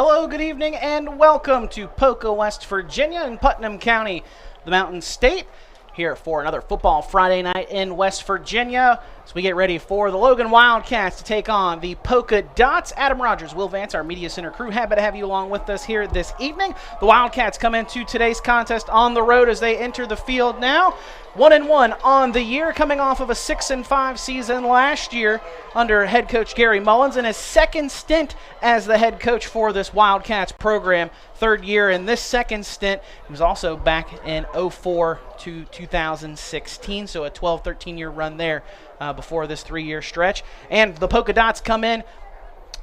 Hello, good evening, and welcome to Poca, West Virginia in Putnam County, the Mountain State, here for another Football Friday night in West Virginia as we get ready for the Logan Wildcats to take on the Poca Dots. Adam Rogers, Will Vance, our Media Center crew, happy to have you along with us here this evening. The Wildcats come into today's contest on the road as they enter the field now. 1-1 on the year, coming off of a 6-5 season last year under head coach Gary Mullins and his second stint as the head coach for this Wildcats program. Third year in this second stint. He was also back in 2004 to 2016, so a 12-13 year run there before this 3-year stretch. And the Poca Dots come in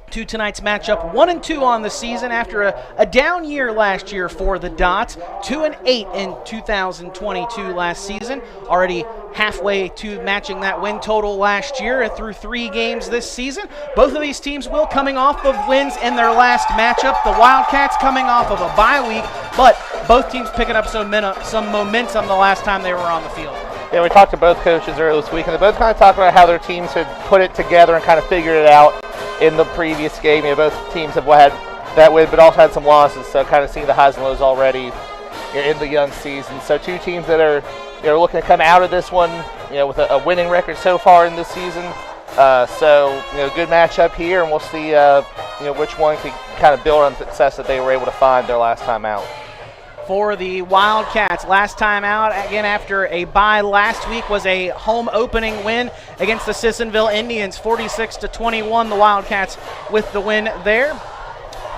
to tonight's matchup 1-2 on the season after a down year last year for the Dots. 2-8 in 2022 last season, already halfway to matching that win total last year through 3 games this season. Both of these teams will coming off of wins in their last matchup. The Wildcats coming off of a bye week, but both teams picking up some momentum the last time they were on the field. Yeah, we talked to both coaches earlier this week, and they both kind of talked about how their teams had put it together and kind of figured it out in the previous game. You know, both teams have had that win, but also had some losses, so kind of seeing the highs and lows already in the young season. So two teams that are looking to come out of this one, with a winning record so far in this season. So good matchup here, and we'll see which one can kind of build on the success that they were able to find their last time out. For the Wildcats, last time out, again after a bye last week, was a home opening win against the Sissonville Indians, 46-21. The Wildcats with the win there.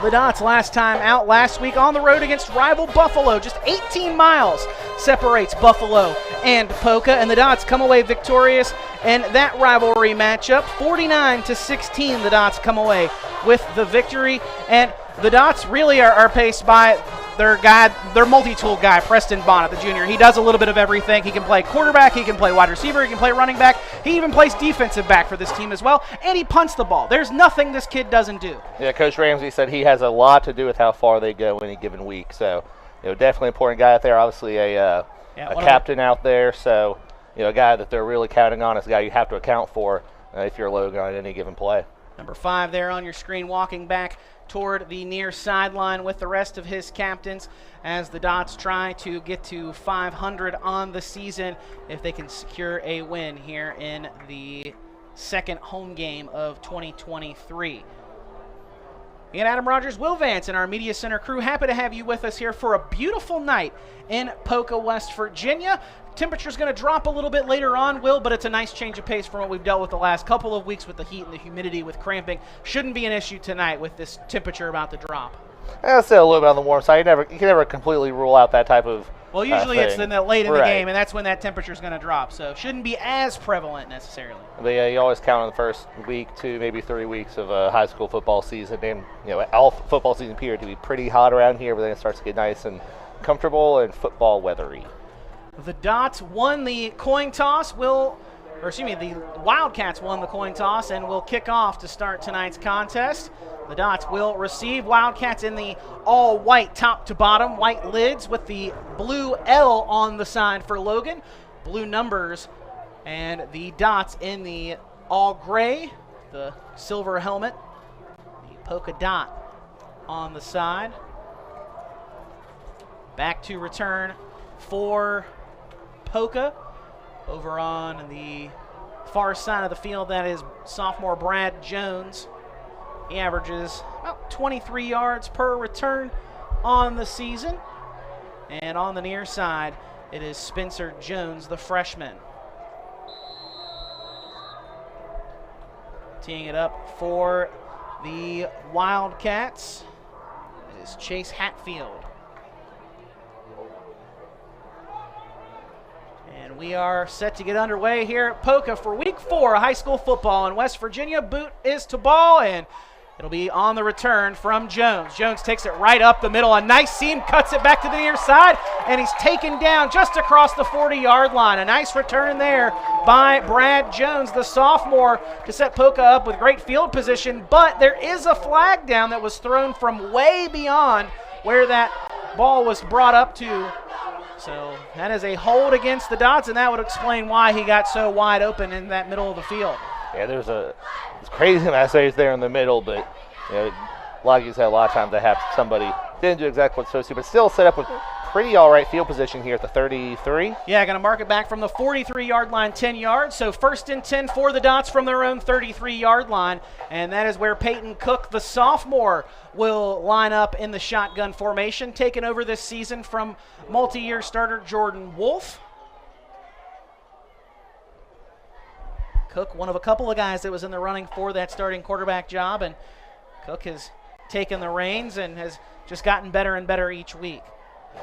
The Dots last time out last week on the road against rival Buffalo. Just 18 miles separates Buffalo and Poca, and the Dots come away victorious in that rivalry matchup. 49-16, the Dots come away with the victory, and the Dots really are paced by their multi-tool guy, Preston Bonnet, the junior. He does a little bit of everything. He can play quarterback, he can play wide receiver, he can play running back. He even plays defensive back for this team as well, and he punts the ball. There's nothing this kid doesn't do. Yeah, Coach Ramsey said he has a lot to do with how far they go any given week. So, definitely an important guy out there. Obviously a captain out there. So, a guy that they're really counting on is a guy you have to account for if you're Logan on any given play. Number 5 there on your screen, walking back toward the near sideline with the rest of his captains as the Dots try to get to 500 on the season if they can secure a win here in the second home game of 2023. And Adam Rogers, Will Vance, and our Media Center crew, happy to have you with us here for a beautiful night in Poca, West Virginia. Temperature's going to drop a little bit later on, Will, but it's a nice change of pace from what we've dealt with the last couple of weeks with the heat and the humidity with cramping. Shouldn't be an issue tonight with this temperature about to drop. I'll say a little bit on the warm side. You can never completely rule out that type of Well, usually thing. It's in the late in the game, and that's when that temperature's going to drop, so shouldn't be as prevalent necessarily. But you always count on the first week, 2, maybe 3 weeks of a high school football season, and all football season period to be pretty hot around here, but then it starts to get nice and comfortable and football weathery. The Dots won the coin toss. The Wildcats won the coin toss and will kick off to start tonight's contest. The Dots will receive. Wildcats in the all-white top to bottom, white lids with the blue L on the side for Logan, blue numbers, and the Dots in the all-gray, the silver helmet, the polka dot on the side. Back to return for Poca. Over on the far side of the field, that is sophomore Brad Jones. He averages about 23 yards per return on the season. And on the near side, it is Spencer Jones, the freshman. Teeing it up for the Wildcats is Chase Hatfield. And we are set to get underway here at Poca for Week 4 of high school football in West Virginia. Boot is to ball, and it'll be on the return from Jones. Jones takes it right up the middle. A nice seam, cuts it back to the near side, and he's taken down just across the 40-yard line. A nice return there by Brad Jones, the sophomore, to set Poca up with great field position. But there is a flag down that was thrown from way beyond where that ball was brought up to. So that is a hold against the Dots, and that would explain why he got so wide open in that middle of the field. Yeah, there's crazy amount of saves there in the middle, but like you said, a lot of times they have somebody didn't do exactly what's supposed to, but still set up with pretty all right field position here at the 33. Yeah, going to mark it back from the 43-yard line, 10 yards. So 1st and 10 for the Dots from their own 33-yard line. And that is where Peyton Cook, the sophomore, will line up in the shotgun formation, taking over this season from multi-year starter Jordan Wolf. Cook, one of a couple of guys that was in the running for that starting quarterback job, and Cook has taken the reins and has just gotten better and better each week.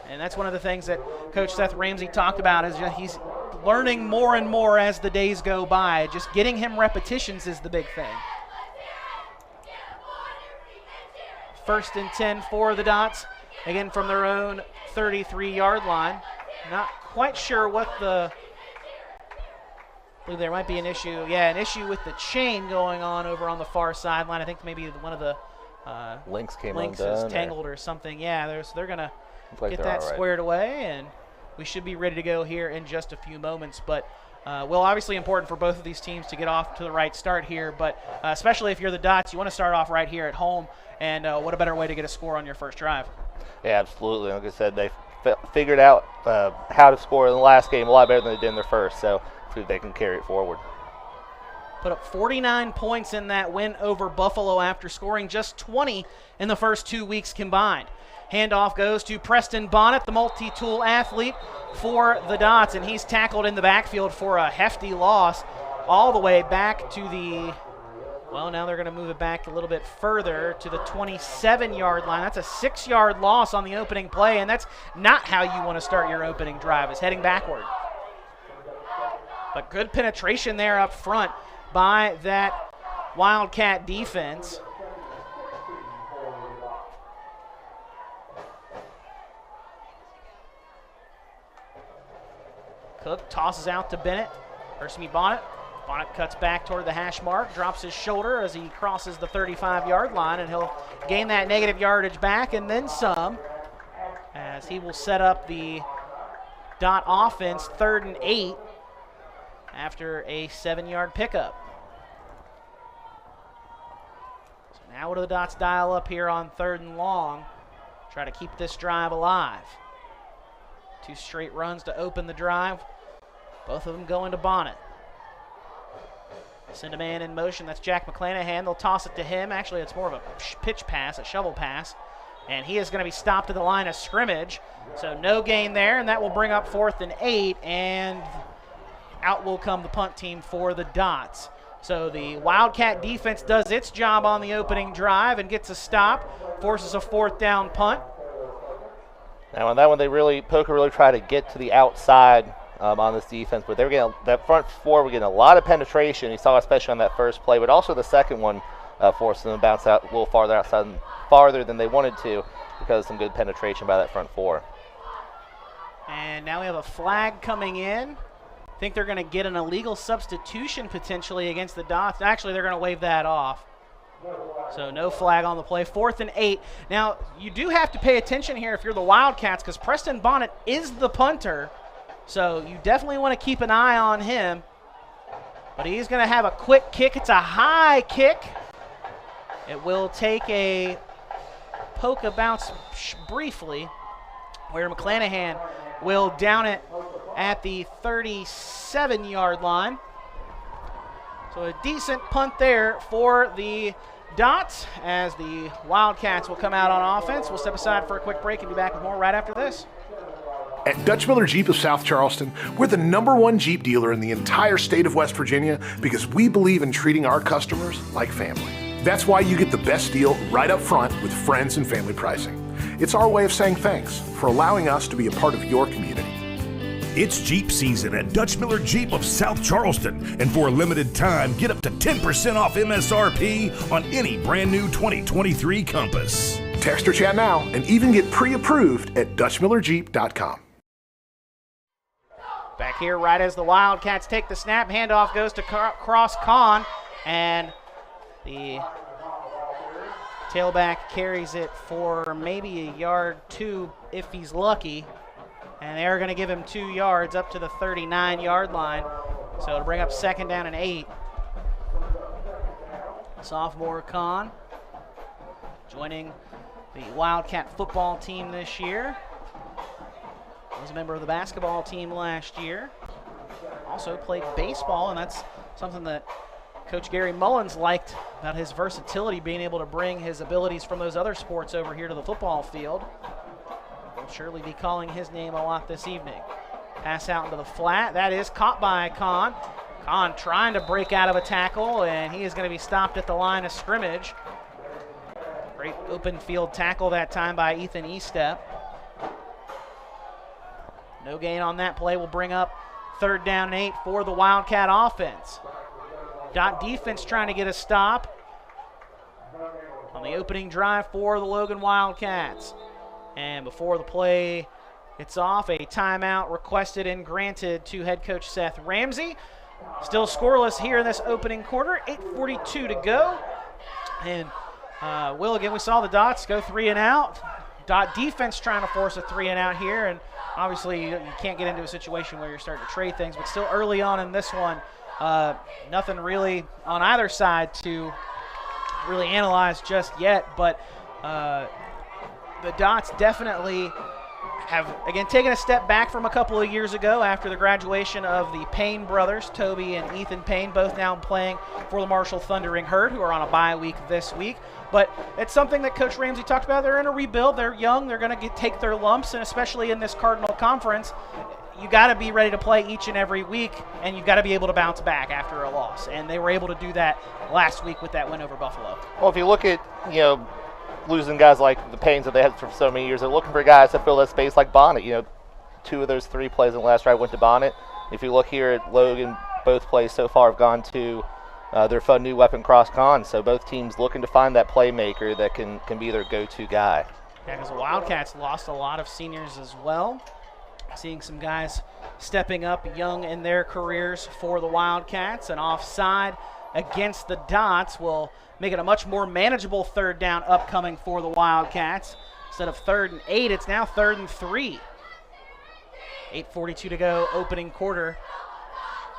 And that's one of the things that Coach Seth Ramsey talked about is he's learning more and more as the days go by. Just getting him repetitions is the big thing. 1st and 10 for the Dots, again from their own 33-yard line. Not quite sure what I believe there might be an issue. Yeah, an issue with the chain going on over on the far sideline. I think maybe one of the links is tangled or something. Yeah, they're going to get that squared away, and we should be ready to go here in just a few moments. But, obviously important for both of these teams to get off to the right start here, but especially if you're the Dots, you want to start off right here at home, and what a better way to get a score on your first drive. Yeah, absolutely. Like I said, they figured out how to score in the last game a lot better than they did in their first, so they can carry it forward. Put up 49 points in that win over Buffalo after scoring just 20 in the first 2 weeks combined. Handoff goes to Preston Bonnet, the multi-tool athlete for the Dots, and he's tackled in the backfield for a hefty loss all the way back to now they're going to move it back a little bit further to the 27-yard line. That's a 6-yard loss on the opening play, and that's not how you want to start your opening drive, is heading backward. But good penetration there up front by that Wildcat defense. Cook tosses out to Bonnet. Bonnet cuts back toward the hash mark, drops his shoulder as he crosses the 35-yard line, and he'll gain that negative yardage back and then some, as he will set up the Dot offense 3rd and 8 after a 7-yard pickup. So now what do the Dots dial up here on 3rd and long? Try to keep this drive alive. 2 straight runs to open the drive. Both of them going to Bonnet. Send a man in motion. That's Jack McClanahan. They'll toss it to him. Actually, it's more of a pitch pass, a shovel pass. And he is going to be stopped at the line of scrimmage. So no gain there, and that will bring up 4th and 8. And out will come the punt team for the Dots. So the Wildcat defense does its job on the opening drive and gets a stop, forces a 4th down punt. Now on that one, Poca really tried to get to the outside on this defense, but they were getting that front 4 were getting a lot of penetration. You saw especially on that first play, but also the second one forcing them to bounce out a little farther than they wanted to because of some good penetration by that front 4. And now we have a flag coming in. I think they're going to get an illegal substitution potentially against the Dots. Actually, they're going to wave that off. So no flag on the play. 4th and 8. Now, you do have to pay attention here if you're the Wildcats because Preston Bonnet is the punter. So you definitely want to keep an eye on him. But he's going to have a quick kick. It's a high kick. It will take a Poca bounce briefly, where McClanahan will down it at the 37-yard line. So a decent punt there for the Dots as the Wildcats will come out on offense. We'll step aside for a quick break and be back with more right after this. At Dutch Miller Jeep of South Charleston, we're the #1 Jeep dealer in the entire state of West Virginia because we believe in treating our customers like family. That's why you get the best deal right up front with friends and family pricing. It's our way of saying thanks for allowing us to be a part of your community. It's Jeep season at Dutch Miller Jeep of South Charleston, and for a limited time, get up to 10% off MSRP on any brand new 2023 Compass. Text or chat now and even get pre-approved at DutchMillerJeep.com. Back here right as the Wildcats take the snap, handoff goes to Cross Con, and the tailback carries it for maybe a yard, 2 if he's lucky. And they're going to give him 2 yards up to the 39-yard line. So it'll bring up 2nd down and 8. Sophomore Con joining the Wildcat football team this year. Was a member of the basketball team last year. Also played baseball, and that's something that Coach Gary Mullins liked about his versatility, being able to bring his abilities from those other sports over here to the football field. We'll surely be calling his name a lot this evening. Pass out into the flat. That is caught by Kahn. Kahn trying to break out of a tackle, and he is going to be stopped at the line of scrimmage. Great open field tackle that time by Ethan Estep. No gain on that play will bring up 3rd down and 8 for the Wildcat offense. Dot defense trying to get a stop on the opening drive for the Logan Wildcats. And before the play gets off, a timeout requested and granted to head coach Seth Ramsey. Still scoreless here in this opening quarter, 8:42 to go. And again, we saw the Dots go 3 and out. Dot defense trying to force a 3 and out here, and obviously you can't get into a situation where you're starting to trade things, but still early on in this one, nothing really on either side to really analyze just yet, but the Dots definitely have, again, taken a step back from a couple of years ago after the graduation of the Payne brothers, Toby and Ethan Payne, both now playing for the Marshall Thundering Herd, who are on a bye week this week. But it's something that Coach Ramsey talked about. They're in a rebuild. They're young. They're going to take their lumps, and especially in this Cardinal Conference, you got to be ready to play each and every week, and you've got to be able to bounce back after a loss. And they were able to do that last week with that win over Buffalo. Well, if you look at, losing guys like the Paynes that they had for so many years, they're looking for guys to fill that space like Bonnet. 2 of those 3 plays in the last drive went to Bonnet. If you look here at Logan, both plays so far have gone to their fun new weapon, Cross Con. So both teams looking to find that playmaker that can be their go-to guy. Yeah, because the Wildcats lost a lot of seniors as well. Seeing some guys stepping up young in their careers for the Wildcats. And offside against the Dots will make it a much more manageable 3rd down upcoming for the Wildcats. Instead of 3rd and 8, it's now 3rd and 3. 8:42 to go, opening quarter,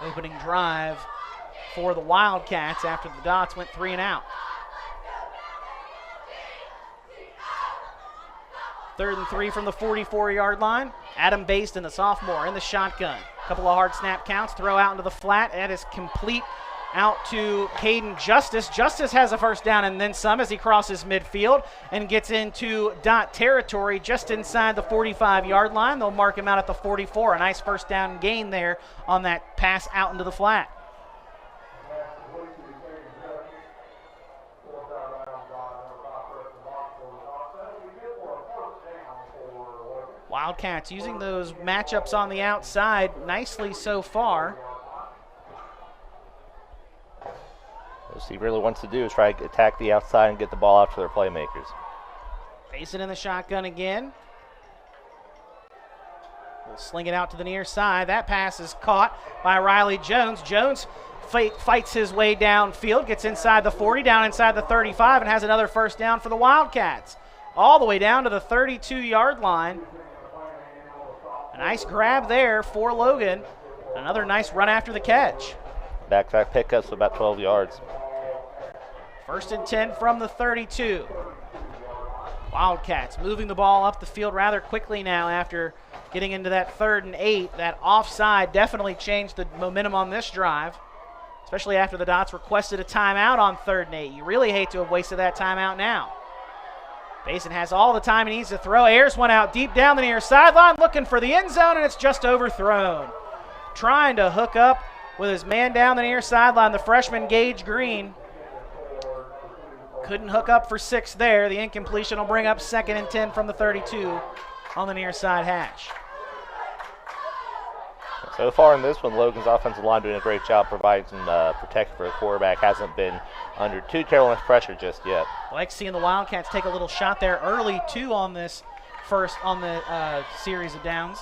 opening drive for the Wildcats after the Dots went 3 and out. 3rd and 3 from the 44-yard line. Adam Baston, the sophomore, in the shotgun. A couple of hard snap counts, throw out into the flat. That is complete out to Caden Justice. Justice has a 1st down and then some as he crosses midfield and gets into Dot territory just inside the 45-yard line. They'll mark him out at the 44. A nice 1st down gain there on that pass out into the flat. Wildcats using those matchups on the outside nicely so far. What he really wants to do is try to attack the outside and get the ball out to their playmakers. Facing in the shotgun again. We'll sling it out to the near side. That pass is caught by Riley Jones. Jones fights his way downfield, gets inside the 40, down inside the 35, and has another 1st down for the Wildcats. All the way down to the 32-yard line. A nice grab there for Logan. Another nice run after the catch. Back-to-back pickups of about 12 yards. 1st and 10 from the 32. Wildcats moving the ball up the field rather quickly now after getting into that 3rd and 8. That offside definitely changed the momentum on this drive, especially after the Dots requested a timeout on 3rd and 8. You really hate to have wasted that timeout now. Basin has all the time he needs to throw. Airs one out deep down the near sideline, looking for the end zone, and it's just overthrown. Trying to hook up with his man down the near sideline, the freshman Gage Green. Couldn't hook up for 6 there. The incompletion will bring up 2nd and 10 from the 32 on the near side hash. So far in this one, Logan's offensive line doing a great job providing some protection for the quarterback. Hasn't been under too terrible much pressure just yet. I like seeing the Wildcats take a little shot there early too on this series of downs.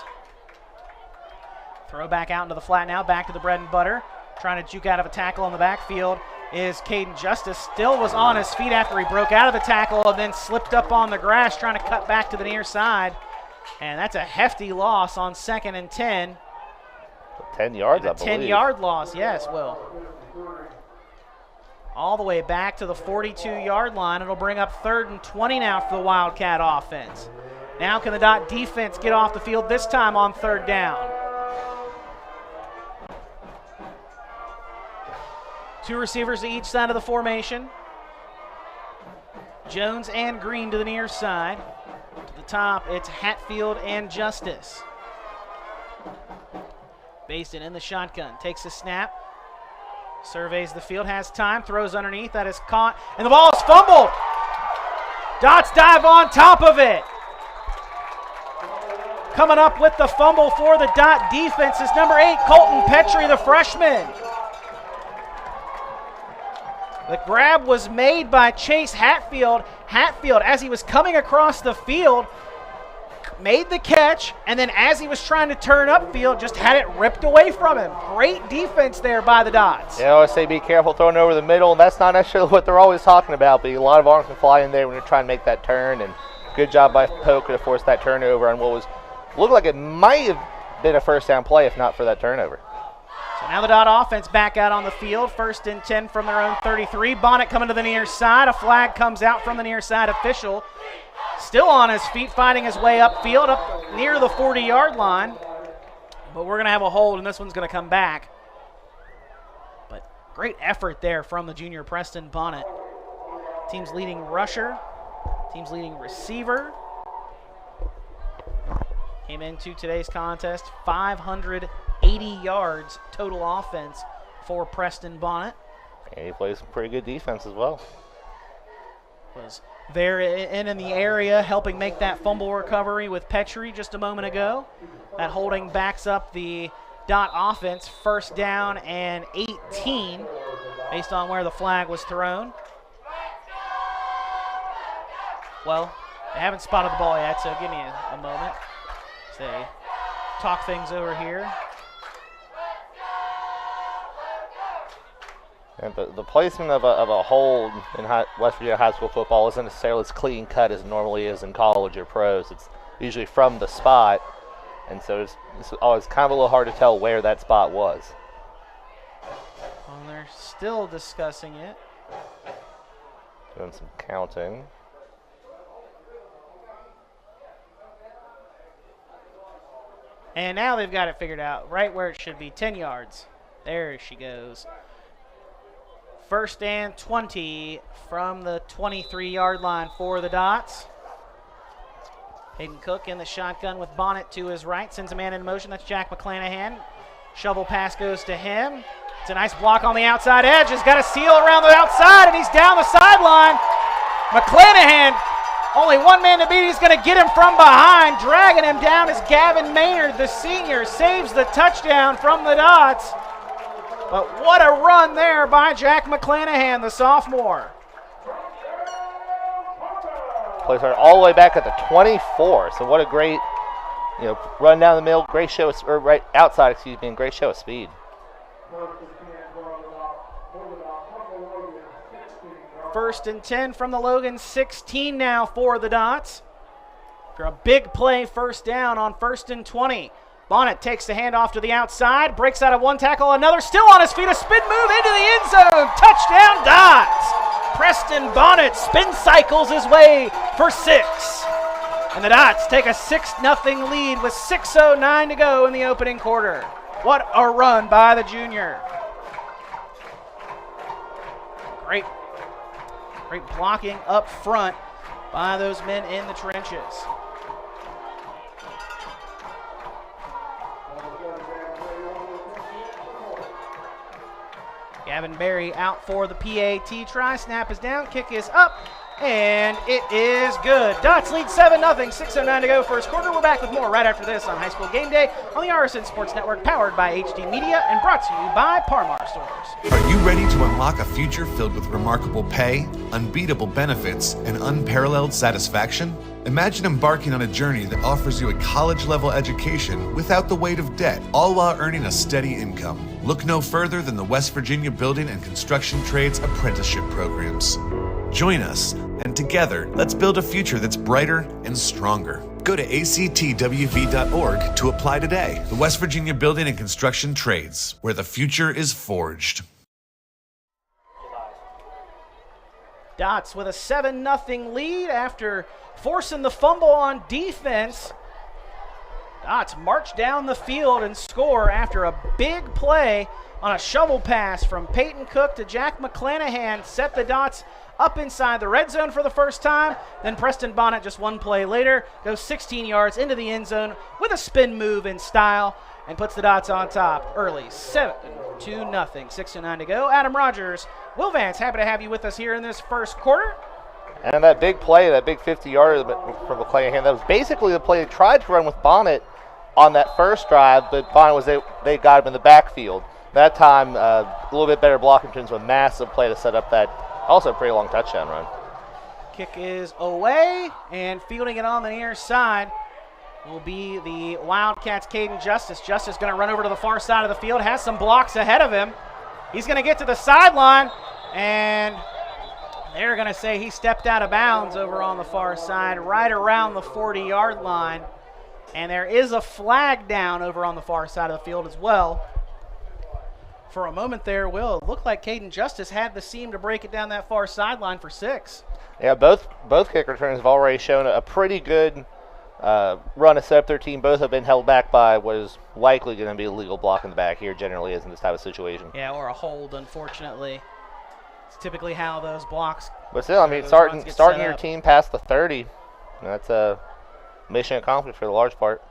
Throw back out into the flat now, back to the bread and butter. Trying to juke out of a tackle in the backfield is Caden Justice. Still was on his feet after he broke out of the tackle and then slipped up on the grass trying to cut back to the near side. And that's a hefty loss on 2nd and 10. 10 yards, I believe. 10-yard loss, yes, Will. all the way back to the 42-yard line. It'll bring up 3rd and 20 now for the Wildcat offense. Now can the Dot defense get off the field this time on 3rd down? 2 receivers to each side of the formation. Jones and Green to the near side. To the top, it's Hatfield and Justice. Basin in the shotgun, takes a snap, surveys the field, has time, throws underneath, that is caught, and the ball is fumbled. Dots dive on top of it. Coming up with the fumble for the Dot defense is number 8, Colton Petrie, the freshman. The grab was made by Chase Hatfield. Hatfield, as he was coming across the field, made the catch, and then as he was trying to turn upfield, just had it ripped away from him. Great defense there by the Dots. Yeah, I always say be careful throwing over the middle, and that's not necessarily what they're always talking about, but a lot of arms can fly in there when you're trying to make that turn, and good job by Poca to force that turnover on what looked like it might have been a first down play if not for that turnover. So now the Dot offense back out on the field. 1st and 10 from their own 33. Bonnet coming to the near side. A flag comes out from the near side official. Still on his feet, fighting his way upfield, up near the 40-yard line. But we're going to have a hold, and this one's going to come back. But great effort there from the junior Preston Bonnet. Team's leading rusher, team's leading receiver. Came into today's contest, 580 yards total offense for Preston Bonnet. And he plays some pretty good defense as well. Was there in the area helping make that fumble recovery with Petrie just a moment ago. That holding backs up the Dot offense, 1st down and 18 based on where the flag was thrown. Well, they haven't spotted the ball yet, so give me a moment. They talk things over here. And the placement of a hold in West Virginia high school football isn't necessarily as clean cut as it normally is in college or pros. It's usually from the spot, and so it's always kind of a little hard to tell where that spot was. Well, they're still discussing it. Doing some counting. And now they've got it figured out, right where it should be, 10 yards. There she goes. 1st and 20 from the 23-yard line for the Dots. Hayden Cook in the shotgun with Bonnet to his right. Sends a man in motion. That's Jack McClanahan. Shovel pass goes to him. It's a nice block on the outside edge. He's got a seal around the outside, and he's down the sideline. McClanahan, only one man to beat. He's going to get him from behind. Dragging him down is Gavin Maynard, the senior. Saves the touchdown from the Dots. But what a run there by Jack McClanahan, the sophomore. Plays her all the way back at the 24. So what a great, run down the middle. Great show, or right outside, excuse me, and great show of speed. First and 10 from the Logan, 16 now for the Dots. For a big play, 1st down on 1st and 20. Bonnet takes the handoff to the outside, breaks out of one tackle, another still on his feet, a spin move into the end zone. Touchdown Dots. Preston Bonnet spin cycles his way for 6. And the Dots take a 6-0 lead with 6:09 to go in the opening quarter. What a run by the junior. Great blocking up front by those men in the trenches. Gavin Berry out for the PAT try. Snap is down, kick is up, and it is good. Dots lead 7-0, 6:09 to go first quarter. We're back with more right after this on High School Game Day on the RSN Sports Network, powered by HD Media and brought to you by Parmar Stores. Are you ready to unlock a future filled with remarkable pay, unbeatable benefits, and unparalleled satisfaction? Imagine embarking on a journey that offers you a college-level education without the weight of debt, all while earning a steady income. Look no further than the West Virginia Building and Construction Trades apprenticeship programs. Join us, and together, let's build a future that's brighter and stronger. Go to actwv.org to apply today. The West Virginia Building and Construction Trades, where the future is forged. Dots with a 7-0 lead after forcing the fumble on defense. Dots march down the field and score after a big play on a shovel pass from Peyton Cook to Jack McClanahan. Set the Dots up inside the red zone for the first time. Then Preston Bonnet, just one play later, goes 16 yards into the end zone with a spin move in style and puts the Dots on top early, 7-0, 6:09 to go. Adam Rogers, Will Vance, happy to have you with us here in this first quarter. And that big play, that big 50-yarder from McClanahan, that was basically the play they tried to run with Bonnet on that first drive, but Bonnet they got him in the backfield. That time, a little bit better blocking terms, a massive play to set up that also pretty long touchdown run. Kick is away, and fielding it on the near side will be the Wildcats' Caden Justice. Justice going to run over to the far side of the field, has some blocks ahead of him. He's going to get to the sideline, and they're going to say he stepped out of bounds over on the far side, right around the 40-yard line. And there is a flag down over on the far side of the field as well. For a moment there, Will, it looked like Caden Justice had the seam to break it down that far sideline for 6. Yeah, both kick returns have already shown a pretty good run to set up their team. Both have been held back by what is likely going to be a legal block in the back here, generally is in this type of situation. Yeah, or a hold, unfortunately. It's typically how those blocks. But still, I mean, starting your team past the 30, that's a mission accomplished for the large part.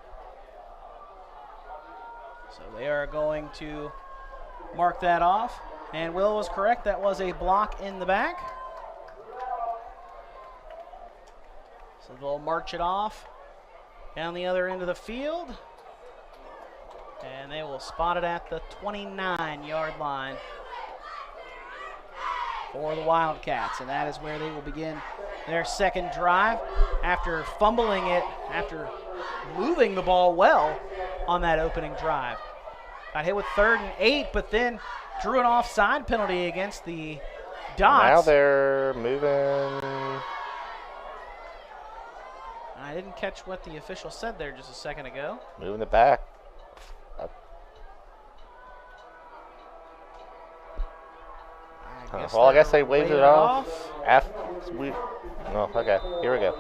So they are going to mark that off. And Will was correct. That was a block in the back. So they'll march it off down the other end of the field. And they will spot it at the 29-yard line for the Wildcats. And that is where they will begin their second drive after fumbling it, after moving the ball well on that opening drive. Got hit with 3rd and 8, but then drew an offside penalty against the Dots. Now they're moving. I didn't catch what the official said there just a second ago. Moving it back. I guess they waved it off. Okay, here we go.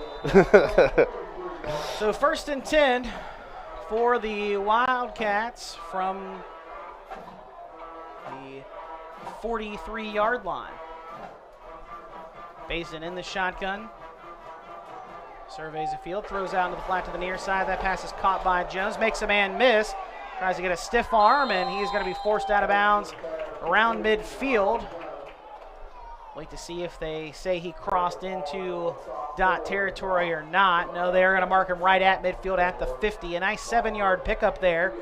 So 1st and 10 for the Wildcats from the 43-yard line. Basin in the shotgun. Surveys the field, throws out into the flat to the near side. That pass is caught by Jones, makes a man miss. Tries to get a stiff arm, and he's going to be forced out of bounds around midfield. Wait to see if they say he crossed into Dot territory or not. No, they're going to mark him right at midfield at the 50. A nice 7-yard pickup there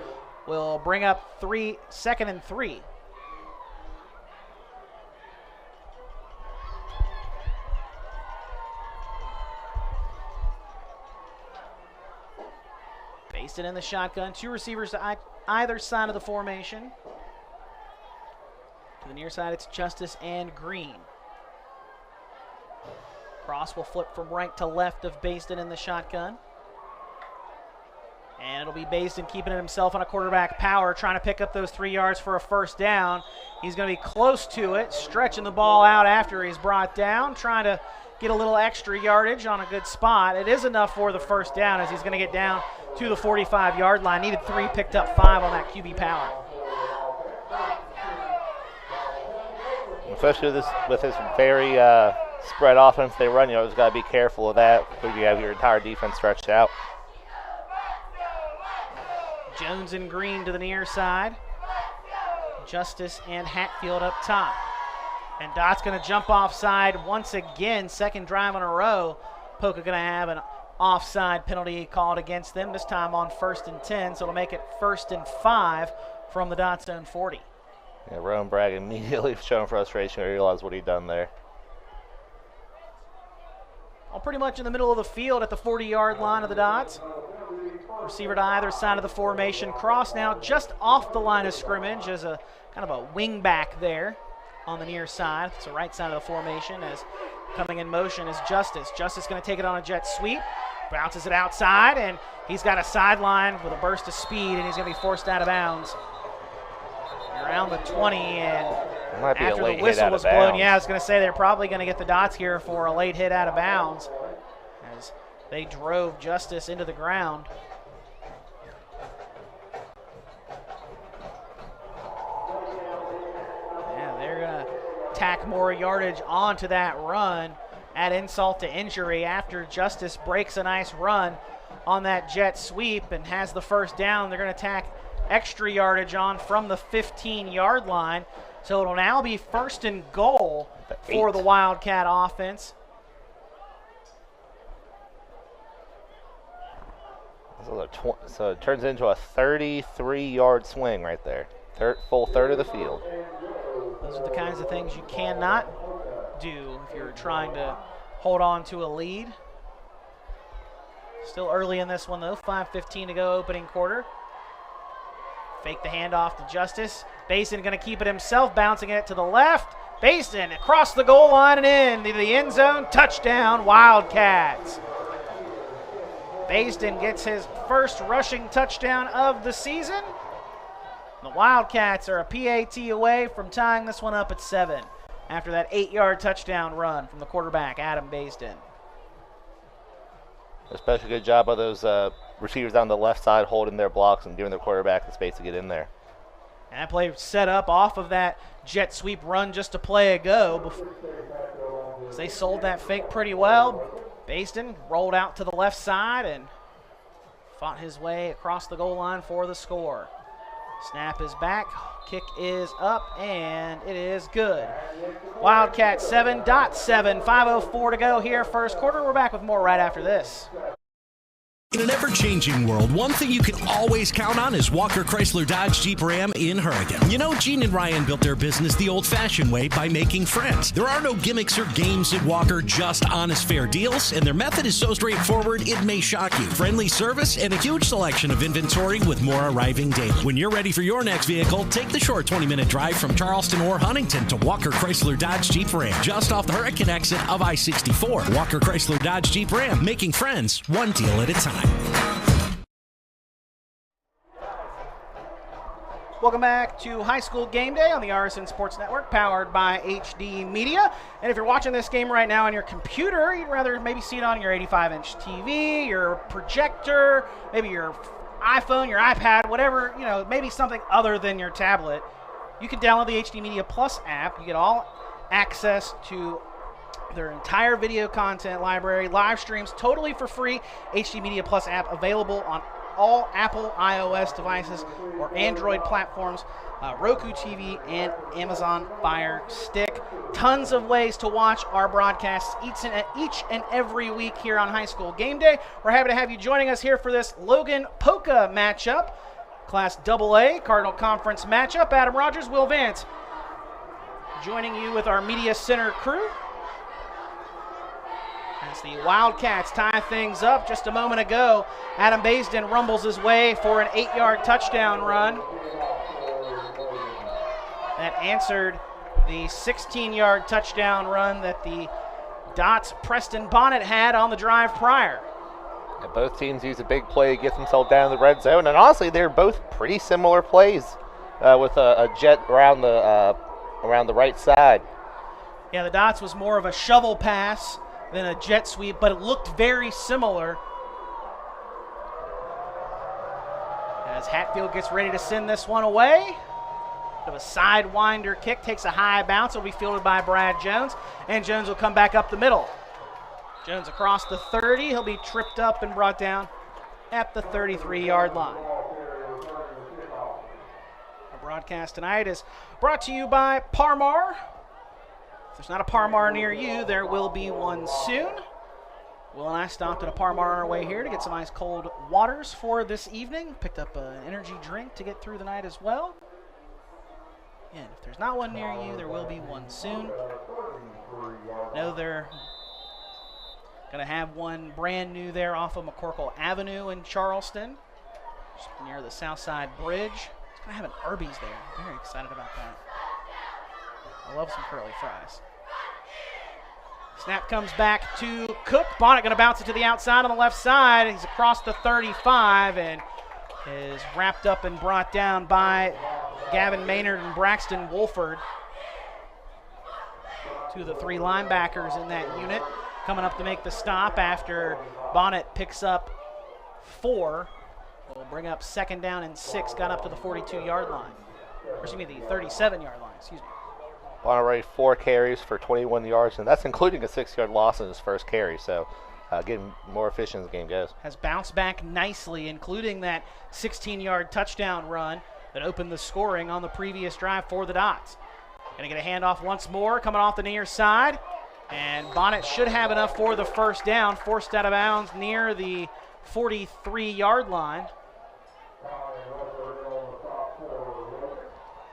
will bring up 2nd and 3. Based in the shotgun. 2 receivers to either side of the formation. To the near side, it's Justice and Green. Cross will flip from right to left of Baston in the shotgun. And it'll be Baston keeping it himself on a quarterback power, trying to pick up those 3 yards for a first down. He's going to be close to it, stretching the ball out after he's brought down, trying to get a little extra yardage on a good spot. It is enough for the first down as he's going to get down to the 45-yard line. Needed 3, picked up 5 on that QB power. Especially with this very spread offense they run, just got to be careful of that when you have your entire defense stretched out. Jones and Green to the near side. Justice and Hatfield up top. And Dot's going to jump offside once again, 2nd drive in a row. Poca going to have an offside penalty called against them, this time on 1st and 10, so it'll make it 1st and 5 from the Dot zone 40. Yeah, Rowan Bragg immediately showing frustration when he realized what he'd done there. Well, pretty much in the middle of the field at the 40-yard line of the Dots. Receiver to either side of the formation. Cross now just off the line of scrimmage as a kind of a wing back there on the near side. It's the right side of the formation as coming in motion is Justice. Justice going to take it on a jet sweep. Bounces it outside, and he's got a sideline with a burst of speed, and he's going to be forced out of bounds around the 20, and Might be after a late the whistle hit out was of blown. bounds. Yeah, I was going to say they're probably going to get the dots here for a late hit out of bounds as they drove Justice into the ground. Yeah, they're going to tack more yardage onto that run, add insult to injury after Justice breaks a nice run on that jet sweep and has the first down. They're going to tack extra yardage on from the 15-yard line. So it'll now be 1st and goal for the Wildcat offense. So it turns into a 33-yard swing right there. Full third of the field. Those are the kinds of things you cannot do if you're trying to hold on to a lead. Still early in this one, though. 5:15 to go, opening quarter. Fake the handoff to Justice. Basin going to keep it himself, bouncing it to the left. Basin across the goal line and in the end zone. Touchdown, Wildcats. Basin gets his first rushing touchdown of the season. The Wildcats are a PAT away from tying this one up at 7 after that 8-yard touchdown run from the quarterback, Adam Basin. Especially good job by those receivers down the left side holding their blocks and giving their quarterback the space to get in there. And that play set up off of that jet sweep run just a play ago. They sold that fake pretty well. Basin rolled out to the left side and fought his way across the goal line for the score. Snap is back, kick is up, and it is good. Wildcats 7.7, 5:04 to go here, first quarter. We're back with more right after this. In an ever-changing world, one thing you can always count on is Walker Chrysler Dodge Jeep Ram in Hurricane. You know, Gene and Ryan built their business the old-fashioned way by making friends. There are no gimmicks or games at Walker, just honest, fair deals, and their method is so straightforward it may shock you. Friendly service and a huge selection of inventory with more arriving daily. When you're ready for your next vehicle, take the short 20-minute drive from Charleston or Huntington to Walker Chrysler Dodge Jeep Ram, just off the Hurricane exit of I-64. Walker Chrysler Dodge Jeep Ram, making friends one deal at a time. Welcome back to High School Game Day on the RSN Sports Network, powered by HD Media. And if you're watching this game right now on your computer, you'd rather maybe see it on your 85-inch TV, your projector, maybe your iPhone, your iPad, whatever, you know, maybe something other than your tablet. You can download the HD Media Plus app. You get all access to their entire video content library, live streams, totally for free. HD Media Plus app available on all Apple iOS devices or Android platforms, Roku TV, and Amazon Fire Stick. Tons of ways to watch our broadcasts each and every week here on High School Game Day. We're happy to have you joining us here for this Logan Poca matchup, Class AA Cardinal Conference matchup. Adam Rogers, Will Vance, joining you with our Media Center crew. As the Wildcats tie things up just a moment ago, Adam Basin rumbles his way for an 8-yard touchdown run that answered the 16-yard touchdown run that the Dots Preston Bonnet had on the drive prior. And both teams use a big play to get themselves down in the red zone, and honestly, they're both pretty similar plays with a jet around the right side. Yeah, the Dots was more of a shovel pass than a jet sweep, but it looked very similar. As Hatfield gets ready to send this one away. Bit of a sidewinder kick, takes a high bounce. It'll be fielded by Brad Jones, and Jones will come back up the middle. Jones across the 30. He'll be tripped up and brought down at the 33-yard line. Our broadcast tonight is brought to you by Parmar. If there's not a Parmar near you, there will be one soon. Will and I stopped at a Parmar on our way here to get some ice cold waters for this evening. Picked up an energy drink to get through the night as well. And if there's not one near you, there will be one soon. Know they're going to have one brand new there off of McCorkle Avenue in Charleston, just near the Southside Bridge. It's going to have an Arby's there. I'm very excited about that. I love some curly fries. Snap comes back to Cook. Bonnet going to bounce it to the outside on the left side. He's across the 35 and is wrapped up and brought down by Gavin Maynard and Braxton Wolford. Two of the three linebackers in that unit coming up to make the stop after Bonnet picks up 4. Will bring up 2nd down and 6, got up to the 42-yard line. Or excuse me, the 37-yard line, excuse me. Bonnet already 4 carries for 21 yards, and that's including a 6-yard loss in his first carry, so getting more efficient as the game goes. Has bounced back nicely, including that 16-yard touchdown run that opened the scoring on the previous drive for the Dots. Going to get a handoff once more, coming off the near side. And Bonnet should have enough for the first down, forced out of bounds near the 43-yard line.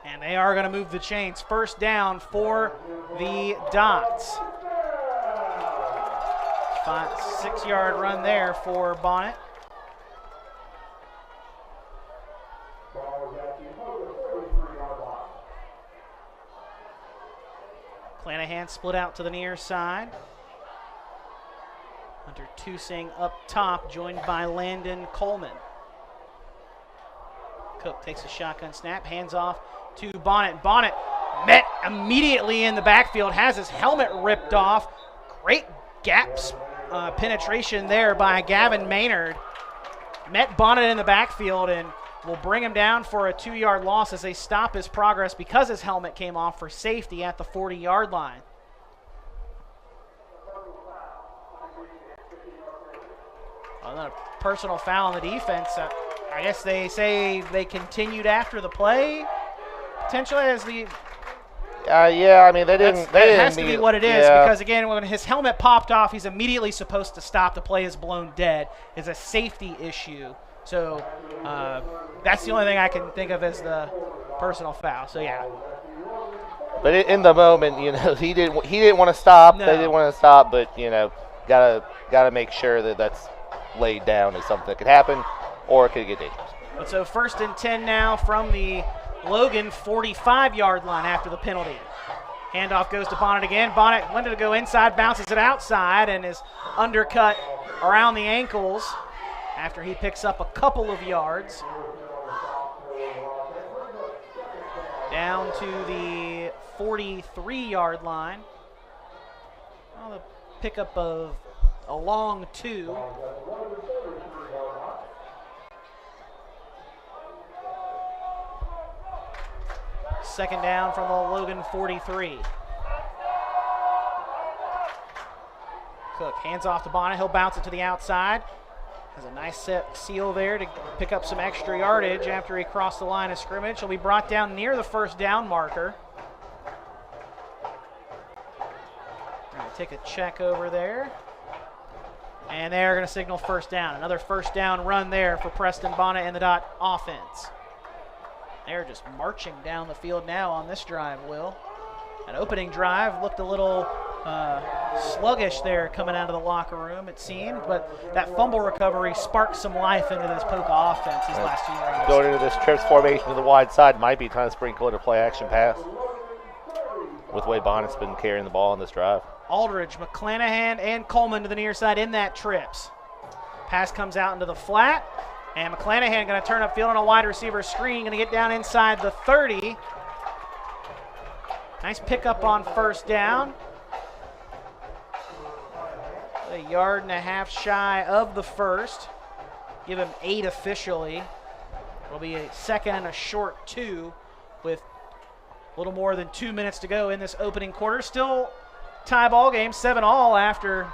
And they are going to move the chains. First down for the Dots. 6-yard run there for Bonnet. Clanahan split out to the near side. Hunter Tusing up top, joined by Landon Coleman. Cook takes a shotgun snap, hands off to Bonnet. Bonnet met immediately in the backfield, has his helmet ripped off. Great gaps penetration there by Gavin Maynard. Met Bonnet in the backfield and will bring him down for a 2-yard loss as they stop his progress because his helmet came off for safety at the 40-yard line. Another personal foul on the defense. I guess they say they continued after the play, potentially as the. Yeah, I mean they didn't. That has to be what it is because again, when his helmet popped off, he's immediately supposed to stop. The play is blown dead. It's a safety issue. So that's the only thing I can think of as the personal foul. So yeah. But in the moment, he didn't want to stop. No. They didn't want to stop, but gotta make sure that that's laid down as something that could happen, or it could get dangerous. But so 1st and 10 now from the Logan 45-yard line after the penalty. Handoff goes to Bonnet again. Bonnet wanted to go inside, bounces it outside, and is undercut around the ankles after he picks up a couple of yards. Down to the 43-yard line. Well, the pickup of a long 2. Second down from the Logan 43. Cook hands off to Bonnet. He'll bounce it to the outside. Has a nice set seal there to pick up some extra yardage after he crossed the line of scrimmage. He'll be brought down near the first down marker. Going to take a check over there. And they're going to signal first down. Another first down run there for Preston Bonnet and the Dot offense. They're just marching down the field now on this drive, Will. An opening drive looked a little sluggish there coming out of the locker room, it seemed, but that fumble recovery sparked some life into this Poca offense these last 2 drives. Going into this trips formation to the wide side might be time to sprinkle in a play action pass with the way Bonnet's been carrying the ball on this drive. Aldridge, McClanahan, and Coleman to the near side in that trips. Pass comes out into the flat, and McClanahan going to turn upfield on a wide receiver screen, going to get down inside the 30. Nice pickup on first down. A yard and a half shy of the first. Give him 8 officially. It'll be a second and a short 2 with a little more than 2 minutes to go in this opening quarter. Still tie ball game, 7-all after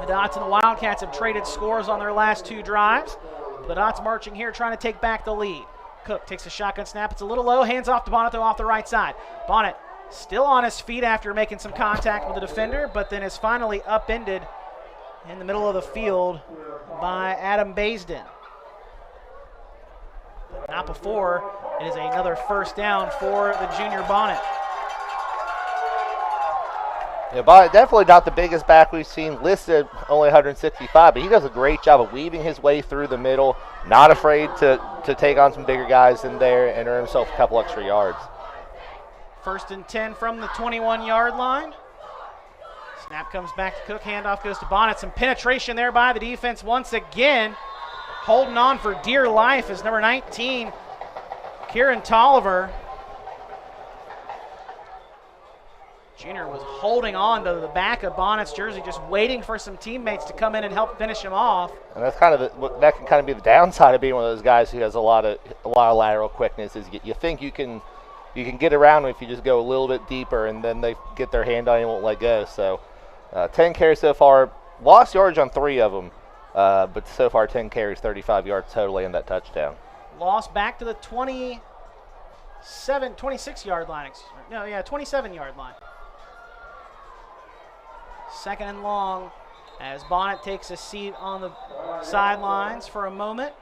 the Dots and the Wildcats have traded scores on their last 2 drives. The Dots marching here, trying to take back the lead. Cook takes a shotgun snap. It's a little low. Hands off to Bonnet, though, off the right side. Bonnet still on his feet after making some contact with the defender, but then is finally upended in the middle of the field by Adam Baisden. But not before. It is another first down for the junior Bonnet. Yeah, Bonnet definitely not the biggest back we've seen, listed only 165, but he does a great job of weaving his way through the middle, not afraid to take on some bigger guys in there and earn himself a couple extra yards. 1st and 10 from the 21-yard line. Snap comes back to Cook, handoff goes to Bonnet. Some penetration there by the defense once again. Holding on for dear life is number 19, Kieran Tolliver. Junior was holding on to the back of Bonnet's jersey, just waiting for some teammates to come in and help finish him off. And that's kind of that can kind of be the downside of being one of those guys who has a lot of lateral quickness. Is you think you can get around them if you just go a little bit deeper, and then they get their hand on you and won't let go. So 10 carries so far, lost yardage on 3 of them, but so far 10 carries, 35 yards totally in that touchdown. Lost back to the 26-yard line. 27-yard line. Second and long as Bonnet takes a seat on the sidelines for a moment.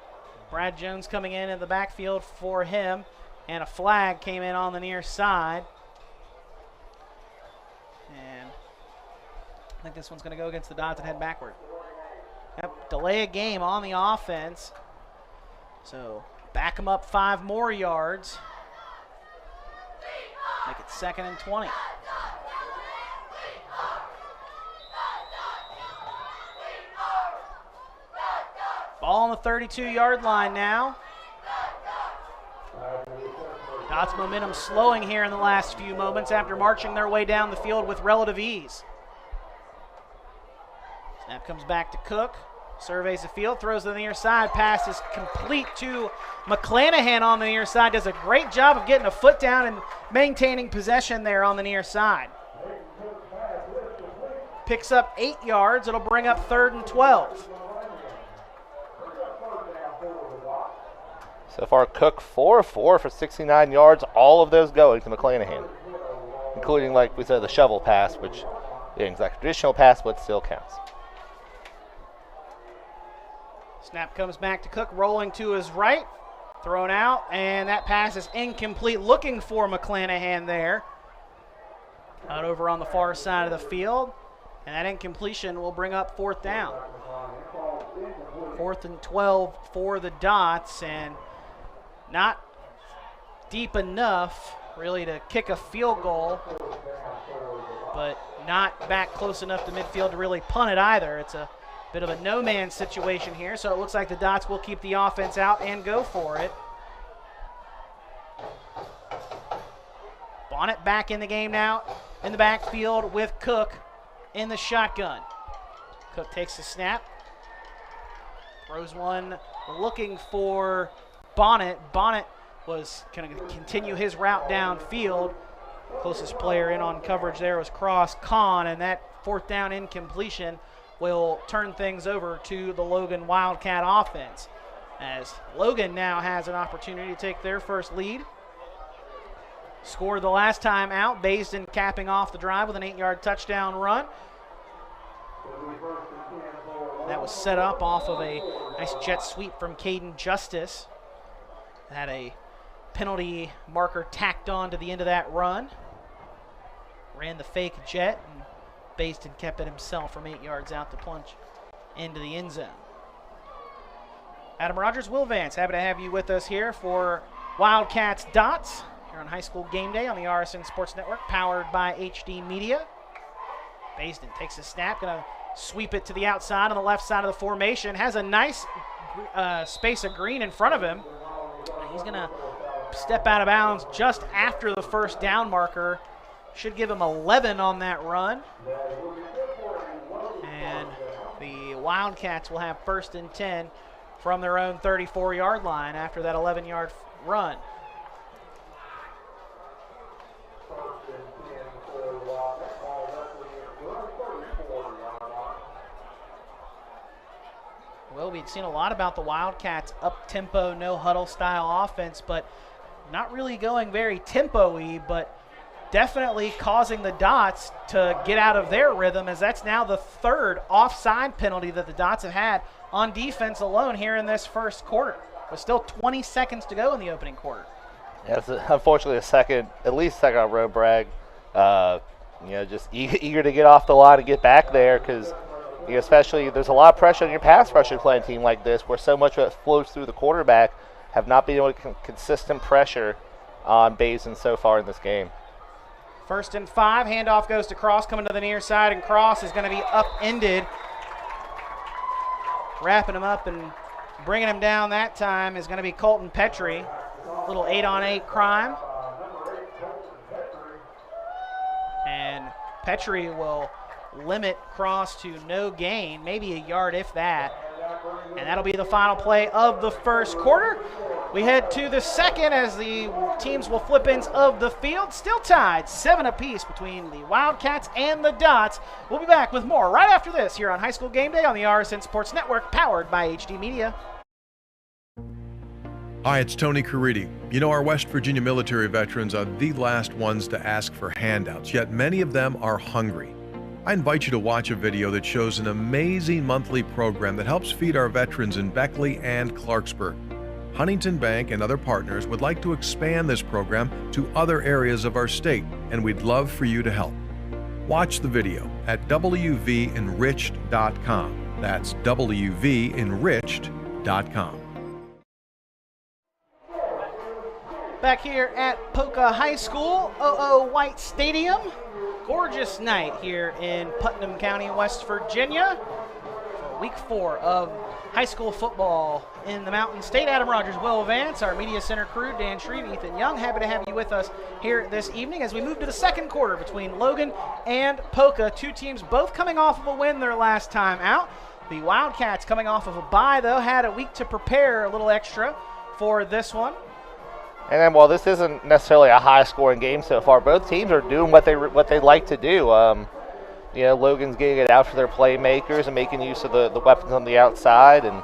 Brad Jones coming in the backfield for him, and a flag came in on the near side. And I think this one's going to go against the Dots and head backward. Yep, delay a game on the offense. So back them up 5 more yards. Make it 2nd and 20. Ball on the 32-yard line now. Dots momentum slowing here in the last few moments after marching their way down the field with relative ease. Snap comes back to Cook. Surveys the field, throws to the near side. Pass is complete to McClanahan on the near side. Does a great job of getting a foot down and maintaining possession there on the near side. Picks up 8 yards. It'll bring up 3rd and 12. So far, Cook 4 of 4 for 69 yards, all of those going to McClanahan, including, like we said, the shovel pass, which isn't exactly a traditional pass, but still counts. Snap comes back to Cook, rolling to his right, thrown out, and that pass is incomplete. Looking for McClanahan there. Out over on the far side of the field, and that incompletion will bring up 4th down. 4th and 12 for the Dots, and not deep enough really to kick a field goal, but not back close enough to midfield to really punt it either. It's a bit of a no-man situation here, so it looks like the Dots will keep the offense out and go for it. Bonnet back in the game now in the backfield with Cook in the shotgun. Cook takes the snap. Throws one looking for Bonnet. Bonnet was going to continue his route downfield. Closest player in on coverage there was Cross Kahn, and that 4th down incompletion will turn things over to the Logan Wildcat offense, as Logan now has an opportunity to take their first lead. Scored the last time out, Baisden capping off the drive with an 8-yard touchdown run. That was set up off of a nice jet sweep from Caden Justice. Had a penalty marker tacked on to the end of that run. Ran the fake jet, and Baisden kept it himself from 8 yards out to plunge into the end zone. Adam Rogers, Will Vance, happy to have you with us here for Wildcats Dots here on High School Game Day on the RSN Sports Network, powered by HD Media. Baisden takes a snap, going to sweep it to the outside on the left side of the formation. Has a nice space of green in front of him. He's going to step out of bounds just after the 1st down marker. Should give him 11 on that run. And the Wildcats will have 1st and 10 from their own 34-yard line after that 11-yard run. Well, we'd seen a lot about the Wildcats' up-tempo, no-huddle style offense, but not really going very tempo-y, but definitely causing the Dots to get out of their rhythm, as that's now the 3rd offside penalty that the Dots have had on defense alone here in this first quarter. With still 20 seconds to go in the opening quarter. Yeah, it's unfortunately at least second on road brag. Just eager to get off the line and get back there, because especially there's a lot of pressure on your pass rushing playing team like this, where so much of it flows through the quarterback. Have not been able to consistent pressure on Baisden so far in this game. 1st and 5, handoff goes to Cross, coming to the near side, and Cross is going to be upended. Wrapping him up and bringing him down that time is going to be Colton Petrie. Little 8-on-8 crime. And Petrie will limit cross to no gain, maybe a yard if that. And that'll be the final play of the first quarter. We head to the second as the teams will flip ends of the field. Still tied, 7 apiece between the Wildcats and the Dots. We'll be back with more right after this here on High School Game Day on the RSN Sports Network, powered by HD Media. Hi, it's Tony Caridi. You know, our West Virginia military veterans are the last ones to ask for handouts, yet many of them are hungry. I invite you to watch a video that shows an amazing monthly program that helps feed our veterans in Beckley and Clarksburg. Huntington Bank and other partners would like to expand this program to other areas of our state, and we'd love for you to help. Watch the video at wvenriched.com. That's wvenriched.com. Back here at Poca High School, OO White Stadium. Gorgeous night here in Putnam County, West Virginia for week 4 of high school football in the Mountain State. Adam Rogers, Will Vance, our media center crew, Dan Shreve, Ethan Young. Happy to have you with us here this evening as we move to the second quarter between Logan and Poca. Two teams both coming off of a win their last time out. The Wildcats coming off of a bye, though, had a week to prepare a little extra for this one. And then, while this isn't necessarily a high-scoring game so far, both teams are doing what they like to do. You know, Logan's getting it out for their playmakers and making use of the weapons on the outside, and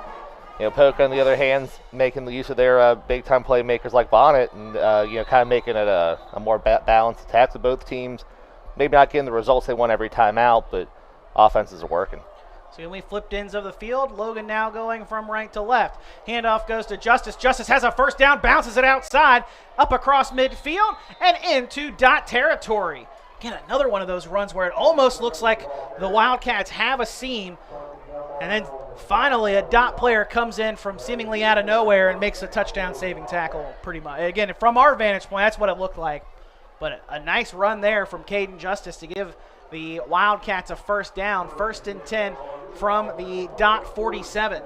Poca, on the other hand, making the use of their big-time playmakers like Bonnet, and kind of making it a more balanced attack. So both teams maybe not getting the results they want every time out, but offenses are working. So we flipped ends of the field. Logan now going from right to left. Handoff goes to Justice. Justice has a first down, bounces it outside, up across midfield, and into dot territory. Again, another one of those runs where it almost looks like the Wildcats have a seam, and then finally a dot player comes in from seemingly out of nowhere and makes a touchdown-saving tackle pretty much. Again, from our vantage point, that's what it looked like. But a nice run there from Caden Justice to give the Wildcats a first down, 1st and 10 from the dot 47.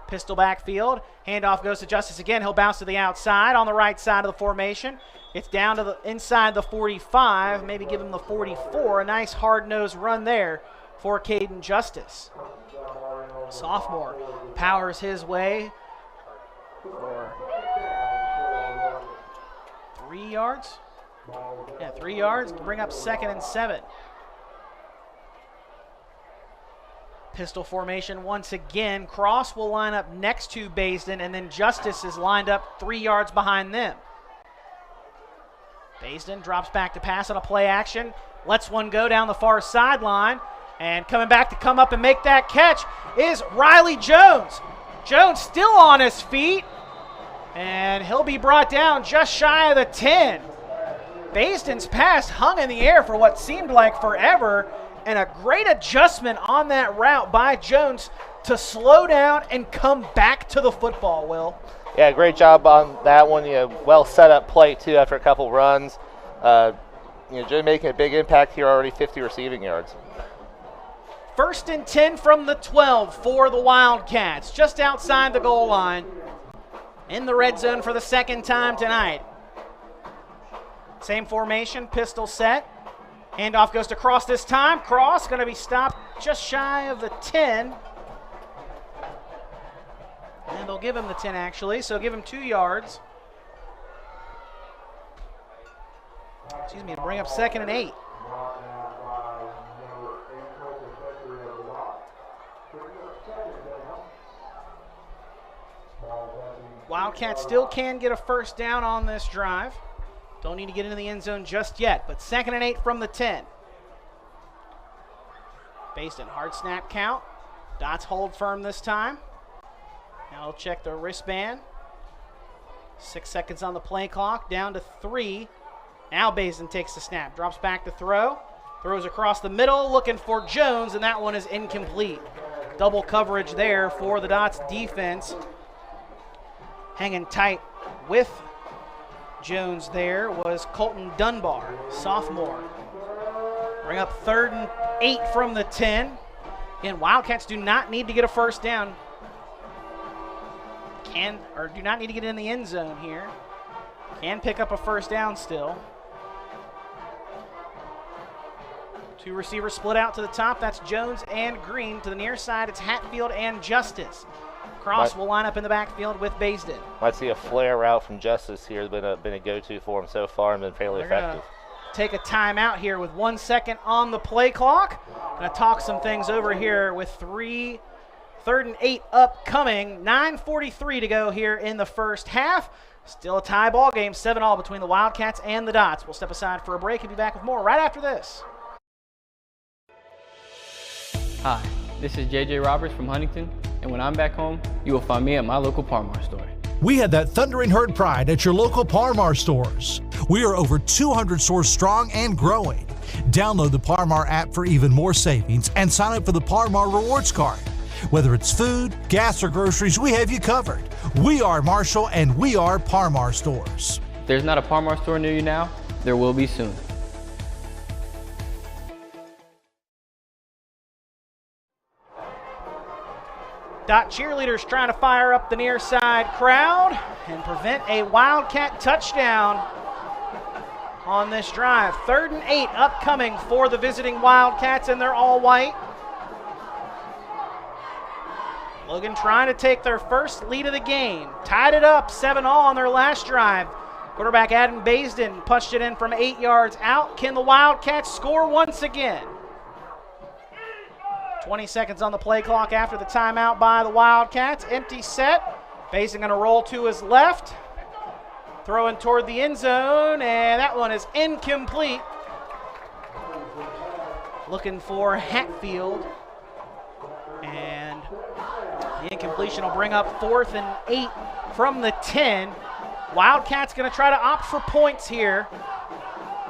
Pistol backfield, handoff goes to Justice again. He'll bounce to the outside on the right side of the formation. It's down to the inside the 45, maybe give him the 44. A nice hard-nosed run there for Caden Justice. Sophomore powers his way for 3 yards. Yeah, 3 yards to bring up 2nd and 7. Pistol formation once again. Cross will line up next to Baisden, and then Justice is lined up 3 yards behind them. Baisden drops back to pass on a play action. Lets one go down the far sideline. And coming back to come up and make that catch is Riley Jones. Jones still on his feet. And he'll be brought down just shy of the 10. Baisden's pass hung in the air for what seemed like forever, and a great adjustment on that route by Jones to slow down and come back to the football, Will. Yeah, great job on that one. Well set up play, too, after a couple runs. Joe making a big impact here, already 50 receiving yards. 1st and 10 from the 12 for the Wildcats, just outside the goal line, in the red zone for the second time tonight. Same formation, pistol set. Handoff goes to Cross this time. Cross going to be stopped just shy of the 10. And they'll give him the 10 actually, so give him 2 yards. Excuse me, to bring up 2nd and 8. Wildcats still can get a first down on this drive. Don't need to get into the end zone just yet, but 2nd and 8 from the 10. Baisden, hard snap count. Dots hold firm this time. Now he'll check the wristband. 6 seconds on the play clock, down to 3. Now Baisden takes the snap, drops back to throw. Throws across the middle, looking for Jones, and that one is incomplete. Double coverage there for the Dots defense. Hanging tight with Jones there was Colton Dunbar, sophomore. Bring up 3rd and 8 from the 10. Again, Wildcats do not need to get a first down. Do not need to get in the end zone here. Can pick up a first down still. Two receivers split out to the top. That's Jones and Green. To the near side, it's Hatfield and Justice. Cross will line up in the backfield with Baisden. Might see a flare route from Justice here. Has been a go-to for him so far and been fairly effective. Take a timeout here with 1 second on the play clock. Gonna talk some things over here with 3rd and 8 upcoming. 9:43 to go here in the first half. Still a tie ball game, 7-all between the Wildcats and the Dots. We'll step aside for a break and be back with more right after this. Hi, this is JJ Roberts from Huntington, and when I'm back home, you will find me at my local Parmar store. We have that thundering herd pride at your local Parmar stores. We are over 200 stores strong and growing. Download the Parmar app for even more savings and sign up for the Parmar Rewards Card. Whether it's food, gas, or groceries, we have you covered. We are Marshall and we are Parmar stores. If there's not a Parmar store near you now, there will be soon. Dot cheerleaders trying to fire up the near side crowd and prevent a Wildcat touchdown on this drive. 3rd and 8 upcoming for the visiting Wildcats, and they're all white. Logan trying to take their first lead of the game. Tied it up 7-all on their last drive. Quarterback Adam Baisden punched it in from 8 yards out. Can the Wildcats score once again? 20 seconds on the play clock after the timeout by the Wildcats. Empty set. Baisden going to roll to his left. Throwing toward the end zone, and that one is incomplete. Looking for Hatfield. And the incompletion will bring up 4th and 8 from the 10. Wildcats going to try to opt for points here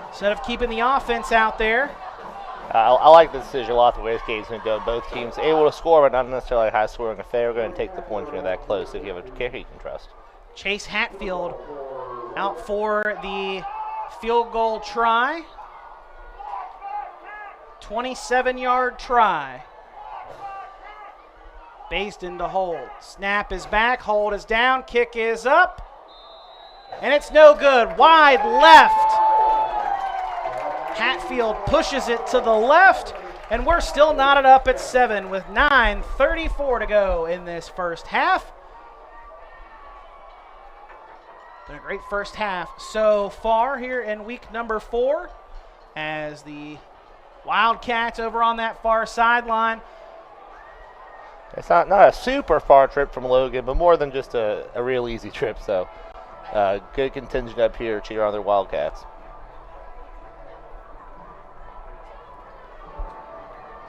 instead of keeping the offense out there. I like the decision a lot, the way this game's going to go. Both teams able to score, but not necessarily a high-scoring affair. We're going to take the points when you're that close if you have a kicker you can trust. Chase Hatfield out for the field goal try. 27-yard try. Baisden to hold. Snap is back, hold is down, kick is up. And it's no good. Wide left. Hatfield pushes it to the left, and we're still knotted up at 7 with 9:34 to go in this first half. Been a great first half so far here in week number 4 as the Wildcats over on that far sideline. It's not a super far trip from Logan, but more than just a real easy trip. So good contingent up here to cheer on their Wildcats.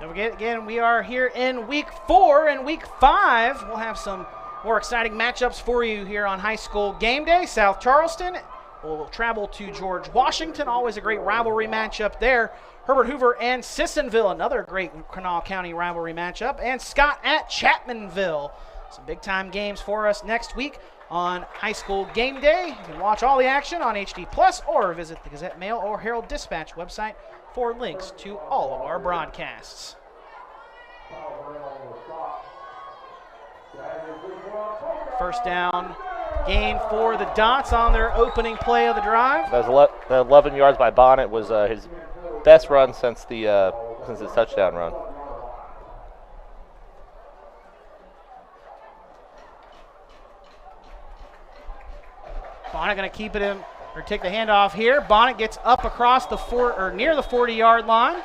Don't forget, again, we are here in week 4 and week 5. We'll have some more exciting matchups for you here on High School Game Day. South Charleston will travel to George Washington. Always a great rivalry matchup there. Herbert Hoover and Sissonville, another great Kanawha County rivalry matchup. And Scott at Chapmanville. Some big-time games for us next week on High School Game Day. You can watch all the action on HD Plus or visit the Gazette Mail or Herald Dispatch website for links to all of our broadcasts. First down gain for the Dots on their opening play of the drive. That was 11 yards by Bonnet was his best run since his touchdown run. Bonnet going to keep it in, or take the handoff here. Bonnet gets up across the near the 40-yard line.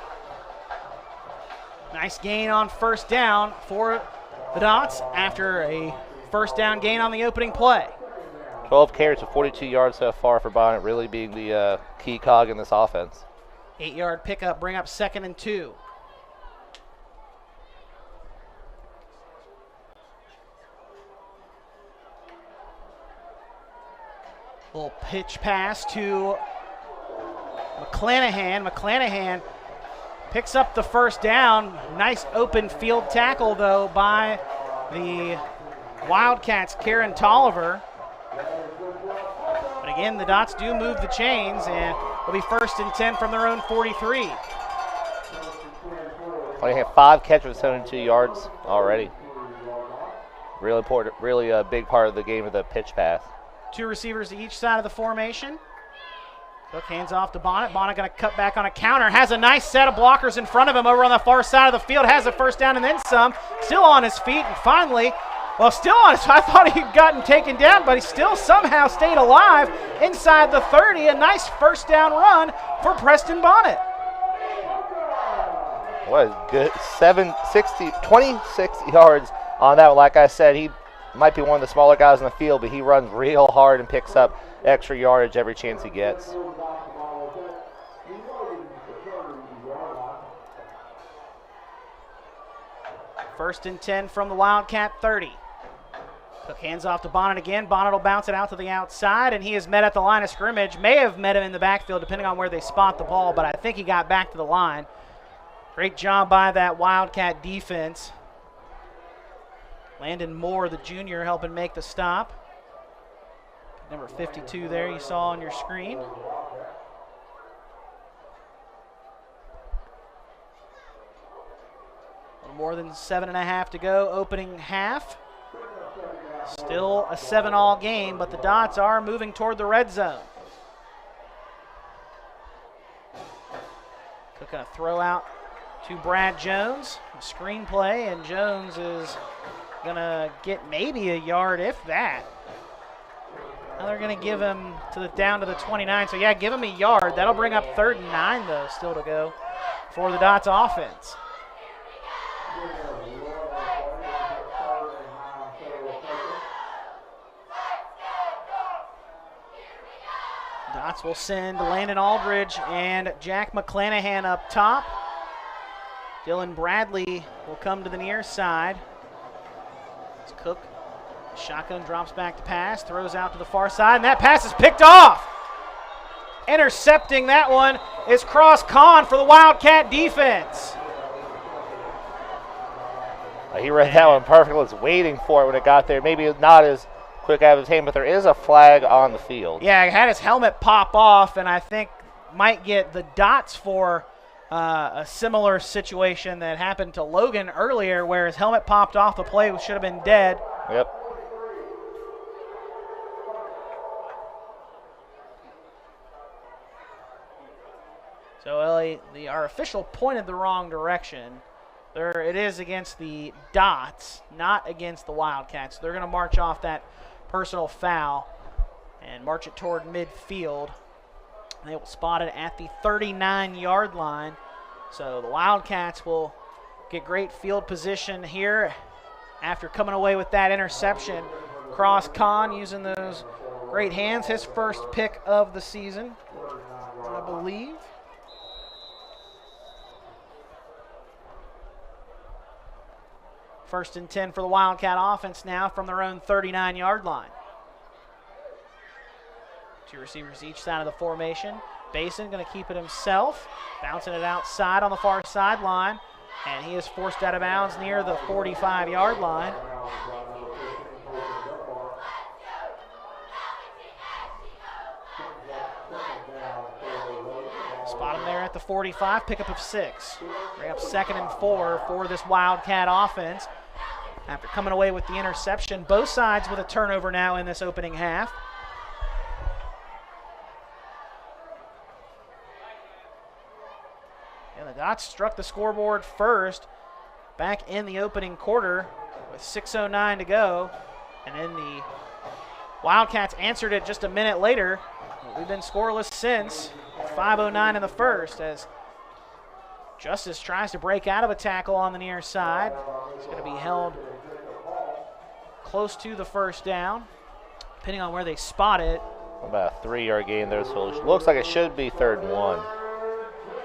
Nice gain on first down for the Dots after a first down gain on the opening play. 12 carries for 42 yards so far for Bonnet, really being the key cog in this offense. 8-yard pickup, bring up 2nd and 2. Little pitch pass to McClanahan. McClanahan picks up the first down. Nice open field tackle, though, by the Wildcats' Karen Tolliver. But again, the Dots do move the chains, and it'll be 1st and 10 from their own 43. They have 5 catches for 72 yards already. Really important, really a big part of the game of the pitch pass. 2 receivers to each side of the formation. Cook hands off to Bonnet. Bonnet going to cut back on a counter. Has a nice set of blockers in front of him over on the far side of the field. Has a first down and then some. Still on his feet, and finally, well, still on his feet. I thought he'd gotten taken down, but he still somehow stayed alive inside the 30. A nice first down run for Preston Bonnet. What a good 26 yards on that one. Like I said, he might be one of the smaller guys in the field, but he runs real hard and picks up extra yardage every chance he gets. First and 10 from the Wildcat 30. Cook hands off to Bonnet again. Bonnet will bounce it out to the outside, and he is met at the line of scrimmage. May have met him in the backfield depending on where they spot the ball, but I think he got back to the line. Great job by that Wildcat defense. Landon Moore, the junior, helping make the stop. Number 52 there you saw on your screen. A little more than 7.5 to go, opening half. Still a 7-all game, but the Dots are moving toward the red zone. Cook gonna throw out to Brad Jones, a screenplay, and Jones is gonna get maybe a yard, if that. Now they're gonna give him down to the 29, so yeah, give him a yard. That'll bring up 3rd and 9 though, still to go for the Dots offense. Dots will send Landon Aldridge and Jack McClanahan up top. Dylan Bradley will come to the near side. It's Cook. Shotgun drops back to pass, throws out to the far side, and that pass is picked off. Intercepting that one is Cross Kahn for the Wildcat defense. He read that one perfectly. Was waiting for it when it got there. Maybe not as quick out of his hand, but there is a flag on the field. Yeah, he had his helmet pop off, and I think might get the Dots for a similar situation that happened to Logan earlier where his helmet popped off. The play should have been dead. Yep. So our official pointed the wrong direction. It is against the Dots, not against the Wildcats. They're going to march off that personal foul and march it toward midfield. They will spot it at the 39-yard line. So the Wildcats will get great field position here after coming away with that interception. Cross Kahn using those great hands. His first pick of the season, I believe. First and 10 for the Wildcat offense now from their own 39-yard line. Two receivers each side of the formation. Basin going to keep it himself, bouncing it outside on the far sideline, and he is forced out of bounds near the 45-yard line. Spot him there at the 45, pickup of 6. Bring up 2nd and 4 for this Wildcat offense. After coming away with the interception, both sides with a turnover now in this opening half. And the Dots struck the scoreboard first back in the opening quarter with 6:09 to go. And then the Wildcats answered it just a minute later. We've been scoreless since. 5:09 in the first as Justice tries to break out of a tackle on the near side. It's going to be held close to the first down, depending on where they spot it. About a 3-yard gain there, so it looks like it should be 3rd and 1.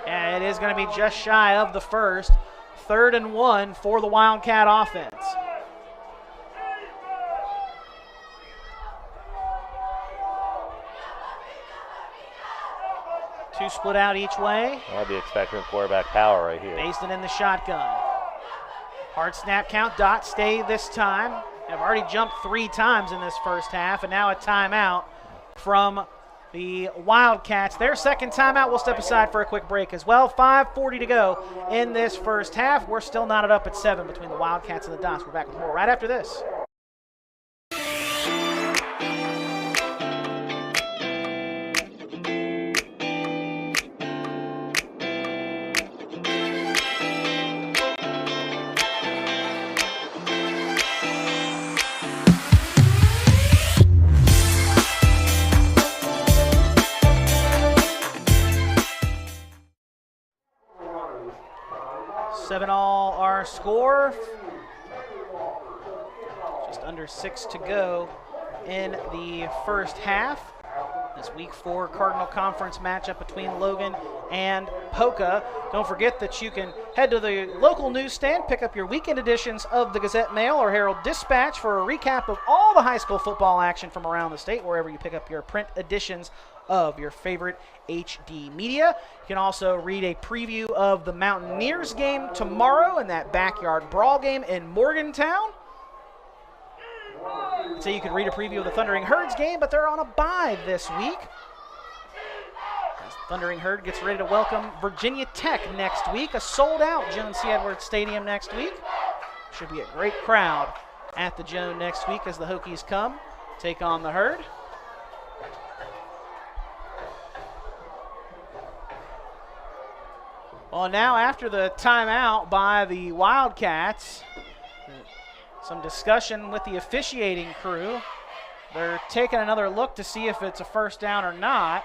And it is going to be just shy of the first. 3rd and 1 for the Wildcat offense. Two split out each way. I'll be expecting quarterback power right here. Basin in the shotgun. Hard snap count. Dots stay this time. Have already jumped 3 times in this first half, and now a timeout from the Wildcats. Their second timeout. We'll step aside for a quick break as well. 5:40 to go in this first half. We're still knotted up at 7 between the Wildcats and the Dots. We're back with more right after this. 7-all our score. Just under 6 to go in the first half. This Week 4 Cardinal Conference matchup between Logan and Poca. Don't forget that you can head to the local newsstand, pick up your weekend editions of the Gazette-Mail or Herald Dispatch for a recap of all the high school football action from around the state, wherever you pick up your print editions of your favorite HD media. You can also read a preview of the Mountaineers game tomorrow in that backyard brawl game in Morgantown. So you could read a preview of the Thundering Herds game, but they're on a bye this week. As Thundering Herd gets ready to welcome Virginia Tech next week. A sold-out Joan C. Edwards Stadium next week. Should be a great crowd at the Joan next week as the Hokies come take on the Herd. Well, now after the timeout by the Wildcats, some discussion with the officiating crew. They're taking another look to see if it's a first down or not.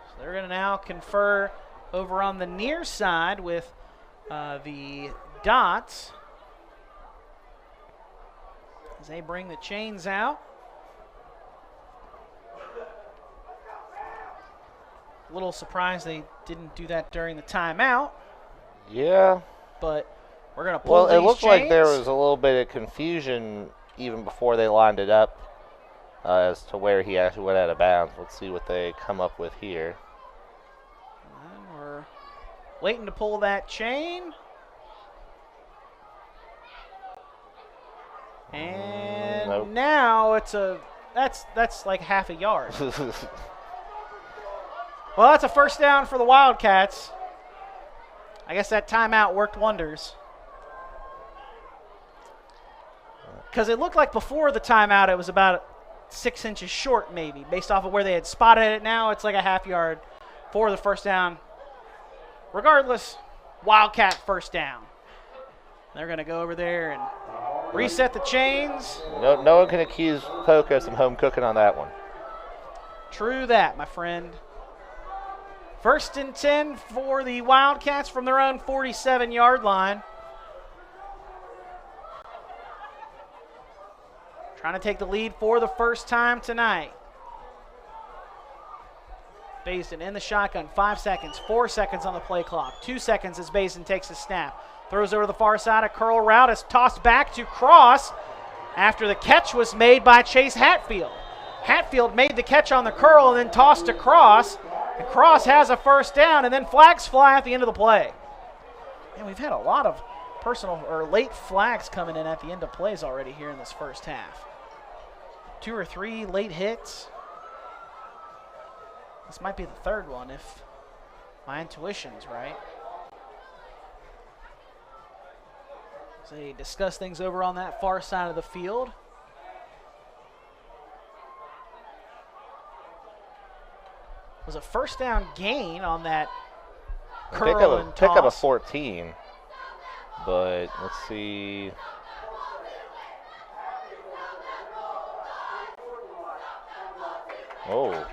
So they're going to now confer over on the near side with the Dots as they bring the chains out. A little surprised they didn't do that during the timeout. Yeah. But we're going to pull these Well, it looked like there chains. was a little bit of confusion even before they lined it up as to where he actually went out of bounds. Let's see what they come up with here. And we're waiting to pull that chain. And Nope. now it's that's like half a yard. Well, that's a first down for the Wildcats. I guess that timeout worked wonders. Because it looked like before the timeout it was about 6 inches short maybe, based off of where they had spotted it. Now it's like a half yard for the first down. Regardless, Wildcat first down. They're going to go over there and reset the chains. No one can accuse Poca of some home cooking on that one. True that, my friend. First and 10 for the Wildcats from their own 47-yard line. Trying to take the lead for the first time tonight. Basin in the shotgun, 5 seconds, 4 seconds on the play clock, 2 seconds as Basin takes a snap. Throws over to the far side, a curl route is tossed back to Cross after the catch was made by Chase Hatfield. Hatfield made the catch on the curl and then tossed to Cross. And Cross has a first down, and then flags fly at the end of the play. And we've had a lot of personal or late flags coming in at the end of plays already here in this first half. 2 or 3 late hits. This might be the third one if my intuition's right. So they discuss things over on that far side of the field. Was a first down gain on that curl and Pick up a toss. 14, but let's see. Oh,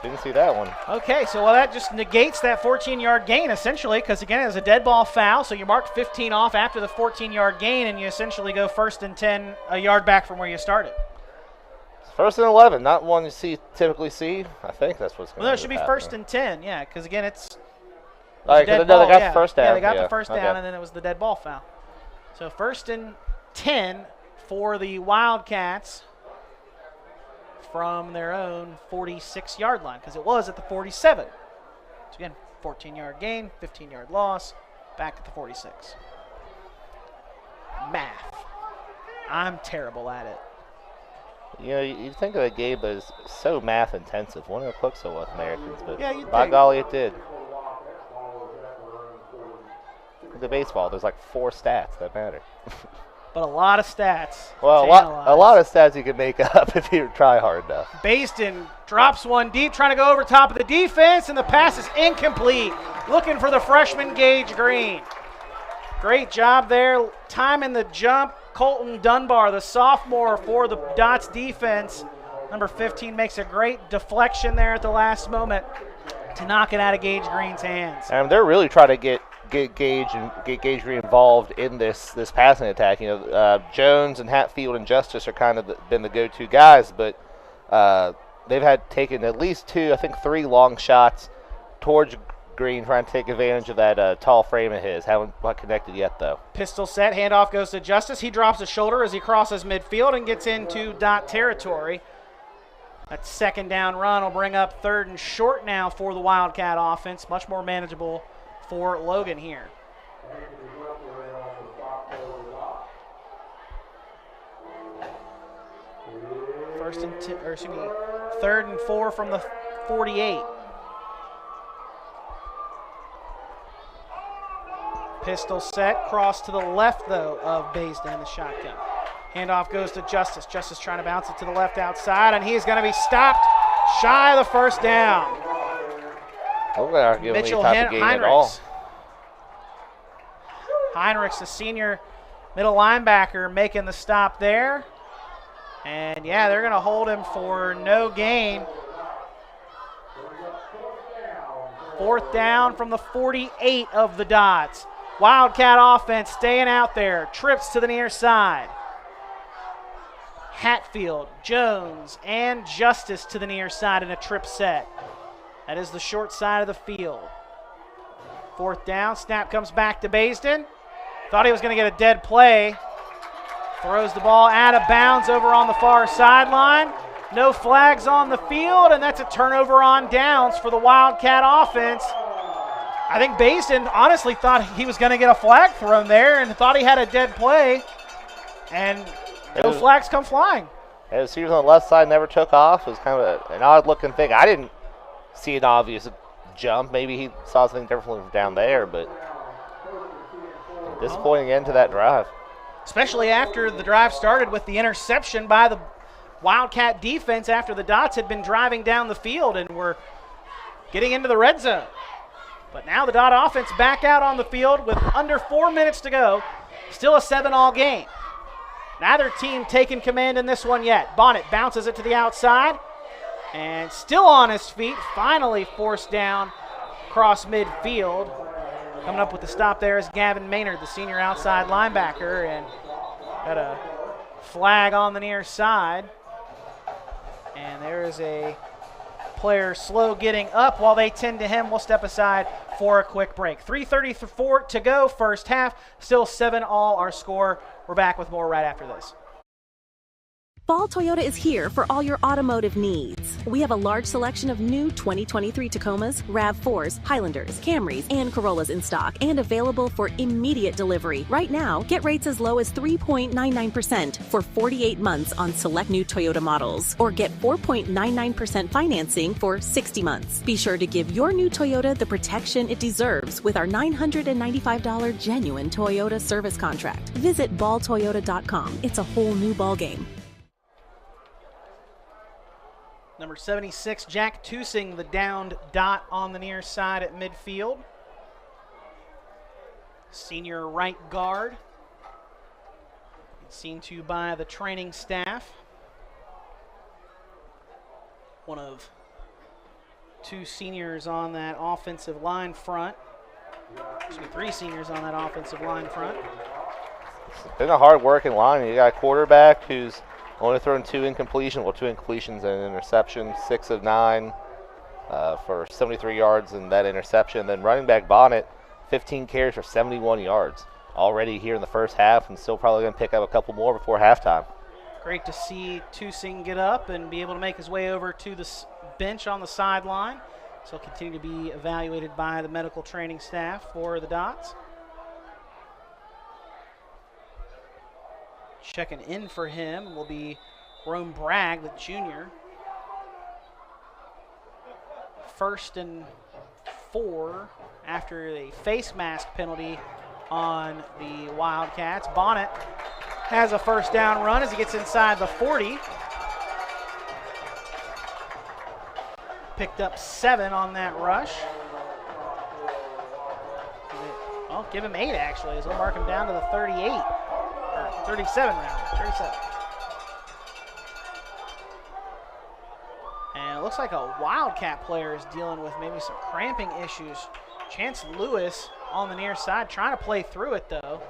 didn't see that one. Okay, so that just negates that 14-yard gain essentially, because again, it was a dead ball foul, so you mark 15 off after the 14-yard gain, and you essentially go first and 10 a yard back from where you started. First and 11, not one you typically see. I think that's what's going to Well, no, it should be first and 10, yeah, because again, it's all right, dead they ball, got yeah. the first down. Yeah, they got the Yeah, first down, okay. and then it was the dead ball foul. So first and 10 for the Wildcats from their own 46-yard line, because it was at the 47. So again, 14-yard gain, 15-yard loss, back at the 46. Math. I'm terrible at it. You know, you think of a game as so math intensive. Wouldn't it click so well with Americans? But Yeah, you'd by think. golly, it did. The baseball, there's like 4 stats that matter. But a lot of stats. Well, to a analyze. lot of stats you can make up if you try hard enough. Baston drops one deep, trying to go over top of the defense, and the pass is incomplete. Looking for the freshman Gage Green. Great job there, timing the jump. Colton Dunbar, the sophomore for the Dots defense. Number 15 makes a great deflection there at the last moment. to knock it out of Gage Green's hands. And they're really trying to get Gage and get Gage Green involved in this passing attack. You know, Jones and Hatfield and Justice are kind of been the go-to guys, but they've had taken at least 2, I think 3 long shots towards Green, trying to take advantage of that tall frame of his. Haven't connected yet, though. Pistol set, handoff goes to Justice. He drops his shoulder as he crosses midfield and gets into dot territory. That second down run will bring up 3rd and short now for the Wildcat offense. Much more manageable for Logan here. Third and 4 from the 48. Pistol set, cross to the left though of Baisden in the shotgun. Handoff goes to Justice. Justice trying to bounce it to the left outside, and he's going to be stopped shy of the first down. Mitchell Heinrichs. Heinrichs, the senior middle linebacker, making the stop there. And yeah, they're going to hold him for no gain. 4th down from the 48 of the Dots. Wildcat offense staying out there. Trips to the near side. Hatfield, Jones, and Justice to the near side in a trip set. That is the short side of the field. 4th down, snap comes back to Baisden. Thought he was going to get a dead play. Throws the ball out of bounds over on the far sideline. No flags on the field, and that's a turnover on downs for the Wildcat offense. I think Baisden honestly thought he was going to get a flag thrown there and thought he had a dead play. And no flags come flying. The receivers on the left side never took off. It was kind of an odd-looking thing. I didn't see an obvious jump. Maybe he saw something differently from down there, but disappointing end to that drive. Especially after the drive started with the interception by the Wildcat defense after the Dots had been driving down the field and were getting into the red zone. But now the Dot offense back out on the field with under 4 minutes to go. Still a 7-all game. Neither team taking command in this one yet. Bonnet bounces it to the outside and still on his feet. Finally forced down across midfield. Coming up with the stop there is Gavin Maynard, the senior outside linebacker, and got a flag on the near side. And there is a player slow getting up while they tend to him. We'll step aside for a quick break. 3:34 to go, first half. Still 7-all our score. We're back with more right after this. Ball Toyota is here for all your automotive needs. We have a large selection of new 2023 Tacomas, RAV4s, Highlanders, Camrys, and Corollas in stock and available for immediate delivery. Right now, get rates as low as 3.99% for 48 months on select new Toyota models, or get 4.99% financing for 60 months. Be sure to give your new Toyota the protection it deserves with our $995 genuine Toyota service contract. Visit balltoyota.com. It's a whole new ballgame. Number 76, Jack Tusing, the downed Dot on the near side at midfield. Senior right guard. Seen to by the training staff. One of 2 seniors on that offensive line front. Actually, 3 seniors on that offensive line front. It's been a hard-working line. You got a quarterback who's only thrown 2 incompletions, well, 2 incompletions and an interception, 6 of 9 for 73 yards and that interception. Then running back Bonnet, 15 carries for 71 yards already here in the first half, and still probably going to pick up a couple more before halftime. Great to see Tusing get up and be able to make his way over to the bench on the sideline. So he'll continue to be evaluated by the medical training staff for the Dots. Checking in for him will be Rome Bragg, the junior. 1st and 4 after a face mask penalty on the Wildcats. Bonnet has a first down run as he gets inside the 40. Picked up 7 on that rush. Well, give him 8 actually, as we'll mark him down to the 38. 37 rather, 37. And it looks like a Wildcat player is dealing with maybe some cramping issues. Chance Lewis on the near side, trying to play through it though.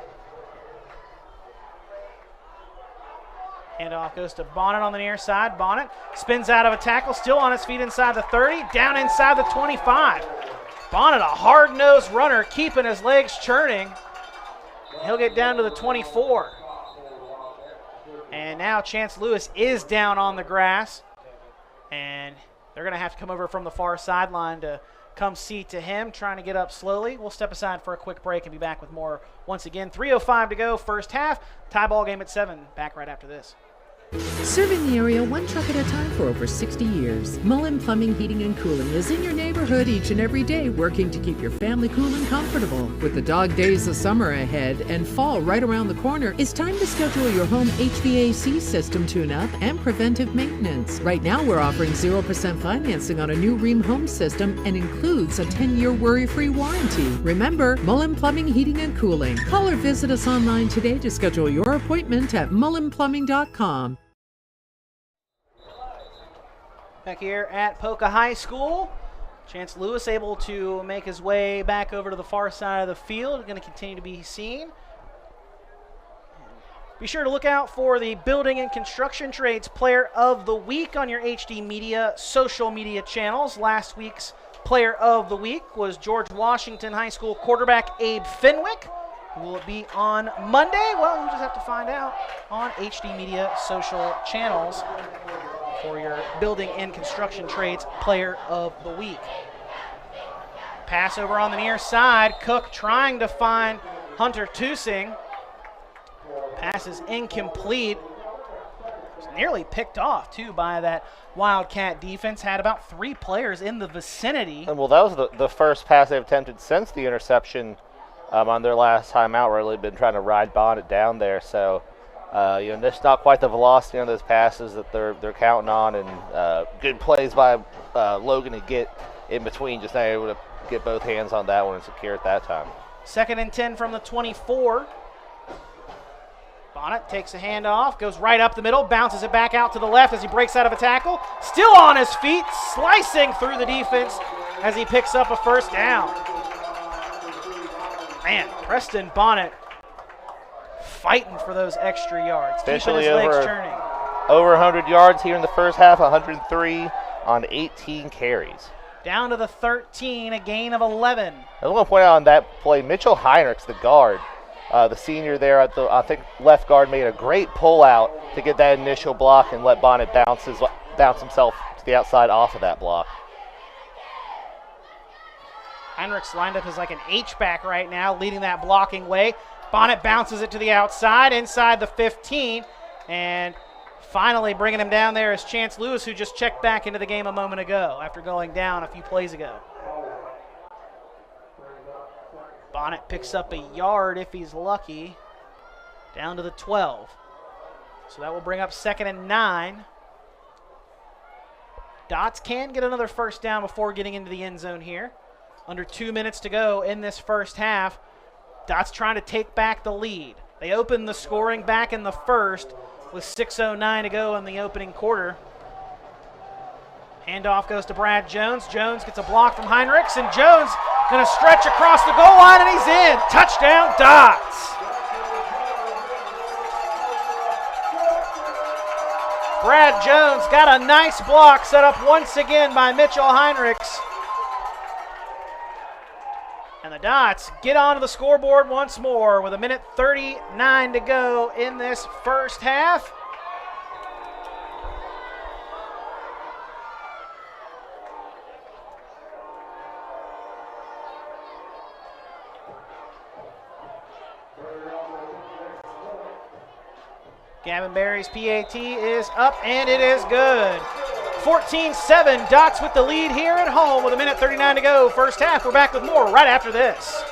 Handoff goes to Bonnet on the near side. Bonnet spins out of a tackle, still on his feet inside the 30, down inside the 25. Bonnet, a hard-nosed runner, keeping his legs churning. He'll get down to the 24. And now Chance Lewis is down on the grass. And they're going to have to come over from the far sideline to come see to him, trying to get up slowly. We'll step aside for a quick break and be back with more once again. 3:05 to go, first half. Tie ball game at 7. Back right after this. Serving the area one truck at a time for over 60 years. Mullen Plumbing, Heating, and Cooling is in your neighborhood each and every day, working to keep your family cool and comfortable. With the dog days of summer ahead and fall right around the corner, it's time to schedule your home HVAC system tune-up and preventive maintenance. Right now, we're offering 0% financing on a new Rheem home system and includes a 10-year worry-free warranty. Remember, Mullen Plumbing, Heating, and Cooling. Call or visit us online today to schedule your appointment at mullenplumbing.com. Back here at Poca High School, Chance Lewis able to make his way back over to the far side of the field. Going to continue to be seen. Be sure to look out for the Building and Construction Trades Player of the Week on your HD Media social media channels. Last week's Player of the Week was George Washington High School quarterback Abe Fenwick. Will it be on Monday? Well, we'll just have to find out on HD Media social channels for your Building and Construction Trades Player of the Week. Pass over on the near side. Cook trying to find Hunter Tusing. Pass is incomplete. It's nearly picked off, too, by that Wildcat defense. Had about 3 players in the vicinity. And well, that was the first pass they've attempted since the interception on their last time out. Really been trying to ride Bonnet down there. So, there's not quite the velocity on those passes that they're counting on, and good plays by Logan to get in between, just not able to get both hands on that one and secure it that time. 2nd and 10 from the 24. Bonnet takes a handoff, goes right up the middle, bounces it back out to the left as he breaks out of a tackle. Still on his feet, slicing through the defense as he picks up a first down. Man, Preston Bonnet fighting for those extra yards, Officially keeping his legs churning. Over 100 yards here in the first half, 103 on 18 carries. Down to the 13, a gain of 11. I want to point out on that play, Mitchell Heinrichs, the guard, the senior there at the, I think, left guard, made a great pull out to get that initial block and let Bonnet bounce himself to the outside off of that block. Heinrichs lined up as like an H-back right now, leading that blocking way. Bonnet bounces it to the outside, inside the 15, and finally bringing him down there is Chance Lewis, who just checked back into the game a moment ago after going down a few plays ago. Bonnet picks up a yard if he's lucky, down to the 12. So that will bring up 2nd and 9. Dots can get another first down before getting into the end zone here. Under 2 minutes to go in this first half. Dots trying to take back the lead. They opened the scoring back in the first with 6:09 to go in the opening quarter. Handoff goes to Brad Jones. Jones gets a block from Heinrichs, and Jones going to stretch across the goal line, and he's in. Touchdown, Dots. Brad Jones got a nice block set up once again by Mitchell Heinrichs. And the Dots get onto the scoreboard once more with 1:39 to go in this first half. Gavin Berry's PAT is up, and it is good. 14-7, Dots with the lead here at home with 1:39 to go. First half, we're back with more right after this.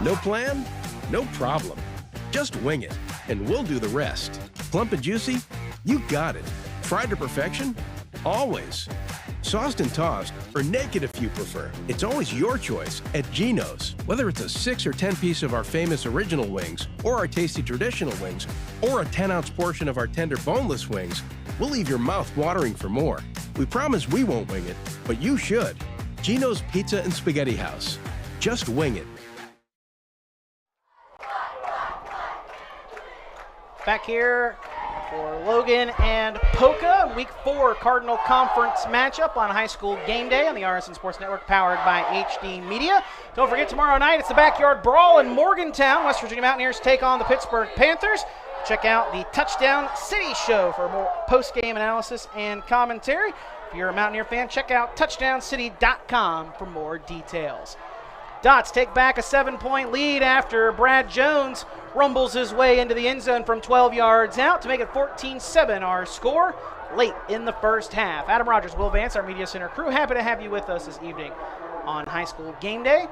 No plan? No problem. Just wing it, and we'll do the rest. Plump and juicy? You got it. Fried to perfection? Always. Sauced and tossed, or naked if you prefer. It's always your choice at Geno's. Whether it's a 6 or 10 piece of our famous original wings, or our tasty traditional wings, or a 10-ounce portion of our tender boneless wings, we'll leave your mouth watering for more. We promise we won't wing it, but you should. Gino's Pizza and Spaghetti House. Just wing it. Back here for Logan and Poca, Week 4 Cardinal Conference matchup on High School Game Day on the RSN Sports Network, powered by HD Media. Don't forget, tomorrow night it's the Backyard Brawl in Morgantown. West Virginia Mountaineers take on the Pittsburgh Panthers. Check out the Touchdown City Show for more post-game analysis and commentary. If you're a Mountaineer fan, check out touchdowncity.com for more details. Dots take back a 7-point lead after Brad Jones rumbles his way into the end zone from 12 yards out to make it 14-7 our score late in the first half. Adam Rogers, Will Vance, our Media Center crew, happy to have you with us this evening on High School Game Day.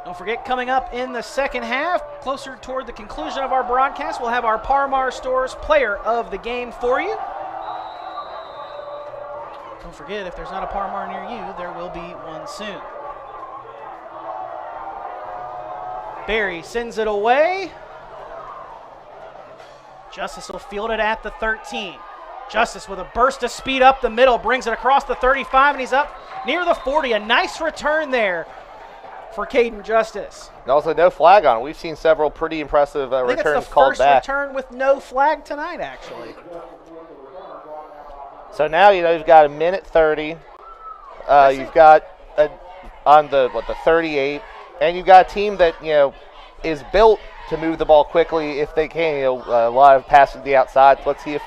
Don't forget, coming up in the second half, closer toward the conclusion of our broadcast, we'll have our Parmar Stores Player of the Game for you. Don't forget, if there's not a Parmar near you, there will be one soon. Barry sends it away. Justice will field it at the 13. Justice with a burst of speed up the middle, brings it across the 35, and he's up near the 40. A nice return there for Caden Justice. And also no flag on it. We've seen several pretty impressive returns called back. First return with no flag tonight, actually. So now, you've got a minute 30. You've got on the 38. And you've got a team that, is built to move the ball quickly if they can. A lot of passing to the outside. So let's see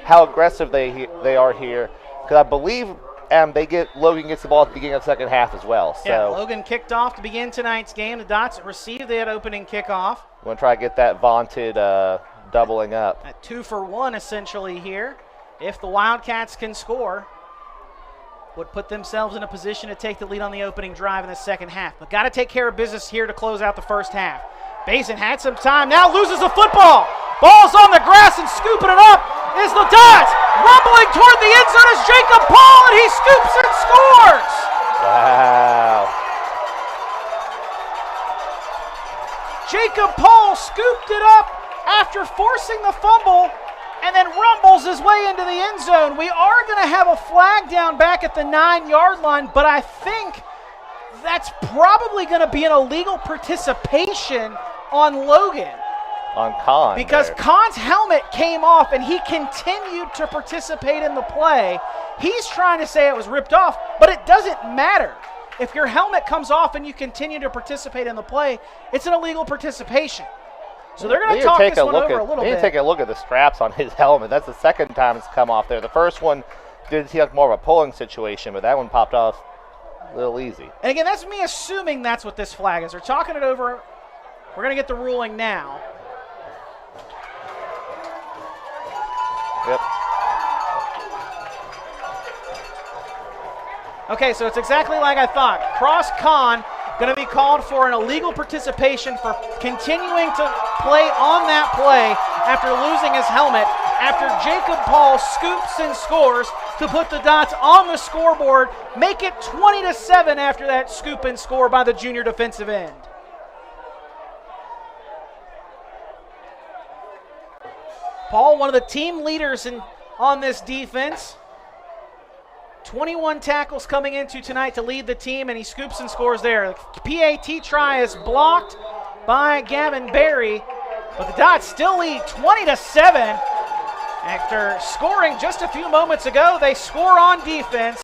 how aggressive they are here. Because I believe Logan gets the ball at the beginning of the second half as well. So yeah, Logan kicked off to begin tonight's game. The Dots received that opening kickoff. We're going to try to get that vaunted doubling up. At 2 for 1 essentially here. If the Wildcats can score, would put themselves in a position to take the lead on the opening drive in the second half. But got to take care of business here to close out the first half. Basin had some time, now loses the football. Ball's on the grass and scooping it up is the Dots. Rumbling toward the end zone is Jacob Paul, and he scoops and scores. Wow. Jacob Paul scooped it up after forcing the fumble and then rumbles his way into the end zone. We are going to have a flag down back at the 9-yard line, but I think that's probably going to be an illegal participation on Logan. On Kahn. Because Kahn's helmet came off and he continued to participate in the play. He's trying to say it was ripped off, but it doesn't matter. If your helmet comes off and you continue to participate in the play, it's an illegal participation. So they're going to talk this one over a little bit. They need to take a look at the straps on his helmet. That's the second time it's come off there. The first one did seem like more of a pulling situation, but that one popped off a little easy. And again, that's me assuming that's what this flag is. They're talking it over. We're going to get the ruling now. Yep. Okay, so it's exactly like I thought. Cross Kahn going to be called for an illegal participation for continuing to play on that play after losing his helmet, after Jacob Paul scoops and scores to put the Dots on the scoreboard, make it 20-7 after that scoop and score by the junior defensive end. Paul, one of the team leaders on this defense. 21 tackles coming into tonight to lead the team, and he scoops and scores there. The PAT try is blocked by Gavin Berry, but the Dots still lead 20-7. After scoring just a few moments ago, they score on defense,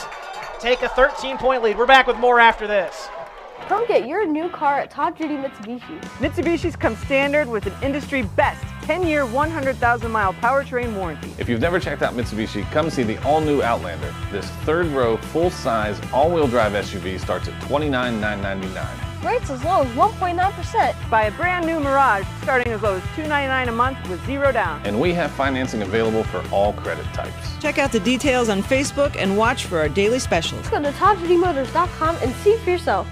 take a 13-point lead. We're back with more after this. Come get your new car at Top Duty Mitsubishi. Mitsubishis come standard with an industry best 10-year, 100,000-mile powertrain warranty. If you've never checked out Mitsubishi, come see the all-new Outlander. This third-row, full-size, all-wheel drive SUV starts at $29,999. Rates as low as 1.9%. Buy a brand new Mirage starting as low as $299 a month with zero down. And we have financing available for all credit types. Check out the details on Facebook and watch for our daily specials. Go to TopDutyMotors.com and see for yourself.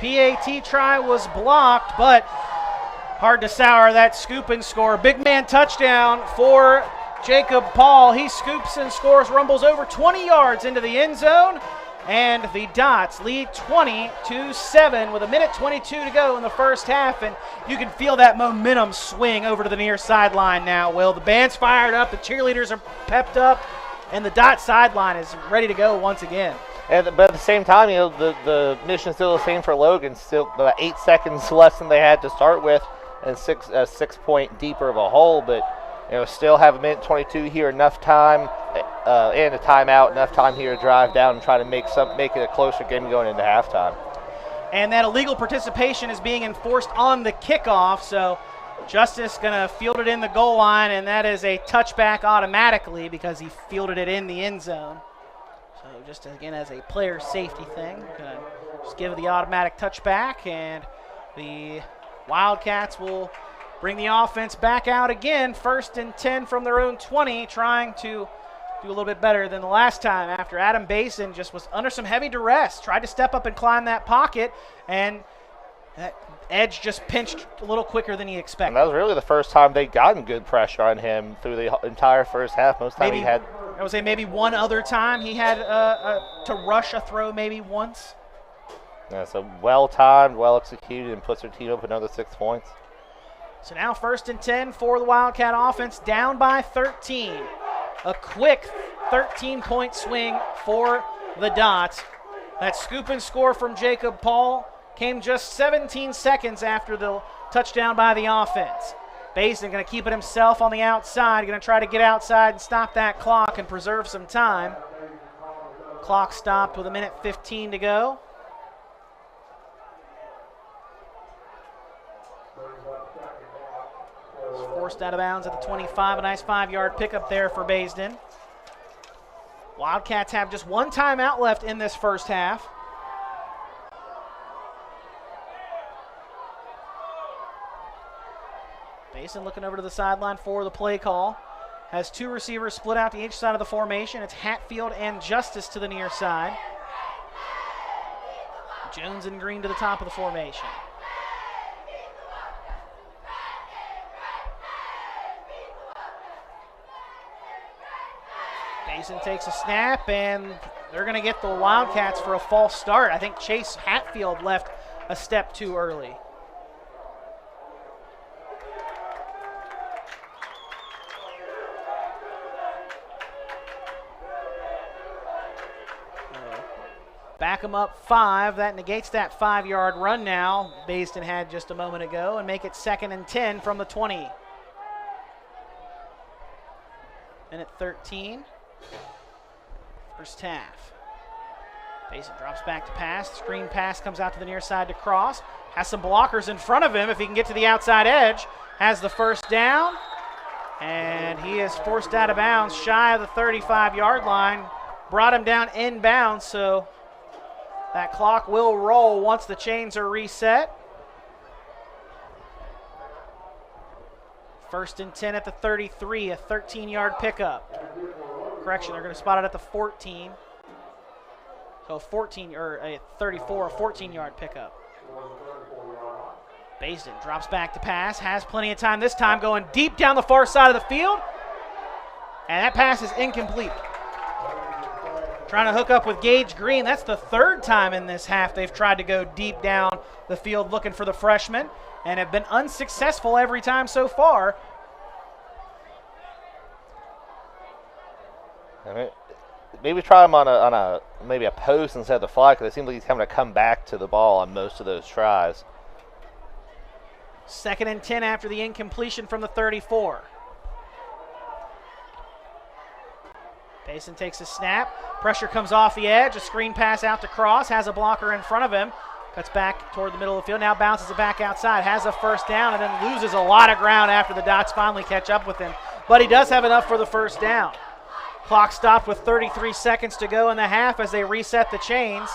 PAT try was blocked, but hard to sour that scoop and score. Big man touchdown for Jacob Paul. He scoops and scores, rumbles over 20 yards into the end zone, And the Dots lead 20-7 with 1:22 to go in the first half, and you can feel that momentum swing over to the near sideline now, Will. The band's fired up, the cheerleaders are pepped up, and the Dot sideline is ready to go once again. But at the same time, the mission's still the same for Logan. Still about 8 seconds less than they had to start with, and 6-point deeper of a hole. But still have 1:22 here, enough time, and a timeout, enough time here to drive down and try to make it a closer game going into halftime. And that illegal participation is being enforced on the kickoff, so Justice going to field it in the goal line, and that is a touchback automatically because he fielded it in the end zone. So just again as a player safety thing, going to just give it the automatic touchback, and the Wildcats will bring the offense back out again, 1st and 10 from their own 20, trying to do a little bit better than the last time after Adam Basin just was under some heavy duress, tried to step up and climb that pocket, and that edge just pinched a little quicker than he expected. And that was really the first time they'd gotten good pressure on him through the entire first half. Most time he had... I would say maybe one other time he had to rush a throw maybe once. Yeah, so well-timed, well-executed, and puts their team up another 6 points. So now 1st and 10 for the Wildcat offense, down by 13. A quick 13-point swing for the Dots. That scoop and score from Jacob Paul came just 17 seconds after the touchdown by the offense. Basin going to keep it himself on the outside, going to try to get outside and stop that clock and preserve some time. Clock stopped with 1:15 to go. Forced out of bounds at the 25. A nice 5-yard pickup there for Basin. Wildcats have just one timeout left in this first half. Basin looking over to the sideline for the play call. Has 2 receivers split out to each side of the formation. It's Hatfield and Justice to the near side. Jones and Green to the top of the formation. Basin takes a snap, and they're going to get the Wildcats for a false start. I think Chase Hatfield left a step too early. Back them up 5. That negates that 5-yard run now Basin had just a moment ago, and make it 2nd and 10 from the 20. Minute 13. First half. Basin drops back to pass. Screen pass comes out to the near side to Cross. Has some blockers in front of him if he can get to the outside edge. Has the first down. And he is forced out of bounds shy of the 35-yard line. Brought him down inbounds, so that clock will roll once the chains are reset. 1st and 10 at the 33, a 13-yard pickup. Correction, they're going to spot it at the 14. So a 34, a 14-yard pickup. Basin drops back to pass, has plenty of time this time, going deep down the far side of the field. And that pass is incomplete. Trying to hook up with Gage Green. That's the 3rd time in this half they've tried to go deep down the field looking for the freshman, and have been unsuccessful every time so far. Maybe try him on maybe a post instead of the fly, because it seems like he's having to come back to the ball on most of those tries. 2nd and 10 after the incompletion from the 34. Basin takes a snap. Pressure comes off the edge. A screen pass out to Cross. Has a blocker in front of him. Cuts back toward the middle of the field. Now bounces it back outside. Has a first down and then loses a lot of ground after the Dots finally catch up with him. But he does have enough for the first down. Clock stopped with 33 seconds to go in the half as they reset the chains.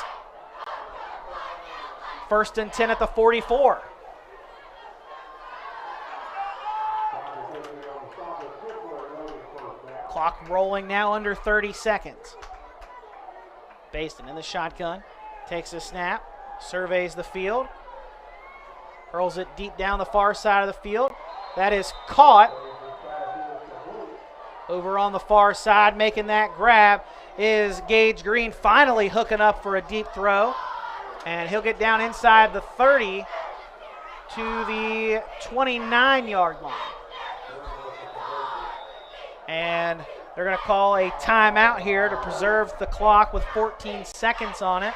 1st and 10 at the 44. Clock rolling now under 30 seconds. Basin in the shotgun. Takes a snap. Surveys the field. Hurls it deep down the far side of the field. That is caught. Over on the far side, making that grab is Gage Green, finally hooking up for a deep throw. And he'll get down inside the 30 to the 29-yard line. And they're going to call a timeout here to preserve the clock with 14 seconds on it.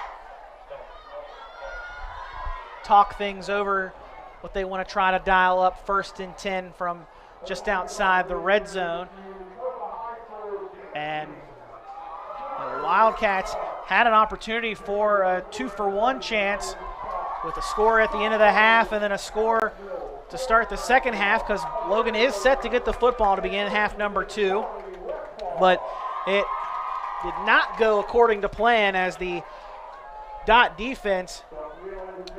Talk things over, what they want to try to dial up 1st and 10 from just outside the red zone. And the Wildcats had an opportunity for a 2-for-1 chance with a score at the end of the half and then a score to start the second half, because Logan is set to get the football to begin half number 2. But it did not go according to plan as the Dot defense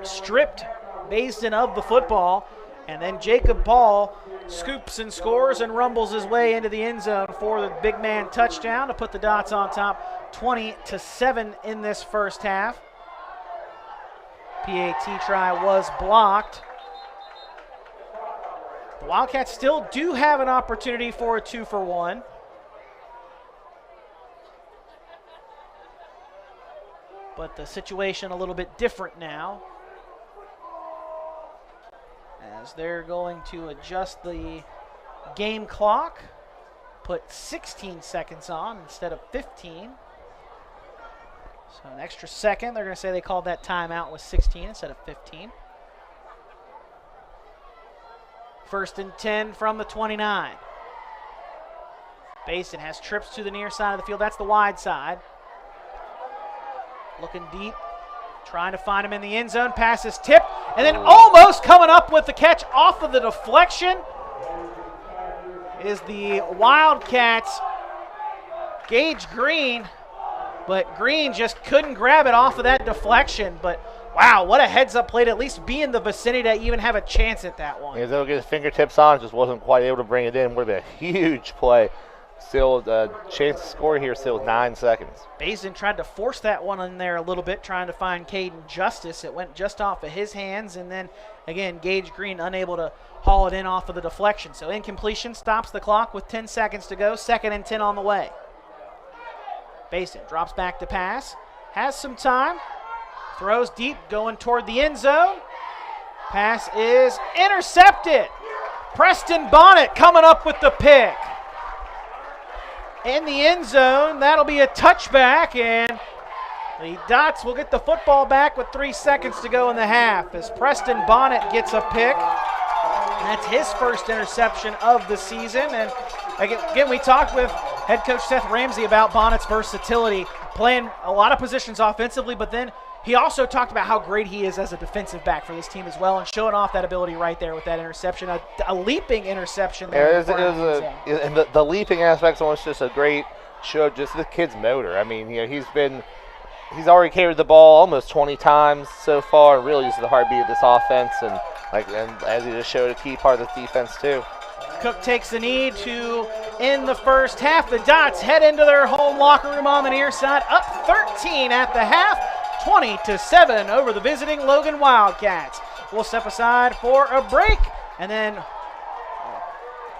stripped Basin of the football, and then Jacob Paul scoops and scores and rumbles his way into the end zone for the big man touchdown to put the Dots on top 20-7 in this first half. PAT try was blocked. The Wildcats still do have an opportunity for a 2-for-1. But the situation a little bit different now, as they're going to adjust the game clock, put 16 seconds on instead of 15. So an extra second. They're going to say they called that timeout with 16 instead of 15. 1st and 10 from the 29. Basin has trips to the near side of the field. That's the wide side. Looking deep, trying to find him in the end zone. Pass is tipped, and then almost coming up with the catch off of the deflection is the Wildcats' Gage Green, but Green just couldn't grab it off of that deflection. But wow, what a heads-up play to at least be in the vicinity to even have a chance at that one. He was able to get his fingertips on, just wasn't quite able to bring it in. Would have been a huge play. Still a chance to score here, still 9 seconds. Basin tried to force that one in there a little bit, trying to find Caden Justice. It went just off of his hands, and then, again, Gage Green unable to haul it in off of the deflection. So incompletion stops the clock with 10 seconds to go, 2nd and 10 on the way. Basin drops back to pass, has some time, throws deep, going toward the end zone. Pass is intercepted. Preston Bonnet coming up with the pick. In the end zone, that'll be a touchback, and the Dots will get the football back with 3 seconds to go in the half as Preston Bonnet gets a pick. That's his first interception of the season. And again, we talked with head coach Seth Ramsey about Bonnet's versatility, playing a lot of positions offensively, but then he also talked about how great he is as a defensive back for this team as well, and showing off that ability right there with that interception, a leaping interception. Yeah, and the leaping aspect was just a great show, just the kid's motor. I mean, you know, he's already carried the ball almost 20 times so far, and really is the heartbeat of this offense, and as he just showed, a key part of this defense too. Cook takes the knee to end the first half. The Dots head into their home locker room on the near side, up 13 at the half. 20-7 over the visiting Logan Wildcats. We'll step aside for a break and then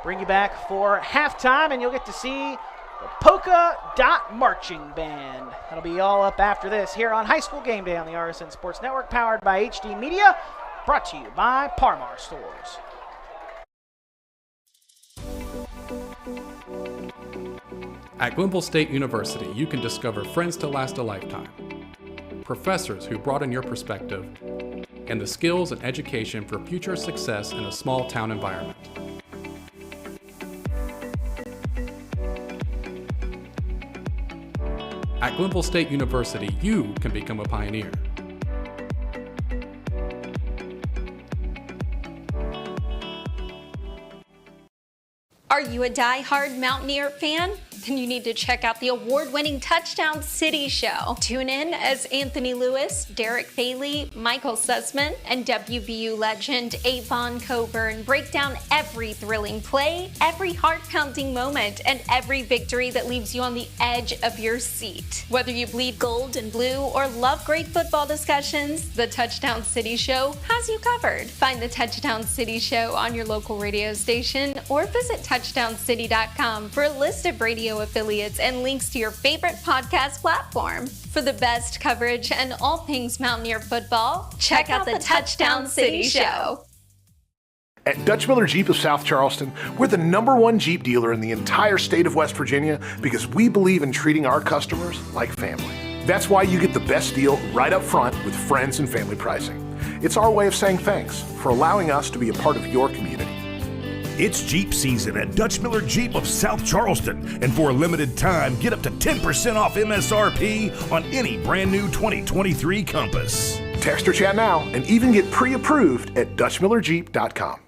bring you back for halftime, and you'll get to see the Poca Dot Marching Band. That'll be all up after this here on High School Game Day on the RSN Sports Network, powered by HD Media, brought to you by Parmar Stores. At Glenville State University, you can discover friends to last a lifetime, professors who broaden your perspective, and the skills and education for future success in a small town environment. At Glenville State University, you can become a pioneer. Are you a die-hard Mountaineer fan? then you need to check out the award-winning Touchdown City Show. Tune in as Anthony Lewis, Derek Bailey, Michael Sussman, and WVU legend Avon Coburn break down every thrilling play, every heart-pounding moment, and every victory that leaves you on the edge of your seat. Whether you bleed gold and blue or love great football discussions, the Touchdown City Show has you covered. Find the Touchdown City Show on your local radio station or visit touchdowncity.com for a list of radio affiliates and links to your favorite podcast platform. For the best coverage and all things Mountaineer football, check out the Touchdown City Show. At Dutch Miller Jeep of South Charleston, we're the #1 Jeep dealer in the entire state of West Virginia because we believe in treating our customers like family. That's why you get the best deal right up front with friends and family pricing. It's our way of saying thanks for allowing us to be a part of your community. It's Jeep season at Dutch Miller Jeep of South Charleston, and for a limited time, get up to 10% off MSRP on any brand new 2023 Compass. Text or chat now and even get pre-approved at DutchMillerJeep.com.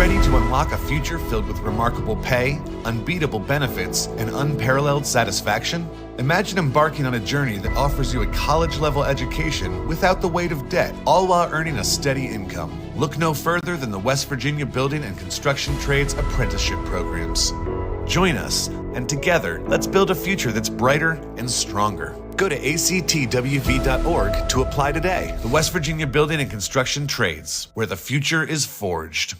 ready to unlock a future filled with remarkable pay, unbeatable benefits, and unparalleled satisfaction? Imagine embarking on a journey that offers you a college-level education without the weight of debt, all while earning a steady income. Look no further than the West Virginia Building and Construction Trades apprenticeship programs. Join us, and together, let's build a future that's brighter and stronger. Go to actwv.org to apply today. The West Virginia Building and Construction Trades, where the future is forged.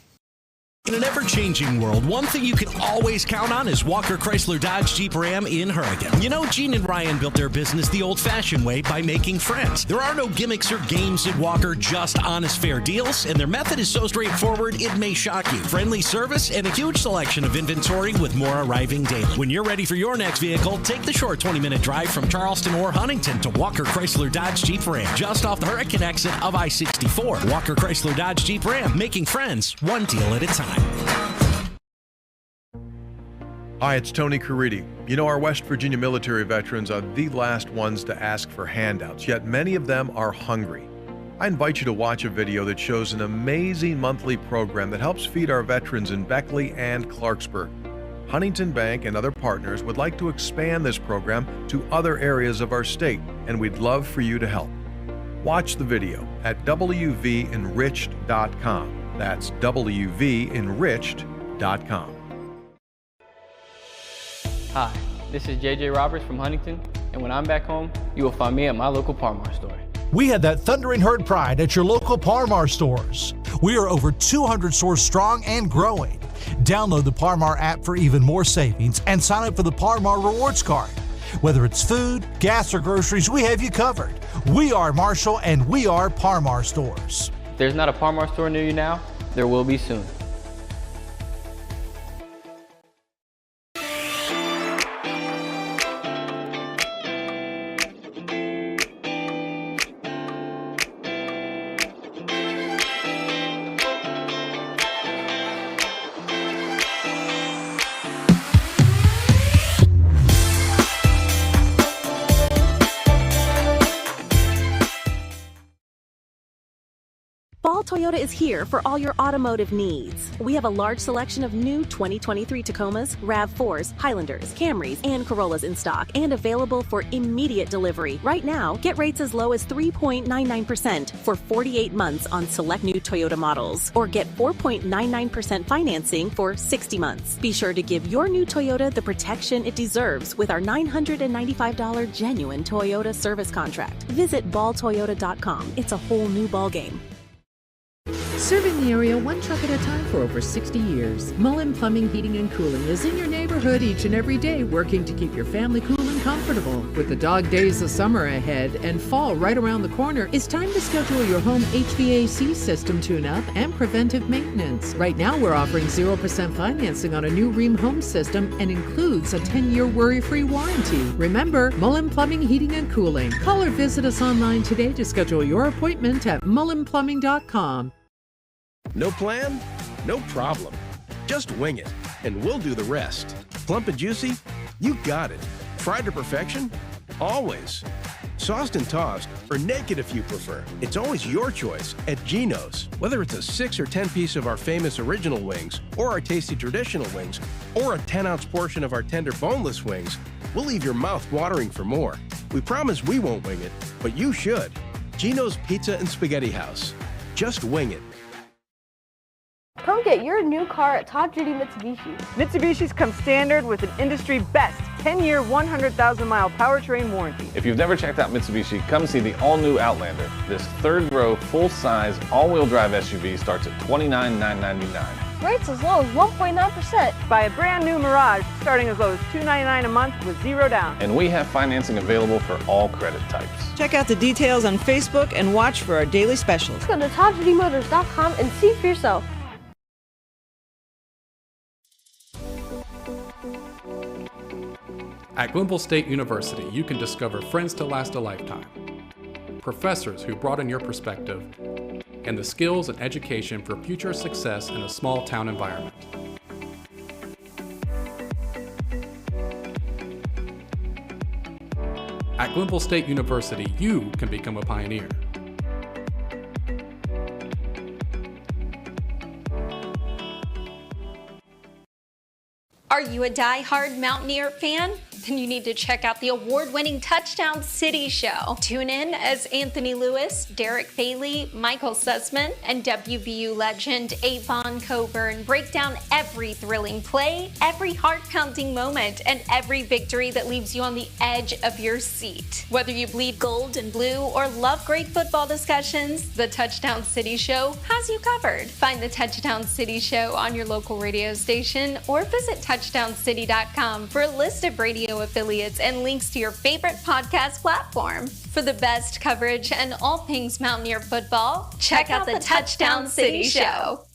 In an ever-changing world, one thing you can always count on is Walker Chrysler Dodge Jeep Ram in Hurricane. You know, Gene and Ryan built their business the old-fashioned way by making friends. There are no gimmicks or games at Walker, just honest, fair deals, and their method is so straightforward it may shock you. Friendly service and a huge selection of inventory with more arriving daily. When you're ready for your next vehicle, take the short 20-minute drive from Charleston or Huntington to Walker Chrysler Dodge Jeep Ram, just off the Hurricane exit of I-64. Walker Chrysler Dodge Jeep Ram, making friends one deal at a time. Hi, it's Tony Caridi. You know, our West Virginia military veterans are the last ones to ask for handouts, yet many of them are hungry. I invite you to watch a video that shows an amazing monthly program that helps feed our veterans in Beckley and Clarksburg. Huntington Bank and other partners would like to expand this program to other areas of our state, and we'd love for you to help. Watch the video at wvenriched.com. That's wvenriched.com. Hi, this is JJ Roberts from Huntington, and when I'm back home, you will find me at my local Parmar store. We had that thundering herd pride at your local Parmar stores. We are over 200 stores strong and growing. Download the Parmar app for even more savings and sign up for the Parmar Rewards Card. Whether it's food, gas, or groceries, we have you covered. We are Marshall, and we are Parmar stores. If there's not a Parmar store near you now, there will be soon. Ball Toyota is here for all your automotive needs. We have a large selection of new 2023 Tacomas, RAV4s, Highlanders, Camrys, and Corollas in stock and available for immediate delivery. Right now, get rates as low as 3.99% for 48 months on select new Toyota models, or get 4.99% financing for 60 months. Be sure to give your new Toyota the protection it deserves with our $995 genuine Toyota service contract. Visit balltoyota.com. It's a whole new ballgame. Serving the area one truck at a time for over 60 years. Mullen Plumbing, Heating, and Cooling is in your neighborhood each and every day, working to keep your family cool and comfortable. With the dog days of summer ahead and fall right around the corner, it's time to schedule your home HVAC system tune-up and preventive maintenance. Right now, we're offering 0% financing on a new Rheem home system and includes a 10-year worry-free warranty. Remember, Mullen Plumbing, Heating, and Cooling. Call or visit us online today to schedule your appointment at mullenplumbing.com. No plan? No problem. Just wing it, and we'll do the rest. Plump and juicy? You got it. Fried to perfection? Always. Sauced and tossed, or naked if you prefer. It's always your choice at Geno's. Whether it's a 6 or 10 piece of our famous original wings, or our tasty traditional wings, or a 10-ounce portion of our tender boneless wings, we'll leave your mouth watering for more. We promise we won't wing it, but you should. Geno's Pizza and Spaghetti House. Just wing it. Come get your new car at Todd Judy Mitsubishi. Mitsubishis come standard with an industry best 10-year, 100,000-mile powertrain warranty. If you've never checked out Mitsubishi, come see the all-new Outlander. This third-row, full-size, all-wheel drive SUV starts at $29,999. Rates as low as 1.9%. Buy a brand new Mirage starting as low as $299 a month with zero down. And we have financing available for all credit types. Check out the details on Facebook and watch for our daily specials. Go to ToddJudyMotors.com and see for yourself. At Glenville State University, you can discover friends to last a lifetime, professors who broaden your perspective, and the skills and education for future success in a small town environment. At Glenville State University, you can become a pioneer. Are you a die-hard Mountaineer fan? Then you need to check out the award-winning Touchdown City Show. Tune in as Anthony Lewis, Derek Bailey, Michael Sussman, and WVU legend Avon Coburn break down every thrilling play, every heart-pounding moment, and every victory that leaves you on the edge of your seat. Whether you bleed gold and blue or love great football discussions, the Touchdown City Show has you covered. Find the Touchdown City Show on your local radio station or visit touchdowncity.com for a list of radio affiliates and links to your favorite podcast platform. For the best coverage and all things Mountaineer football, check out the Touchdown City Show.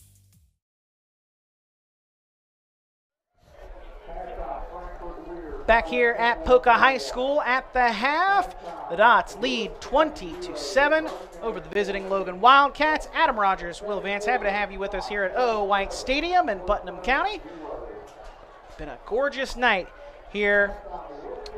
Back here at Poca High School at the half, the Dots lead 20-7 over the visiting Logan Wildcats. Adam Rogers, Will Vance, happy to have you with us here at O White Stadium in Putnam County. Been a gorgeous night here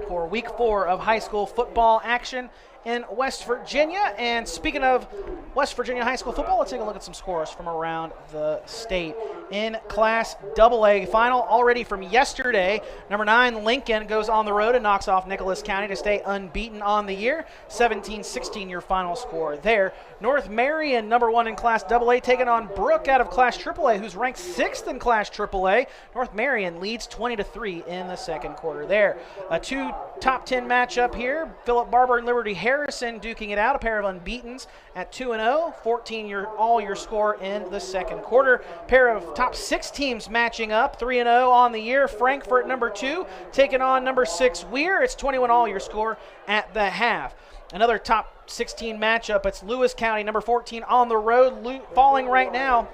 for week 4 of high school football action in West Virginia. And speaking of West Virginia high school football, let's take a look at some scores from around the state. In Class AA final already from yesterday, number 9 Lincoln goes on the road and knocks off Nicholas County to stay unbeaten on the year. 17-16 your final score there. North Marion, number 1 in Class AA, taking on Brook out of Class AAA, who's ranked 6th in Class AAA. North Marion leads 20-3 in the second quarter there. A 2 top 10 matchup here. Philip Barber and Liberty Harrison duking it out, a pair of unbeatens at 2-0, 14 your score in the second quarter. Pair of top 6 teams matching up, 3-0 on the year. Frankfort, number 2, taking on number 6 Weir. It's 21 all your score at the half. Another top 16 matchup, it's Lewis County, number 14 on the road, losing right now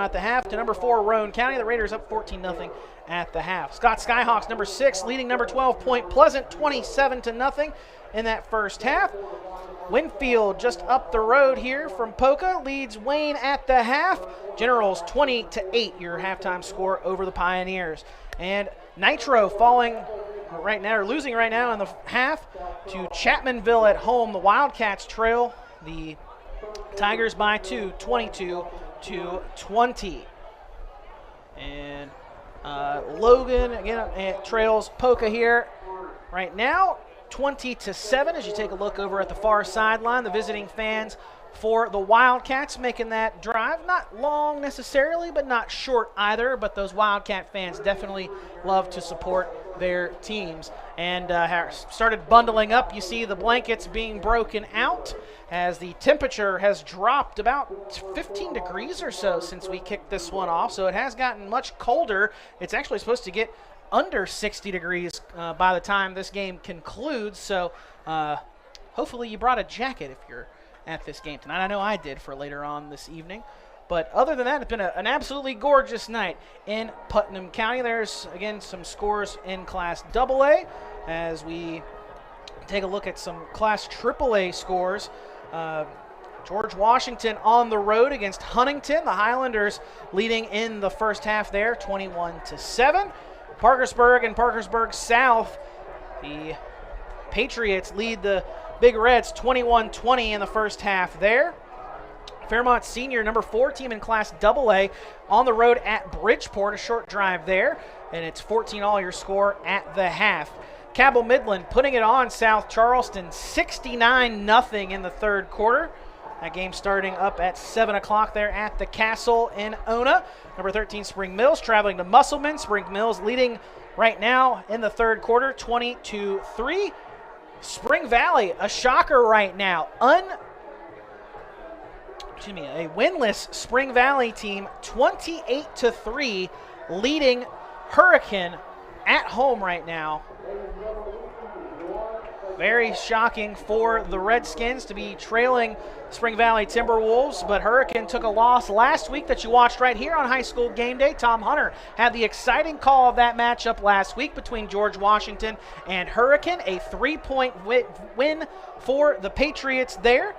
at the half to number 4 Roane County. The Raiders up 14-0 at the half. Scott Skyhawks, number 6, leading number 12 Point Pleasant 27-0 in that first half. Winfield just up the road here from Poca leads Wayne at the half. Generals 20-8 your halftime score over the Pioneers. And Nitro losing right now in the half to Chapmanville at home. The Wildcats trail the Tigers by 2, 22-20. And Logan again trails Poca here right now, 20-7. As you take a look over at the far sideline, the visiting fans for the Wildcats making that drive. Not long necessarily, but not short either. But those Wildcat fans definitely love to support their teams. And started bundling up. You see the blankets being broken out as the temperature has dropped about 15 degrees or so since we kicked this one off. So it has gotten much colder. It's actually supposed to get under 60 degrees by the time this game concludes. So hopefully you brought a jacket if you're at this game tonight. I know I did for later on this evening. But other than that, it's been an absolutely gorgeous night in Putnam County. There's, again, some scores in Class AA as we take a look at some Class AAA scores. George Washington on the road against Huntington. The Highlanders leading in the first half there, 21-7. Parkersburg and Parkersburg South, the Patriots lead the Big Reds 21-20 in the first half there. Fairmont Senior, number 4 team in Class AA, on the road at Bridgeport, a short drive there, and it's 14 all your score at the half. Cabell Midland putting it on South Charleston, 69-0 in the third quarter. That game starting up at 7 o'clock there at the Castle in Ona. Number 13 Spring Mills traveling to Musselman. Spring Mills leading right now in the third quarter, 20-3. Spring Valley, a shocker right now. A winless Spring Valley team, 28-3, leading Hurricane at home right now. Very shocking for the Redskins to be trailing Spring Valley Timberwolves, but Hurricane took a loss last week that you watched right here on High School Game Day. Tom Hunter had the exciting call of that matchup last week between George Washington and Hurricane, a 3-point win for the Patriots there.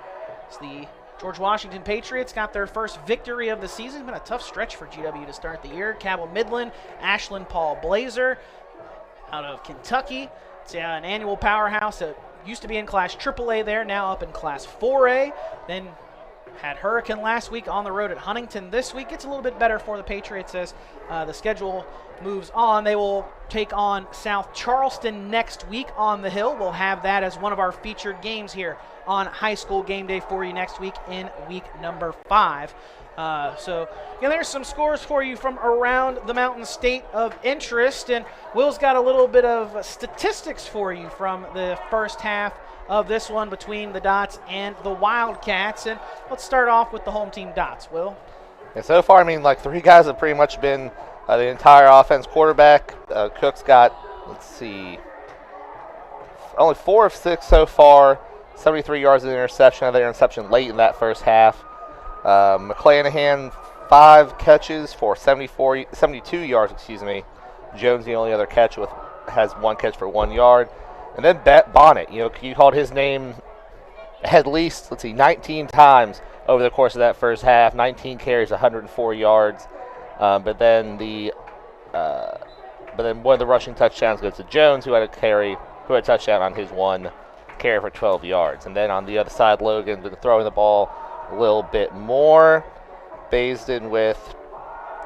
It's the George Washington Patriots got their first victory of the season. It's been a tough stretch for GW to start the year. Cabell Midland, Ashland Paul Blazer out of Kentucky. It's an annual powerhouse that used to be in Class AAA there, now up in Class 4A. Then Had Hurricane last week on the road at Huntington. This week it's a little bit better for the Patriots as the schedule moves on. They will take on South Charleston next week on the Hill. We'll have that as one of our featured games here on High School Game Day for you next week in week number 5. So there's some scores for you from around the Mountain State of interest, and Will's got a little bit of statistics for you from the first half of this one between the Dots and the Wildcats. And let's start off with the home team Dots. Will? And so far, like 3 guys have pretty much been the entire offense. Quarterback, Cook's got, only 4 of 6 so far, 73 yards of interception. Another interception late in that first half. McClanahan, 5 catches for 72 yards, Jones, the only other catch, has 1 catch for 1 yard. And then Bonnet, you called his name at least, 19 times over the course of that first half. 19 carries, 104 yards. But then one of the rushing touchdowns goes to Jones, who had a touchdown on his 1 carry for 12 yards. And then on the other side, Logan's been throwing the ball a little bit more. Basden with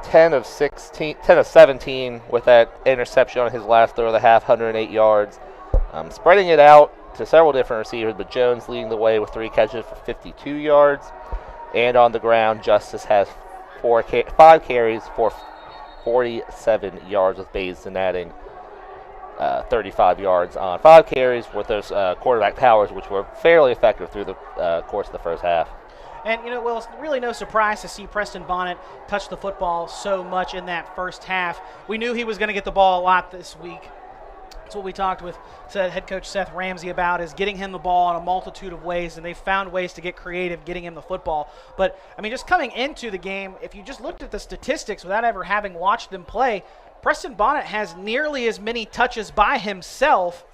10 of 17 with that interception on his last throw of the half, 108 yards. Spreading it out to several different receivers, but Jones leading the way with 3 catches for 52 yards. And on the ground, Justice has 5 carries for 47 yards, with Basden adding 35 yards on 5 carries with those quarterback powers, which were fairly effective through the course of the first half. And, it's really no surprise to see Preston Bonnet touch the football so much in that first half. We knew he was going to get the ball a lot this week. That's what we said head coach Seth Ramsey about, is getting him the ball in a multitude of ways, and they've found ways to get creative getting him the football. But, just coming into the game, if you just looked at the statistics without ever having watched them play, Preston Bonnet has nearly as many touches by himself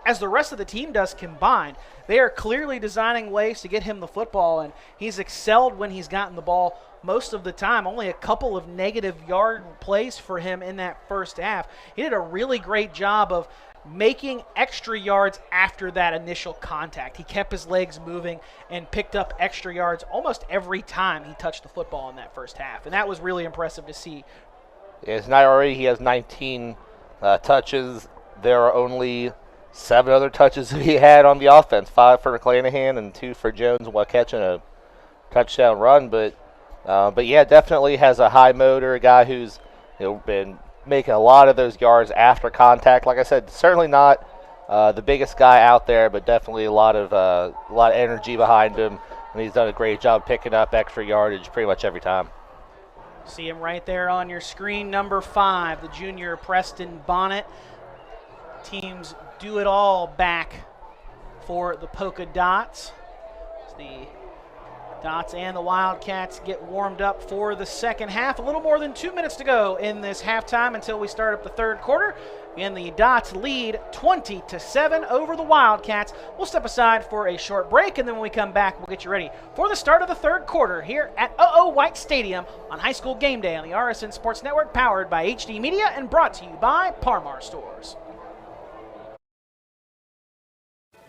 as the rest of the team does combined. They are clearly designing ways to get him the football, and he's excelled when he's gotten the ball most of the time. Only a couple of negative yard plays for him in that first half. He did a really great job of making extra yards after that initial contact. He kept his legs moving and picked up extra yards almost every time he touched the football in that first half, and that was really impressive to see. Tonight already he has 19 touches. There are only 7 other touches he had on the offense, 5 for McClanahan and 2 for Jones while catching a touchdown run. But yeah, definitely has a high motor, a guy who's been making a lot of those yards after contact. Like I said, certainly not the biggest guy out there, but definitely a lot of energy behind him, and he's done a great job picking up extra yardage pretty much every time. See him right there on your screen, number 5, the junior Preston Bonnet. Teams do it all back for the Poca Dots. The Dots and the Wildcats get warmed up for the second half. A little more than 2 minutes to go in this halftime until we start up the third quarter. And the Dots lead 20-7 over the Wildcats. We'll step aside for a short break, and then when we come back, we'll get you ready for the start of the third quarter here at White Stadium on High School Game Day on the RSN Sports Network, powered by HD Media and brought to you by Parmar Stores.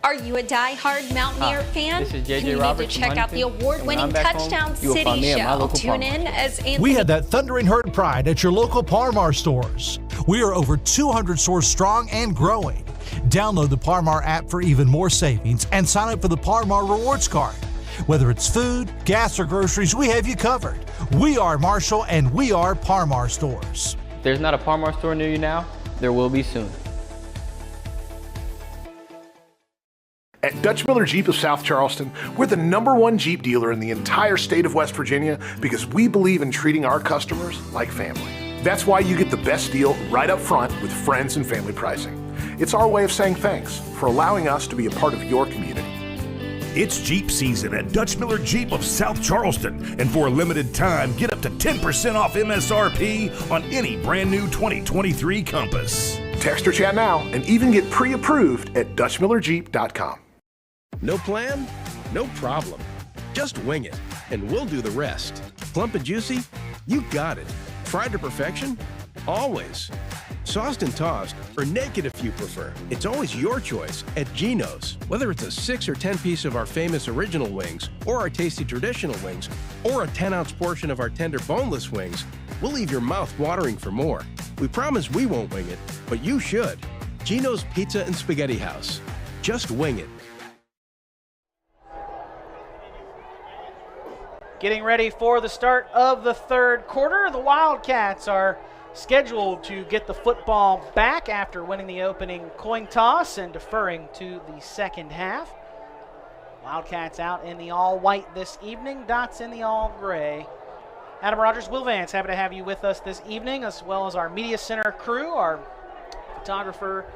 Are you a die-hard Mountaineer fan? This is JJ You Roberts need to check from out the Huntington, award-winning and when I'm back Touchdown home, you will find City me at my Show. local Tune Parmar. in as Anthony. We had that thundering herd pride at your local Parmar stores. We are over 200 stores strong and growing. Download the Parmar app for even more savings and sign up for the Parmar Rewards Card. Whether it's food, gas, or groceries, we have you covered. We are Marshall, and we are Parmar Stores. If there's not a Parmar store near you now, there will be soon. At Dutch Miller Jeep of South Charleston, we're the #1 Jeep dealer in the entire state of West Virginia because we believe in treating our customers like family. That's why you get the best deal right up front with friends and family pricing. It's our way of saying thanks for allowing us to be a part of your community. It's Jeep season at Dutch Miller Jeep of South Charleston, and for a limited time, get up to 10% off MSRP on any brand new 2023 Compass. Text or chat now and even get pre-approved at DutchMillerJeep.com. No plan? No problem. Just wing it, and we'll do the rest. Plump and juicy? You got it. Fried to perfection? Always. sauced and tossed, or naked if you prefer. It's always your choice at Geno's. Whether it's a 6 or 10 piece of our famous original wings, or our tasty traditional wings, or a 10-ounce portion of our tender boneless wings, we'll leave your mouth watering for more. We promise we won't wing it, but you should. Geno's Pizza and Spaghetti House. Just wing it. Getting ready for the start of the third quarter. The Wildcats are scheduled to get the football back after winning the opening coin toss and deferring to the second half. Wildcats out in the all-white this evening, Dots in the all-gray. Adam Rogers, Will Vance, happy to have you with us this evening, as well as our media center crew, our photographer,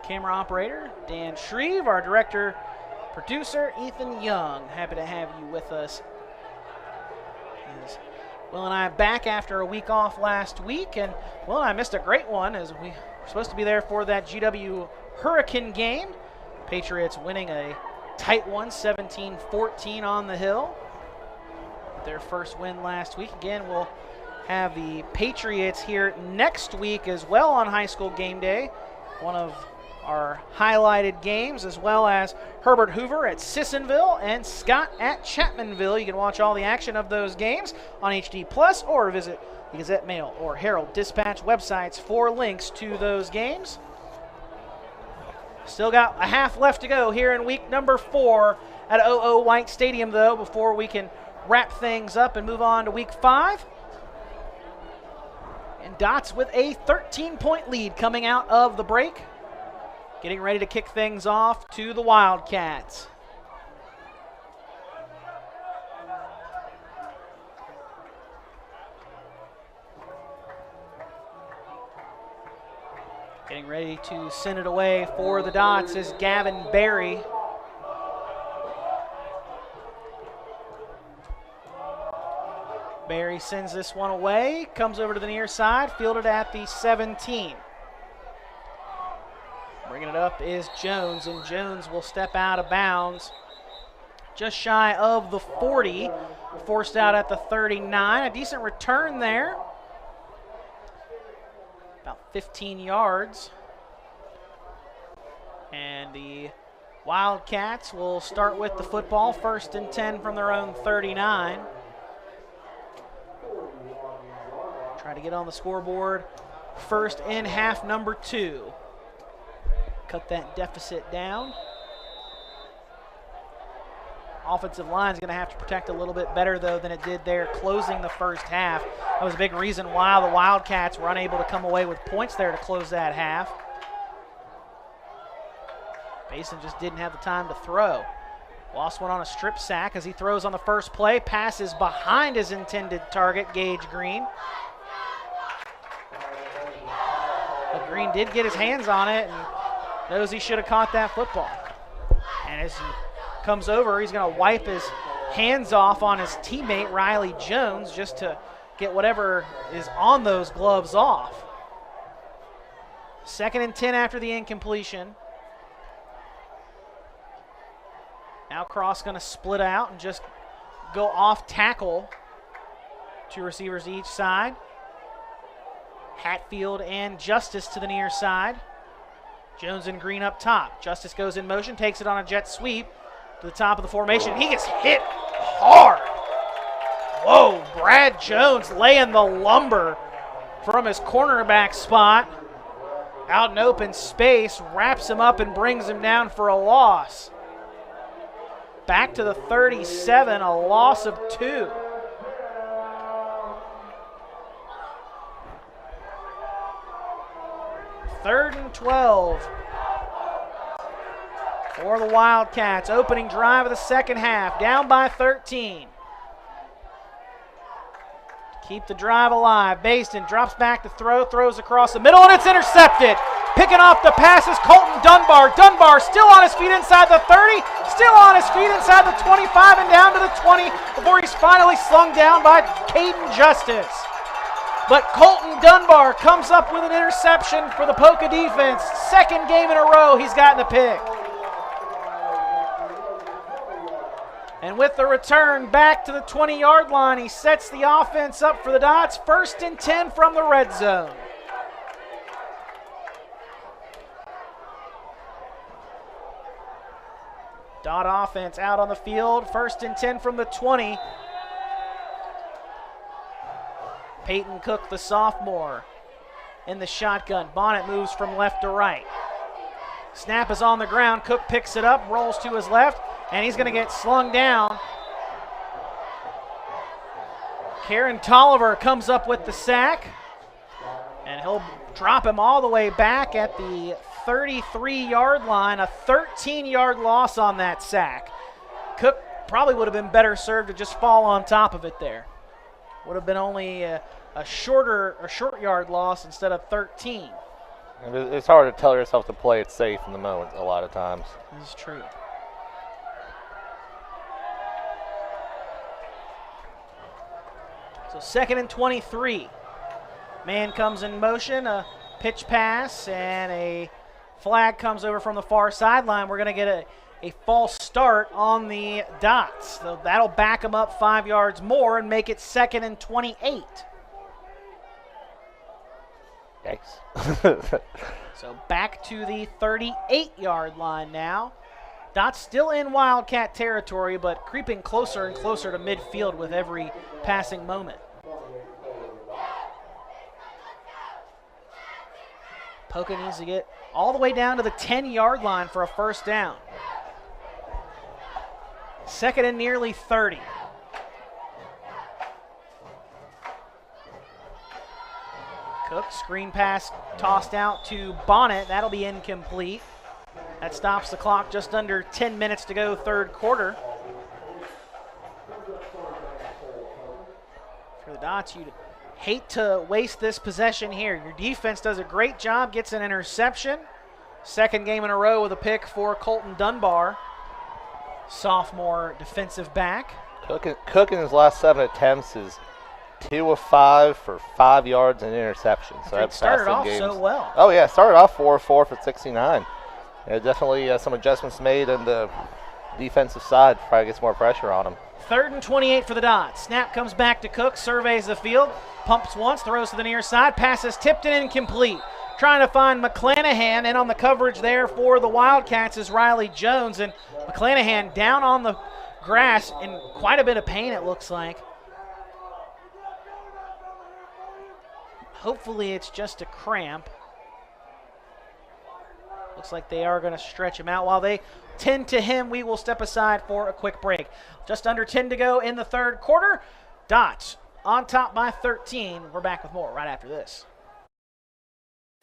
camera operator, Dan Shreve, our director, producer, Ethan Young. Happy to have you with us. As Will and I back after a week off last week, and Will and I missed a great one as we were supposed to be there for that GW Hurricane game. Patriots winning a tight one, 17-14 on the hill. Their first win last week. Again, we'll have the Patriots here next week as well on High School Game Day. One of our highlighted games, as well as Herbert Hoover at Sissonville and Scott at Chapmanville. You can watch all the action of those games on HD Plus or visit the Gazette Mail or Herald Dispatch websites for links to those games. Still got a half left to go here in week number 4 at OO White Stadium, though, before we can wrap things up and move on to week 5. And Dots with a 13-point lead coming out of the break. Getting ready to kick things off to the Wildcats. Getting ready to send it away for the Dots is Gavin Berry. Berry sends this one away, comes over to the near side, fielded at the 17. Bringing it up is Jones, and Jones will step out of bounds just shy of the 40, forced out at the 39. A decent return there, about 15 yards. And the Wildcats will start with the football, 1st and 10 from their own 39. Try to get on the scoreboard first in half number 2. Cut that deficit down. Offensive line is going to have to protect a little bit better, though, than it did there closing the first half. That was a big reason why the Wildcats were unable to come away with points there to close that half. Basin just didn't have the time to throw. Lost one on a strip sack as he throws on the first play. Passes behind his intended target, Gage Green. But Green did get his hands on it and knows he should have caught that football. And as he comes over, he's going to wipe his hands off on his teammate, Riley Jones, just to get whatever is on those gloves off. 2nd and 10 after the incompletion. Now Cross going to split out and just go off tackle. 2 receivers to each side. Hatfield and Justice to the near side. Jones and Green up top. Justice goes in motion, takes it on a jet sweep to the top of the formation. He gets hit hard. Whoa, Brad Jones laying the lumber from his cornerback spot. Out in open space, wraps him up and brings him down for a loss. Back to the 37, a loss of 2. Third and 12 for the Wildcats. Opening drive of the second half, down by 13. Keep the drive alive. Baston drops back to throw, throws across the middle, and it's intercepted. Picking off the pass is Colton Dunbar. Dunbar still on his feet inside the 30, still on his feet inside the 25 and down to the 20 before he's finally slung down by Caden Justice. But Colton Dunbar comes up with an interception for the Poca defense. 2nd game in a row he's gotten a pick. And with the return back to the 20-yard line, he sets the offense up for the Dots. 1st and 10 from the red zone. Dot offense out on the field. 1st and 10 from the 20. Peyton Cook, the sophomore, in the shotgun. Bonnet moves from left to right. Snap is on the ground. Cook picks it up, rolls to his left, and he's going to get slung down. Karen Tolliver comes up with the sack, and he'll drop him all the way back at the 33-yard line. A 13-yard loss on that sack. Cook probably would have been better served to just fall on top of it there. Would have been only a short yard loss instead of 13. It's hard to tell yourself to play it safe in the moment a lot of times. This is true. So 2nd and 23. Man comes in motion, a pitch pass, and a flag comes over from the far sideline. We're going to get a false start on the Dots. So that'll back them up 5 yards more and make it 2nd and 28. Yikes. So back to the 38-yard line now. Dots still in Wildcat territory, but creeping closer and closer to midfield with every passing moment. Poca needs to get all the way down to the 10-yard line for a first down. 2nd and nearly 30. Cook, screen pass tossed out to Bonnet. That'll be incomplete. That stops the clock just under 10 minutes to go, 3rd quarter. For the Dots, you'd hate to waste this possession here. Your defense does a great job, gets an interception. 2nd game in a row with a pick for Colton Dunbar, sophomore defensive back. Cook in his last 7 attempts is 2 of 5 for 5 yards and interception. So it started off so well. Oh yeah, started off 4 of 4 for 69. Yeah, definitely some adjustments made on the defensive side. Probably gets more pressure on him. 3rd and 28 for the Dots. Snap comes back to Cook, surveys the field, pumps once, throws to the near side, passes tipped and incomplete. Trying to find McClanahan, and on the coverage there for the Wildcats is Riley Jones, and McClanahan down on the grass in quite a bit of pain, it looks like. Hopefully it's just a cramp. Looks like they are going to stretch him out. While they tend to him, we will step aside for a quick break. Just under 10 to go in the 3rd quarter. Dots on top by 13. We're back with more right after this.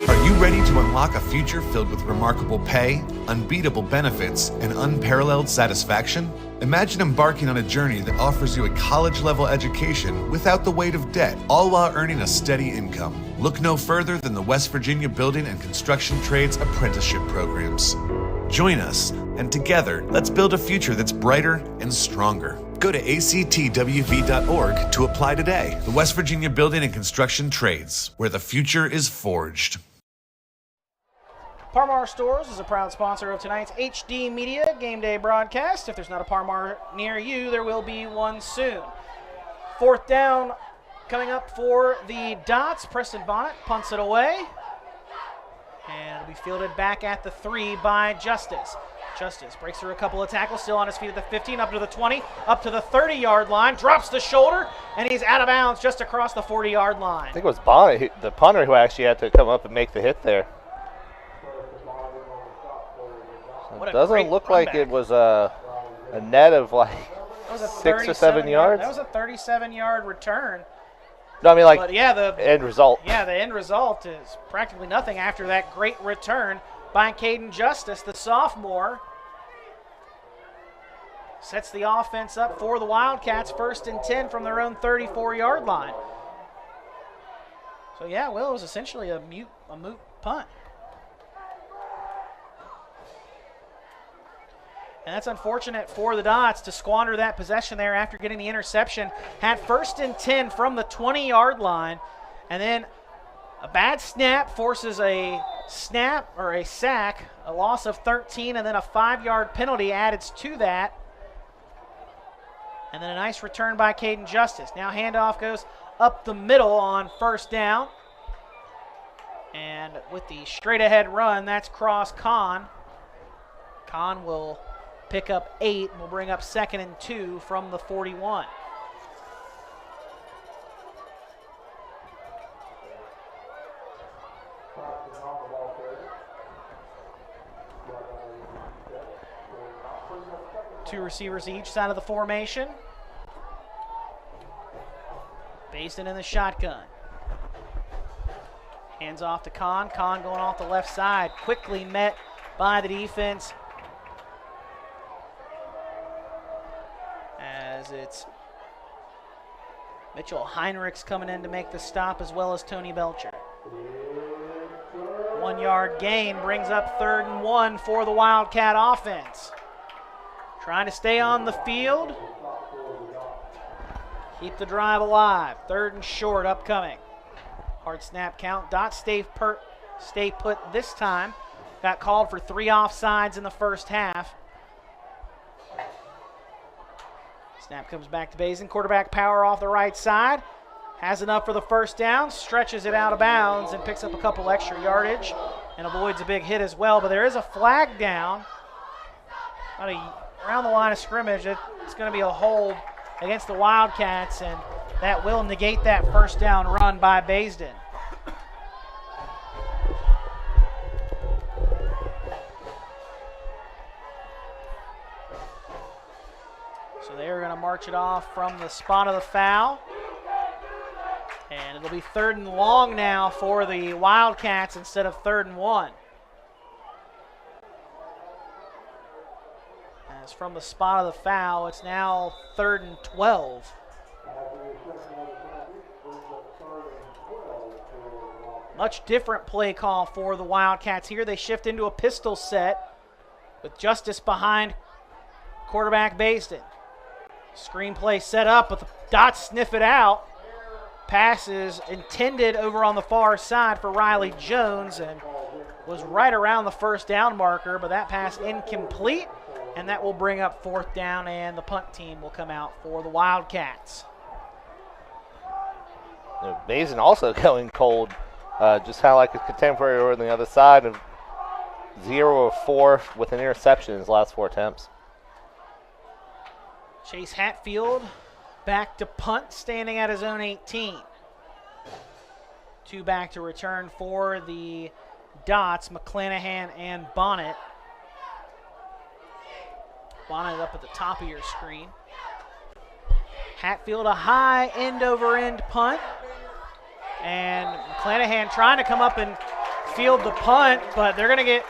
Are you ready to unlock a future filled with remarkable pay, unbeatable benefits, and unparalleled satisfaction? Imagine embarking on a journey that offers you a college-level education without the weight of debt, all while earning a steady income. Look no further than the West Virginia Building and Construction Trades Apprenticeship Programs. Join us, and together, let's build a future that's brighter and stronger. Go to actwv.org to apply today. The West Virginia Building and Construction Trades, where the future is forged. Parmar Stores is a proud sponsor of tonight's HD Media Game Day broadcast. If there's not a Parmar near you, there will be one soon. 4th down coming up for the Dots. Preston Bonnet punts it away. And it'll be fielded back at the 3 by Justice. Justice breaks through a couple of tackles, still on his feet at the 15, up to the 20, up to the 30-yard line, drops the shoulder, and he's out of bounds just across the 40-yard line. I think it was Bonnet, the punter, who actually had to come up and make the hit there. It doesn't look like it was a net of like 6 or 7 yards. That was a 37-yard return. No, I mean like but yeah, the end result. Yeah, the end result is practically nothing after that great return by Caden Justice, the sophomore. Sets the offense up for the Wildcats, 1st and 10 from their own 34-yard line. So yeah, Will, it was essentially a moot punt. And that's unfortunate for the Dots to squander that possession there after getting the interception. Had 1st and 10 from the 20-yard line. And then a bad snap forces a sack, a loss of 13, and then a 5-yard penalty added to that. And then a nice return by Caden Justice. Now handoff goes up the middle on 1st down. And with the straight ahead run, that's Cross Khan. Khan will pick up 8, and will bring up 2nd and 2 from the 41. Two receivers each side of the formation. Basin in the shotgun. Hands off to Kahn. Kahn going off the left side. Quickly met by the defense. As it's Mitchell Heinrichs coming in to make the stop, as well as Tony Belcher. 1 yard gain brings up 3rd and 1 for the Wildcat offense. Trying to stay on the field. Keep the drive alive. 3rd and short upcoming. Hard snap count. Dots stay put this time. Got called for 3 offsides in the first half. Snap comes back to Basin. Quarterback power off the right side. Has enough for the first down. Stretches it out of bounds and picks up a couple extra yardage and avoids a big hit as well. But there is a flag down. Around the line of scrimmage. It's going to be a hold against the Wildcats, and that will negate that first down run by Baisden. So they are going to march it off from the spot of the foul. And it'll be 3rd and long now for the Wildcats instead of 3rd and 1. As from the spot of the foul, it's now 3rd and 12. Much different play call for the Wildcats here. They shift into a pistol set with Justice behind quarterback Baisden. Screen play set up, but the Dots sniff it out. Pass is intended over on the far side for Riley Jones and was right around the first down marker, but that pass incomplete, and that will bring up 4th down, and the punt team will come out for the Wildcats. Basin also going cold, just kind of like his contemporary over on the other side, of 0 of 4 with an interception in his last 4 attempts. Chase Hatfield back to punt, standing at his own 18. 2 back to return for the Dots, McClanahan and Bonnet. Bonnet up at the top of your screen. Hatfield, a high end-over-end punt. And McClanahan trying to come up and field the punt, but they're going to get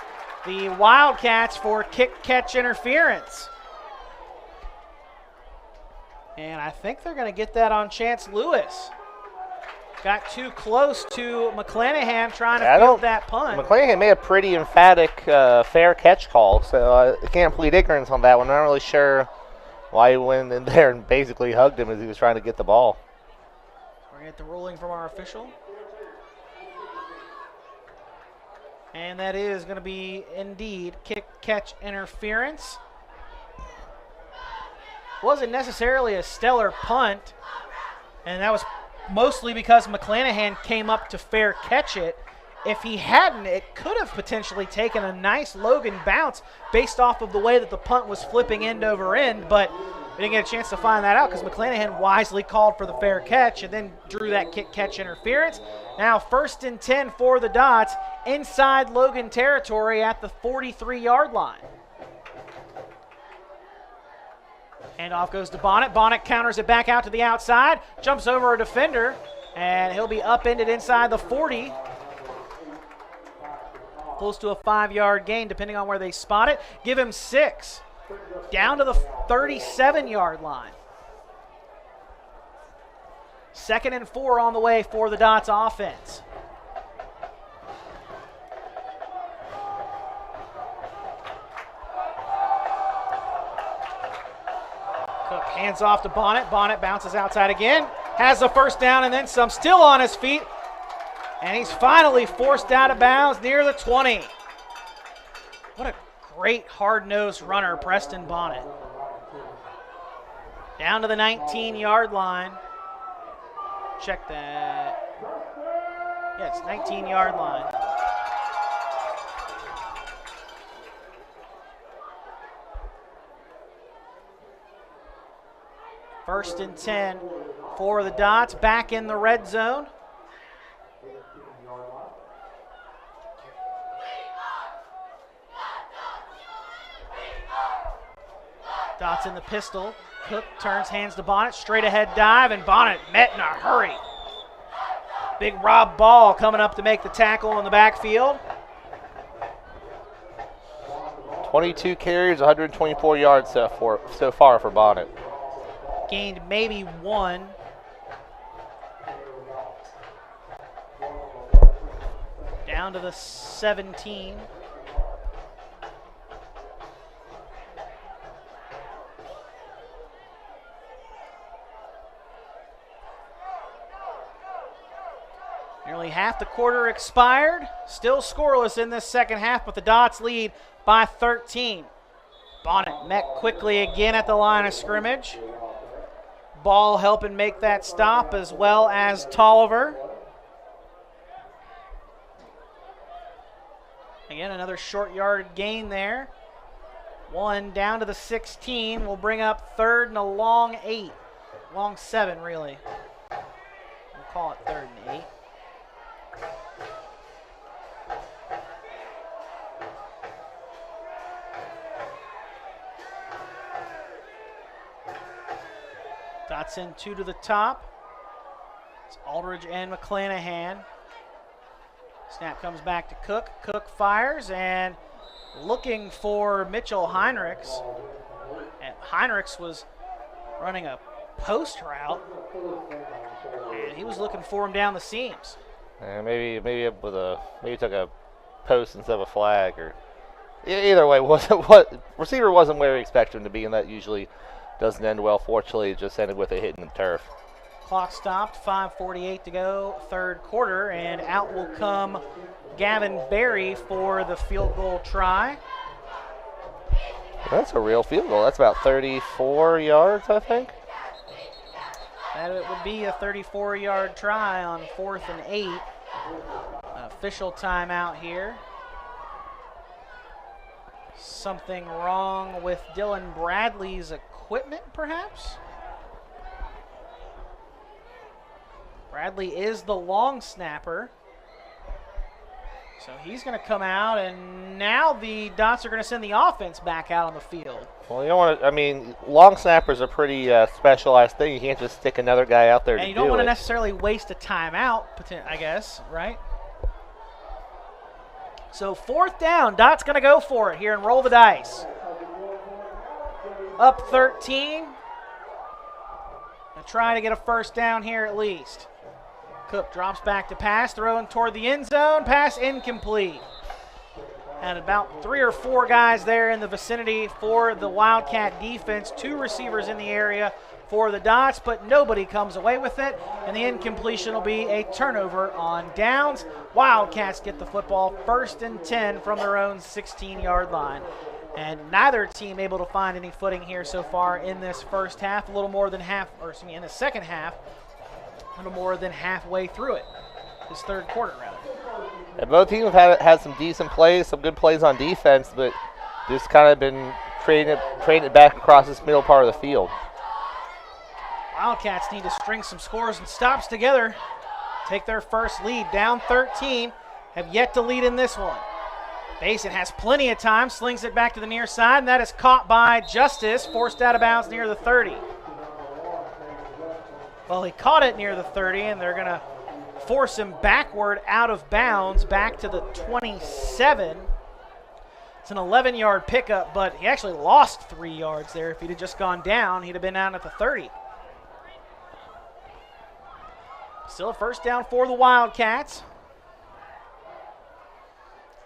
the Wildcats for kick-catch interference. And I think they're going to get that on Chance Lewis. Got too close to McClanahan trying to field that punt. McClanahan made a pretty emphatic fair catch call, so I can't plead ignorance on that one. I'm not really sure why he went in there and basically hugged him as he was trying to get the ball. We're going to get the ruling from our official. And that is going to be, indeed, kick-catch interference. Wasn't necessarily a stellar punt, and that was mostly because McClanahan came up to fair catch it. If he hadn't, it could have potentially taken a nice Logan bounce based off of the way that the punt was flipping end over end, but we didn't get a chance to find that out because McClanahan wisely called for the fair catch and then drew that kick-catch interference. Now 1st and 10 for the Dots inside Logan territory at the 43-yard line. Handoff goes to Bonnet. Bonnet counters it back out to the outside, jumps over a defender, and he'll be upended inside the 40. Close to a 5-yard gain, depending on where they spot it. Give him 6. Down to the 37-yard line. 2nd and 4 on the way for the Dots offense. Cook hands off to Bonnet. Bonnet bounces outside again. Has the first down and then some. Still on his feet. And he's finally forced out of bounds near the 20. What a great hard-nosed runner, Preston Bonnet. Down to the 19-yard line. Check that. Yes, 19-yard line. First and 10 for the Dots, back in the red zone. Dots in the pistol. Cook turns, hands to Bonnet, straight ahead dive, and Bonnet met in a hurry. Big Rob Ball coming up to make the tackle in the backfield. 22 carries, 124 yards so far for Bonnet. Gained maybe one. Down to the 17. Nearly half the quarter expired. Still scoreless in this second half, but the Dots lead by 13. Bonnet met quickly again at the line of scrimmage. Ball helping make that stop, as well as Tolliver. Again, another short yard gain there. One down to the 16 will bring up third and a long 8. Long 7, really. We'll call it third and 8. Dotson 2 to the top. It's Aldridge and McClanahan. Snap comes back to Cook. Cook fires and looking for Mitchell Heinrichs. And Heinrichs was running a post route, and he was looking for him down the seams. Maybe took a post instead of a flag, or either way, what receiver wasn't where we expect him to be, and that usually doesn't end well. Fortunately, it just ended with a hit in the turf. Clock stopped, 5:48 to go, third quarter, and out will come Gavin Berry for the field goal try. That's a real field goal. That's about 34 yards, I think. That it would be a 34-yard try on 4th and 8. An official timeout here. Something wrong with Dylan Bradley's equipment, perhaps? Bradley is the long snapper. So he's going to come out, and now the Dots are going to send the offense back out on the field. Well, you don't want to, long snappers are a pretty specialized thing. You can't just stick another guy out there to do it. And you don't want to necessarily waste a timeout, I guess, right? So 4th down, Dot's going to go for it here and roll the dice. Up 13. Gonna try to get a first down here at least. Cook drops back to pass, throwing toward the end zone, pass incomplete. Had about 3 or 4 guys there in the vicinity for the Wildcat defense, 2 receivers in the area for the Dots, but nobody comes away with it, and the incompletion will be a turnover on downs. Wildcats get the football, 1st and 10 from their own 16-yard line. And neither team able to find any footing here so far in this first half, in the second half, a little more than halfway through it, this third quarter rather. And both teams have had some decent plays, some good plays on defense, but just kind of been trading it back across this middle part of the field. Wildcats need to string some scores and stops together, take their first lead, down 13, have yet to lead in this one. Basin has plenty of time, slings it back to the near side, and that is caught by Justice, forced out of bounds near the 30. Well, he caught it near the 30, and they're going to force him backward out of bounds, back to the 27. It's an 11-yard pickup, but he actually lost 3 yards there. If he'd have just gone down, he'd have been down at the 30. Still a first down for the Wildcats.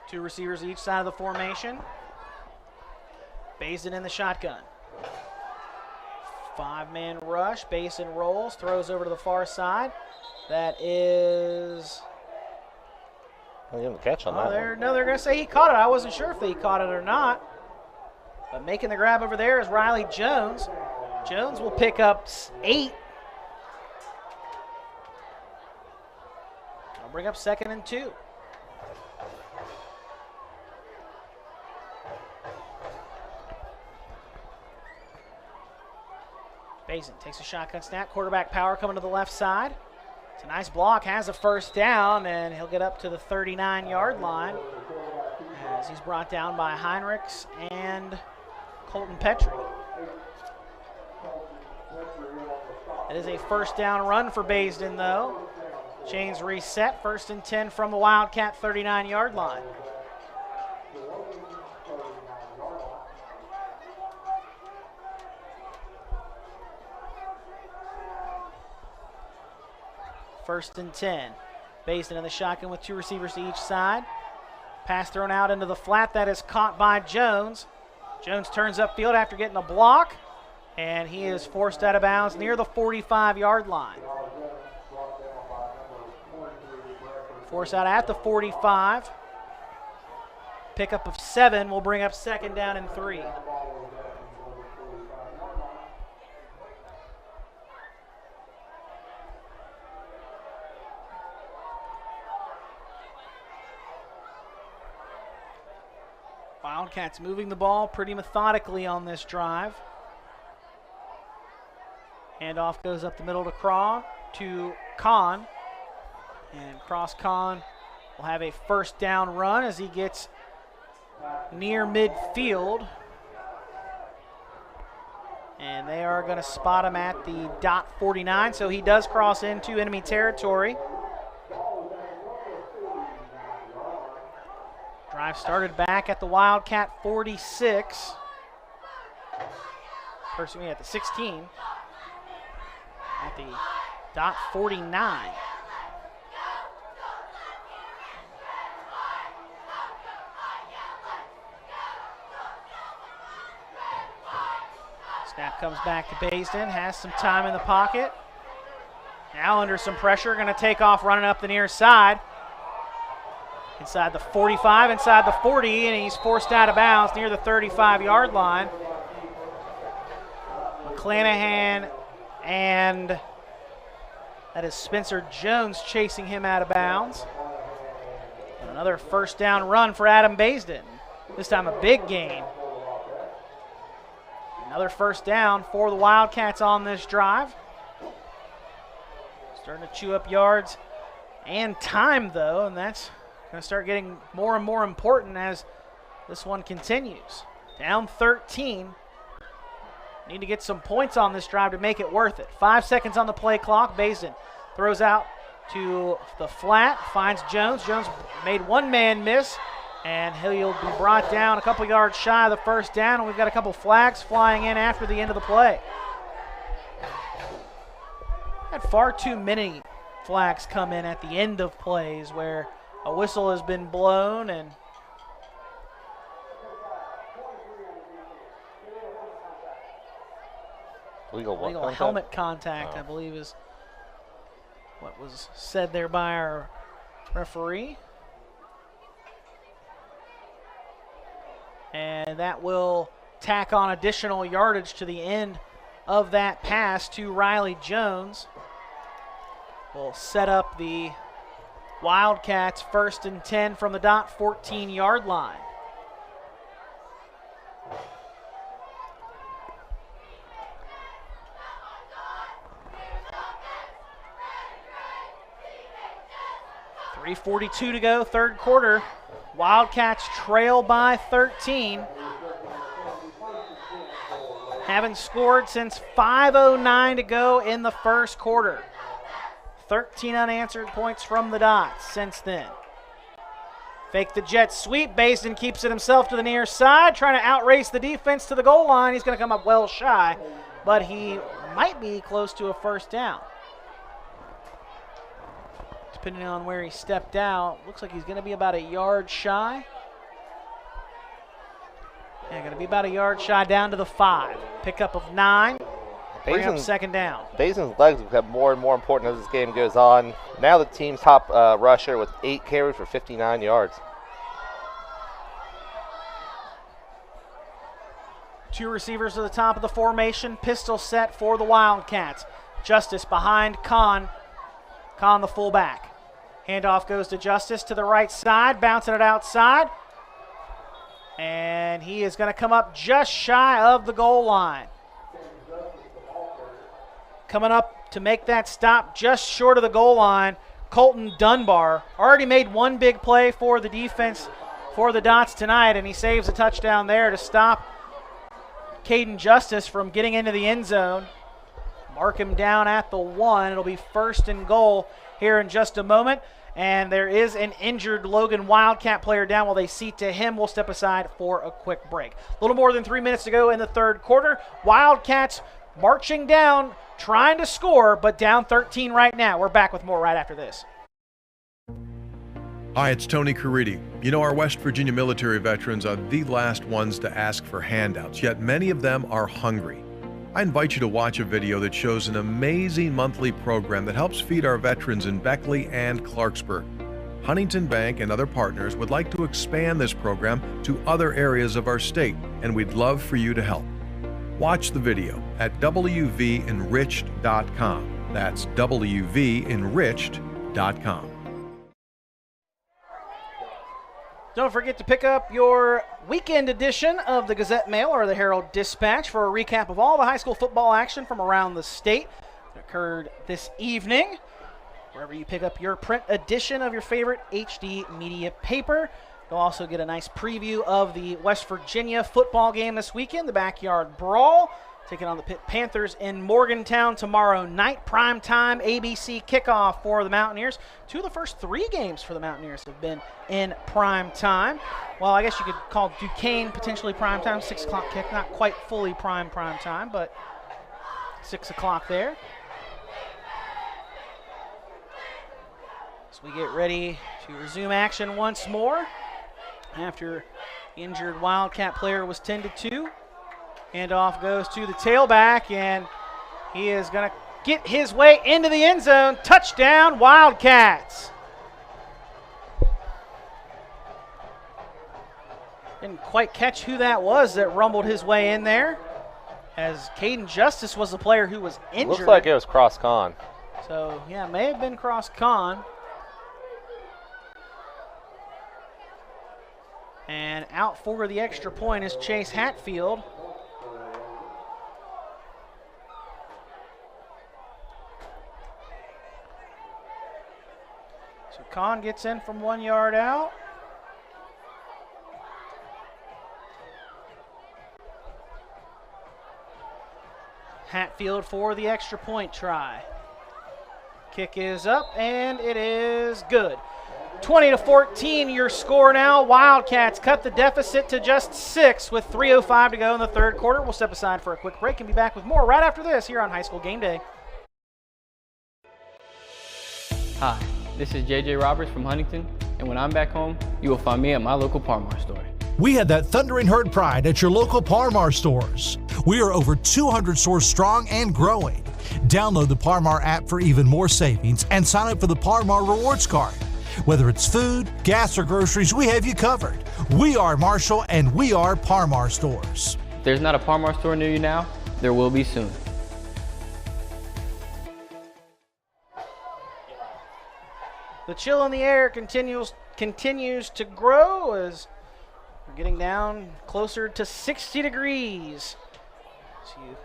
2 receivers each side of the formation. Basin in the shotgun. 5-man rush. Basin rolls, throws over to the far side. That is... Well, you didn't catch on that one. No, they're going to say he caught it. I wasn't sure if he caught it or not. But making the grab over there is Riley Jones. Jones will pick up 8. I'll bring up 2nd and 2. Basin takes a shotgun snap. Quarterback power coming to the left side. It's a nice block, has a first down, and he'll get up to the 39-yard line as he's brought down by Heinrichs and Colton Petrie. It is a first down run for Basin, though. Chains reset, 1st and 10 from the Wildcat 39-yard line. First and 10. Basin in the shotgun with 2 receivers to each side. Pass thrown out into the flat. That is caught by Jones. Jones turns upfield after getting a block, and he is forced out of bounds near the 45-yard line. Force out at the 45. Pickup of 7 will bring up 2nd down and 3. Wildcats moving the ball pretty methodically on this drive. Handoff goes up the middle to Craw to Kahn. And Cross Kahn will have a first down run as he gets near midfield. And they are going to spot him at the .49, so he does cross into enemy territory. Drive started back at the Wildcat 46. Personally, at the 16. At the .49. Snap comes back to Basin, has some time in the pocket. Now under some pressure, going to take off running up the near side. Inside the 45, inside the 40, and he's forced out of bounds near the 35-yard line. McClanahan and that is Spencer Jones chasing him out of bounds. And another first down run for Adam Basin. This time a big gain. Another first down for the Wildcats on this drive. Starting to chew up yards and time, though, and that's going to start getting more and more important as this one continues. Down 13. Need to get some points on this drive to make it worth it. 5 seconds on the play clock. Basin throws out to the flat, finds Jones. Jones made one man miss, and he'll be brought down a couple yards shy of the first down, and we've got a couple flags flying in after the end of the play. Had far too many flags come in at the end of plays where a whistle has been blown and legal helmet contact, I believe, is what was said there by our referee. And that will tack on additional yardage to the end of that pass to Riley Jones. Will set up the Wildcats 1st and 10 from the .14-yard line. .342 to go, third quarter. Wildcats trail by 13. Haven't scored since 5:09 to go in the first quarter. 13 unanswered points from the Dots since then. Fake the jet sweep. Basin keeps it himself to the near side, trying to outrace the defense to the goal line. He's going to come up well shy, but he might be close to a first down. Depending on where he stepped out, looks like he's going to be about a yard shy. Yeah, going to be about a yard shy down to the 5. Pickup of 9. Bring up second down. Basin's legs become more and more important as this game goes on. Now the team's top rusher with 8 carries for 59 yards. 2 receivers to the top of the formation. Pistol set for the Wildcats. Justice behind Kahn. Kahn the fullback. Handoff goes to Justice to the right side, bouncing it outside. And he is going to come up just shy of the goal line. coming up to make that stop just short of the goal line, Colton Dunbar. Already made one big play for the defense for the Dots tonight, and he saves a touchdown there to stop Caden Justice from getting into the end zone. Mark him down at the 1. It'll be 1st and goal here in just a moment. And there is an injured Logan Wildcat player down. While they see to him, we'll step aside for a quick break. A little more than 3 minutes to go in the third quarter. Wildcats marching down, trying to score, but down 13 right now. We're back with more right after this. Hi, it's Tony Caridi. You know, our West Virginia military veterans are the last ones to ask for handouts, yet many of them are hungry. I invite you to watch a video that shows an amazing monthly program that helps feed our veterans in Beckley and Clarksburg. Huntington Bank and other partners would like to expand this program to other areas of our state, and we'd love for you to help. Watch the video at wvenriched.com. That's wvenriched.com. Don't forget to pick up your weekend edition of the Gazette Mail or the Herald Dispatch for a recap of all the high school football action from around the state that occurred this evening. Wherever you pick up your print edition of your favorite HD media paper. You'll also get a nice preview of the West Virginia football game this weekend, the Backyard Brawl, taking on the Pitt Panthers in Morgantown tomorrow night. Prime time ABC kickoff for the Mountaineers. 2 of the first 3 games for the Mountaineers have been in prime time. Well, I guess you could call Duquesne potentially prime time, 6 o'clock kick. Not quite fully prime time, but 6 o'clock there. So we get ready to resume action once more after the injured Wildcat player was tended to. Handoff goes to the tailback, and he is going to get his way into the end zone. Touchdown, Wildcats. Didn't quite catch who that was that rumbled his way in there, as Caden Justice was the player who was injured. Looks like it was cross-con. So, yeah, may have been cross-con. And out for the extra point is Chase Hatfield. So Kahn gets in from 1 yard out. Hatfield for the extra point try. Kick is up, and it is good. 20-14 your score now. Wildcats cut the deficit to just 6 with 3:05 to go in the third quarter. We'll step aside for a quick break and be back with more right after this here on High School Game Day. Hi, this is JJ Roberts from Huntington, and when I'm back home, you will find me at my local Parmar store. We had that thundering herd pride at your local Parmar stores. We are over 200 stores strong and growing. Download the Parmar app for even more savings and sign up for the Parmar Rewards Card. Whether it's food, gas, or groceries, we have you covered. We are Marshall, and we are Parmar stores. If there's not a Parmar store near you now, there will be soon. The chill in the air continues to grow as we're getting down closer to 60 degrees. So you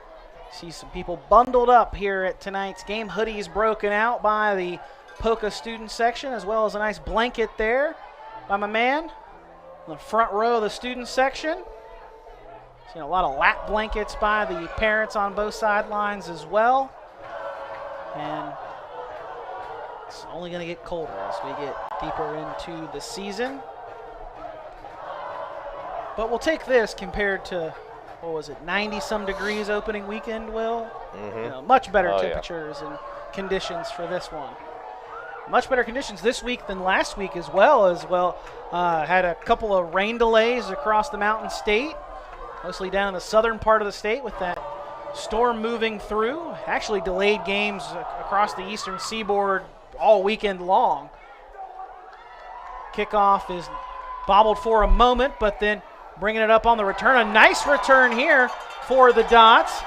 see some people bundled up here at tonight's game. Hoodies broken out by the Poca student section, as well as a nice blanket there by my man in the front row of the student section. Seen a lot of lap blankets by the parents on both sidelines as well. And it's only going to get colder as we get deeper into the season. But we'll take this compared to, what was it, 90-some degrees opening weekend, Will? Mm-hmm. You know, much better temperatures and conditions for this one. Much better conditions this week than last week as well. Had a couple of rain delays across the Mountain State, mostly down in the southern part of the state with that storm moving through. Actually delayed games across the eastern seaboard all weekend long. Kickoff is bobbled for a moment, but then bringing it up on the return. A nice return here for the Dots,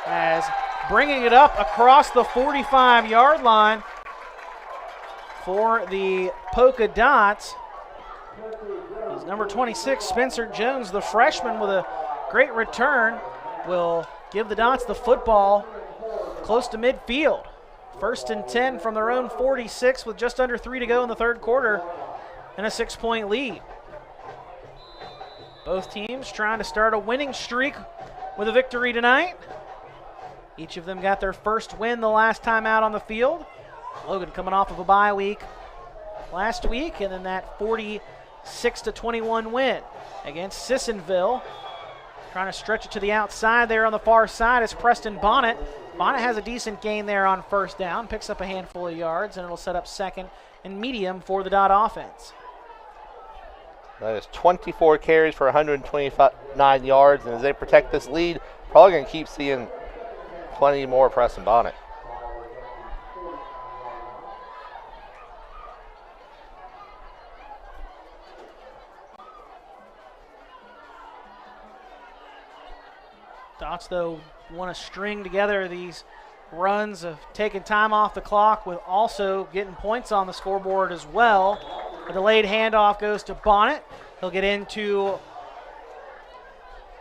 as bringing it up across the 45-yard line for the Poca Dots is number 26, Spencer Jones, the freshman, with a great return, will give the Dots the football close to midfield. 1st and 10 from their own 46 with just under 3 to go in the third quarter and a 6-point lead. Both teams trying to start a winning streak with a victory tonight. Each of them got their first win the last time out on the field. Logan coming off of a bye week last week, and then that 46-21 win against Sissonville. Trying to stretch it to the outside there on the far side is Preston Bonnet. Bonnet has a decent gain there on first down, picks up a handful of yards, and it'll set up 2nd and medium for the Dot offense. That is 24 carries for 129 yards, and as they protect this lead, probably going to keep seeing plenty more Preston Bonnet. Dots, though, want to string together these runs of taking time off the clock with also getting points on the scoreboard as well. A delayed handoff goes to Bonnet. He'll get into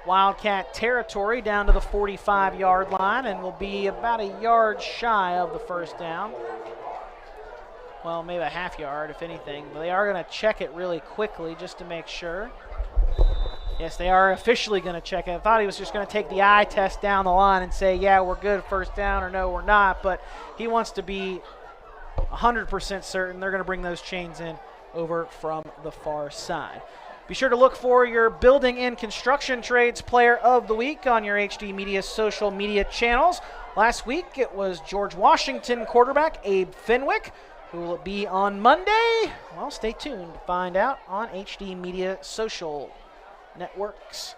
Wildcat territory down to the 45-yard line and will be about a yard shy of the first down. Well, maybe a half yard, if anything. But they are going to check it really quickly just to make sure. Yes, they are officially going to check it. I thought he was just going to take the eye test down the line and say, yeah, we're good first down, or no, we're not. But he wants to be 100% certain. They're going to bring those chains in over from the far side. Be sure to look for your Building and Construction Trades Player of the Week on your HD Media social media channels. Last week it was George Washington quarterback Abe Fenwick. Who will it be on Monday? Well, stay tuned to find out on HD Media social networks.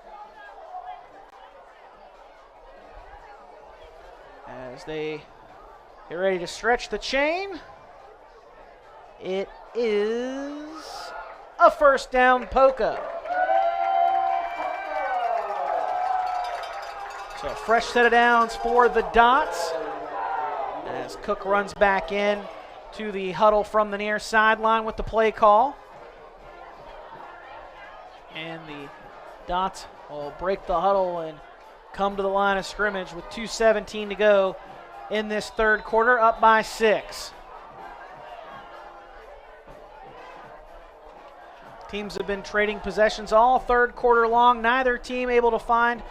As they get ready to stretch the chain, it is a first down, Poca. So a fresh set of downs for the Dots as Cook runs back in to the huddle from the near sideline with the play call. And the Dots will break the huddle and come to the line of scrimmage with 2:17 to go in this third quarter, up by 6. Teams have been trading possessions all third quarter long. Neither team able to find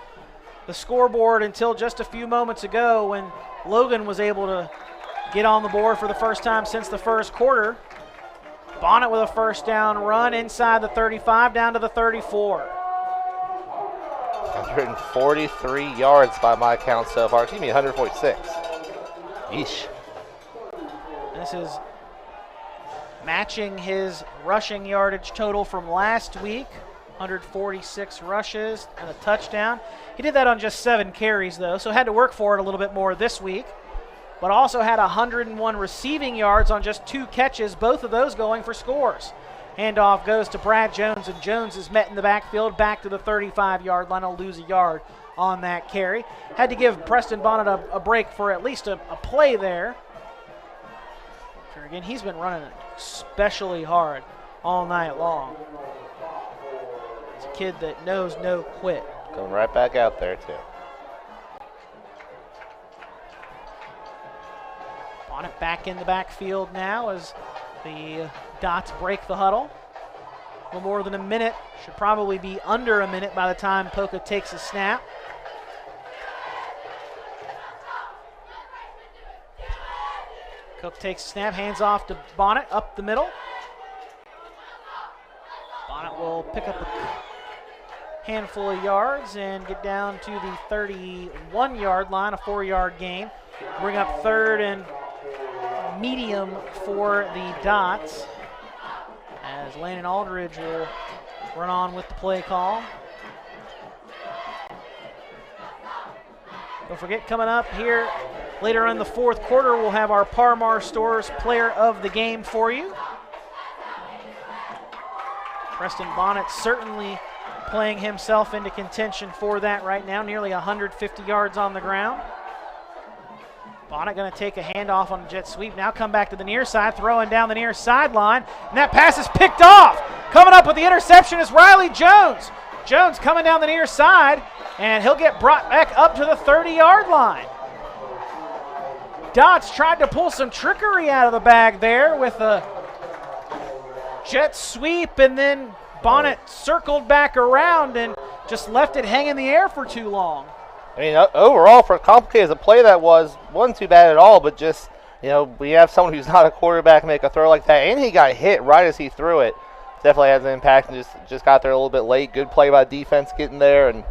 the scoreboard until just a few moments ago when Logan was able to get on the board for the first time since the first quarter. Bonnet with a first down run inside the 35 down to the 34. 143 yards by my count so far. Excuse me, 146. Yeesh. This is matching his rushing yardage total from last week. 146 rushes and a touchdown. He did that on just 7 carries, though, so had to work for it a little bit more this week. But also had 101 receiving yards on just 2 catches, both of those going for scores. Handoff goes to Brad Jones, and Jones is met in the backfield back to the 35-yard line. He'll lose a yard on that carry. Had to give Preston Bonnet a break for at least a play there. Again, he's been running especially hard all night long. It's a kid that knows no quit. Going right back out there, too. Bonnet back in the backfield now as the Dots break the huddle. A little more than a minute. Should probably be under a minute by the time Poca takes a snap. Cook takes a snap, hands off to Bonnet up the middle. Bonnet will pick up a handful of yards and get down to the 31-yard line, a 4-yard gain. Bring up third and medium for the Dots as Landon Aldridge will run on with the play call. Don't forget, coming up here later in the fourth quarter, we'll have our Parmar Stores Player of the Game for you. Preston Bonnet certainly playing himself into contention for that right now, nearly 150 yards on the ground. Bonnet going to take a handoff on a jet sweep. Now come back to the near side, throwing down the near sideline. And that pass is picked off. Coming up with the interception is Riley Jones. Jones coming down the near side, and he'll get brought back up to the 30-yard line. Dots tried to pull some trickery out of the bag there with a jet sweep, and then Bonnet circled back around and just left it hang in the air for too long. I mean, overall, for as complicated as a play that wasn't too bad at all, but just, we have someone who's not a quarterback make a throw like that, and he got hit right as he threw it. Definitely has an impact, and just got there a little bit late. Good play by defense getting there and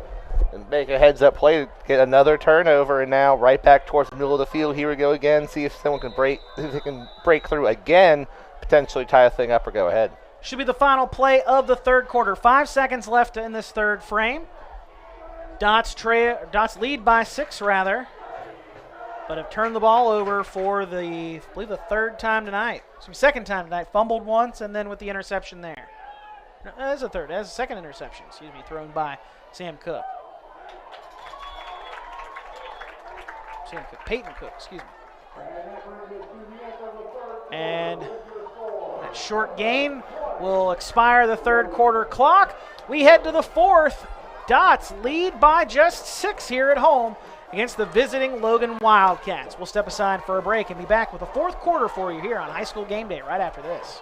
make a heads-up play to get another turnover, and now right back towards the middle of the field. Here we go again. See if someone can break through again, potentially tie the thing up or go ahead. Should be the final play of the third quarter. 5 seconds left in this third frame. Dots lead by 6, rather, but have turned the ball over for the third time tonight. Second time tonight. Fumbled once, and then with the interception there. No, that's a third. That's a second interception, thrown by Sam Cook. Peyton Cook, And that short gain will expire the third quarter clock. We head to the fourth. Dots lead by just 6 here at home against the visiting Logan Wildcats. We'll step aside for a break and be back with the fourth quarter for you here on High School Game Day right after this.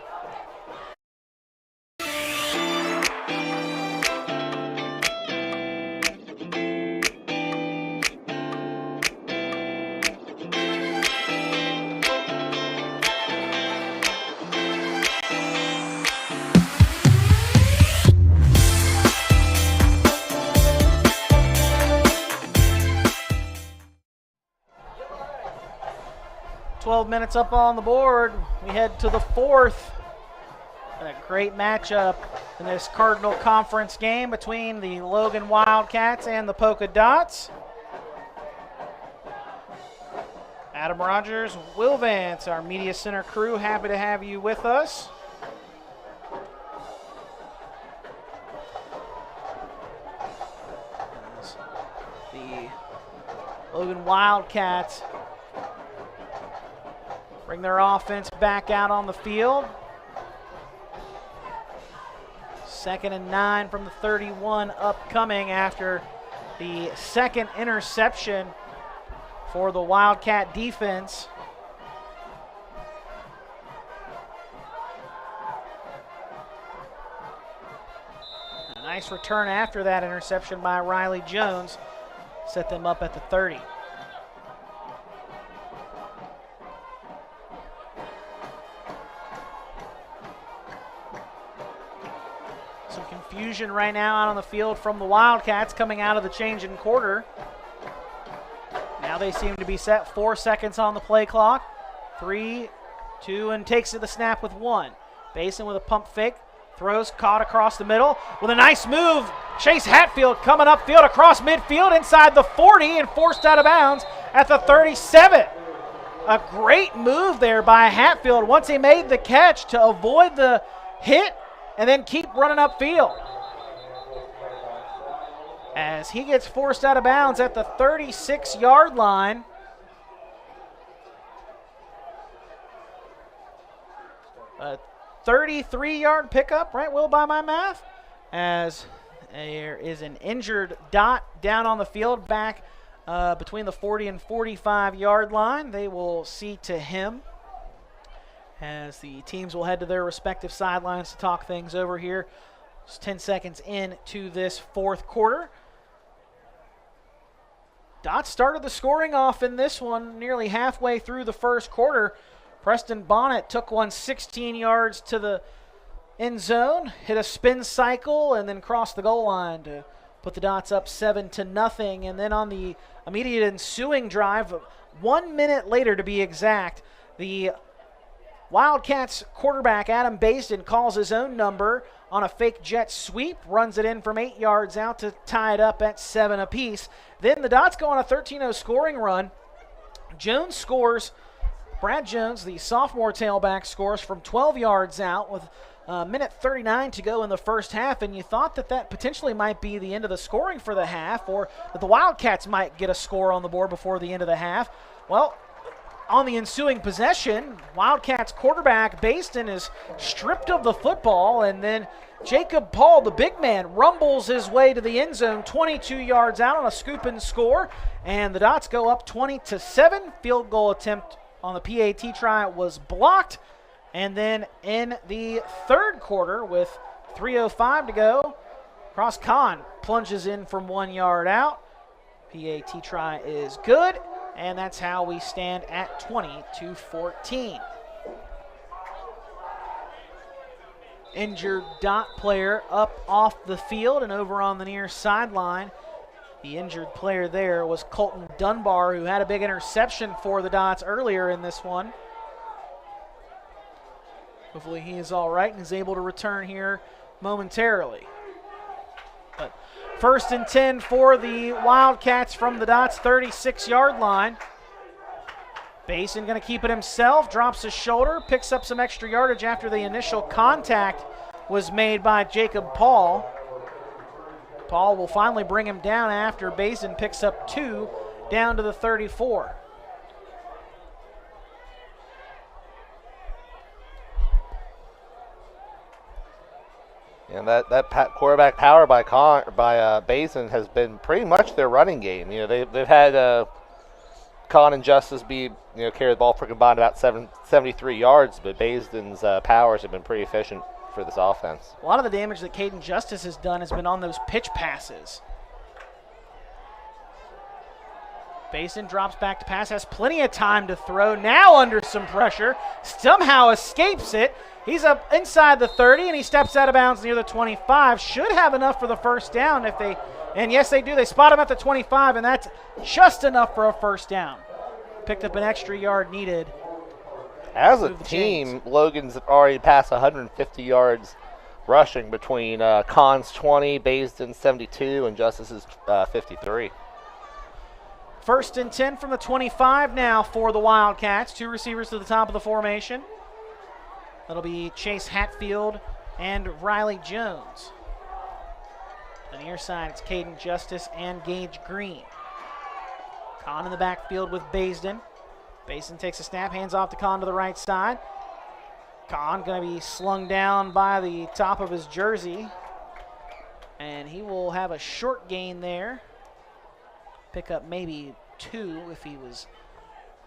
Minutes up on the board. We head to the fourth. A great matchup in this Cardinal Conference game between the Logan Wildcats and the Poca Dots. Adam Rogers, Will Vance, our Media Center crew, happy to have you with us. The Logan Wildcats bring their offense back out on the field. 2nd and 9 from the 31 upcoming after the second interception for the Wildcat defense. A nice return after that interception by Riley Jones. Set them up at the 30. Confusion right now out on the field from the Wildcats coming out of the change in quarter. Now they seem to be set. 4 seconds on the play clock. 3, 2, and takes the snap with 1. Basin with a pump fake. Throws caught across the middle with a nice move. Chase Hatfield coming upfield across midfield inside the 40 and forced out of bounds at the 37. A great move there by Hatfield once he made the catch to avoid the hit and then keep running upfield. As he gets forced out of bounds at the 36-yard line. A 33-yard pickup, right, Will, by my math? As there is an injured Dot down on the field back between the 40 and 45-yard line. They will see to him as the teams will head to their respective sidelines to talk things over here. Just 10 seconds into this fourth quarter. Dot started the scoring off in this one nearly halfway through the first quarter. Preston Bonnet took one 16 yards to the end zone, hit a spin cycle, and then crossed the goal line to put the Dots up 7-0. And then on the immediate ensuing drive, 1 minute later to be exact, the Wildcats quarterback Adam Basden calls his own number on a fake jet sweep, runs it in from 8 yards out to tie it up at 7 apiece. Then the Dots go on a 13-0 scoring run. Jones scores. Brad Jones, the sophomore tailback, scores from 12 yards out with a minute 39 to go in the first half, and you thought that potentially might be the end of the scoring for the half, or that the Wildcats might get a score on the board before the end of the half. Well, on the ensuing possession, Wildcats quarterback Baston is stripped of the football, and then Jacob Paul, the big man, rumbles his way to the end zone 22 yards out on a scoop and score, and the Dots go up 20-7. Field goal attempt on the PAT try was blocked, and then in the third quarter with 3:05 to go, Cross Khan plunges in from 1 yard out. PAT try is good, and that's how we stand at 20-14. Injured Dot player up off the field and over on the near sideline. The injured player there was Colton Dunbar, who had a big interception for the Dots earlier in this one. Hopefully he is all right and is able to return here momentarily. But 1st and 10 for the Wildcats from the Dots 36-yard line. Basin going to keep it himself, drops his shoulder, picks up some extra yardage after the initial contact was made by Jacob Paul. Paul will finally bring him down after Basin picks up 2 down to the 34. And that quarterback power by Basin has been pretty much their running game. You know, they've had Con and Justice carry the ball for combined about 73 yards, but Basin's powers have been pretty efficient for this offense. A lot of the damage that Caden Justice has done has been on those pitch passes. Basin drops back to pass, has plenty of time to throw, now under some pressure, somehow escapes it. He's up inside the 30, and he steps out of bounds near the 25. Should have enough for the first down if they, and yes they do, they spot him at the 25, and that's just enough for a first down. Picked up an extra yard needed. As a team, Logan's already passed 150 yards rushing between Con's 20, Basden's 72, and Justice's 53. 1st and 10 from the 25 now for the Wildcats. 2 receivers to the top of the formation. That'll be Chase Hatfield and Riley Jones. On the near side, it's Caden Justice and Gage Green. Con in the backfield with Basden. Basden takes a snap, hands off to Con to the right side. Con going to be slung down by the top of his jersey, and he will have a short gain there. Pick up maybe 2 if he was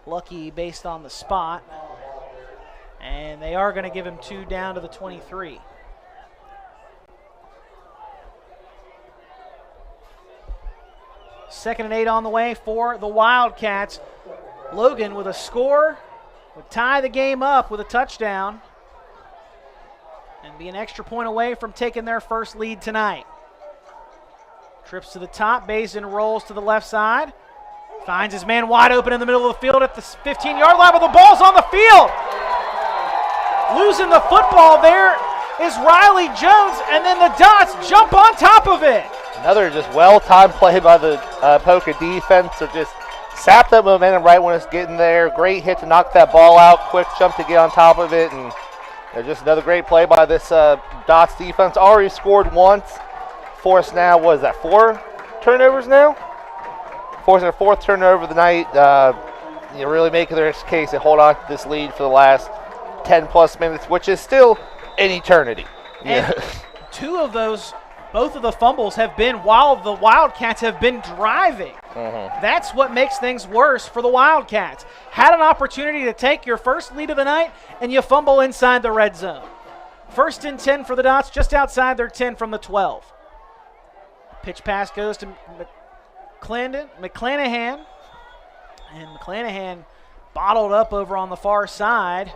lucky based on the spot. And they are going to give him 2 down to the 23. Second and 8 on the way for the Wildcats. Logan with a score would tie the game up with a touchdown and be an extra point away from taking their first lead tonight. Trips to the top, Basin rolls to the left side. Finds his man wide open in the middle of the field at the 15-yard line, but the ball's on the field. Losing the football there is Riley Jones, and then the Dots jump on top of it. Another just well-timed play by the Poca defense to just sap that momentum right when it's getting there. Great hit to knock that ball out, quick jump to get on top of it, and just another great play by this Dots defense. Already scored once. Forced now, what is that, 4 turnovers now? Forcing their 4th turnover of the night. Really making their case to hold on to this lead for the last 10-plus minutes, which is still an eternity. And 2 of those, both of the fumbles have been while the Wildcats have been driving. That's what makes things worse for the Wildcats. Had an opportunity to take your first lead of the night, and you fumble inside the red zone. 1st and 10 for the Dots, just outside their 10 from the 12. Pitch pass goes to McClanahan, and McClanahan bottled up over on the far side.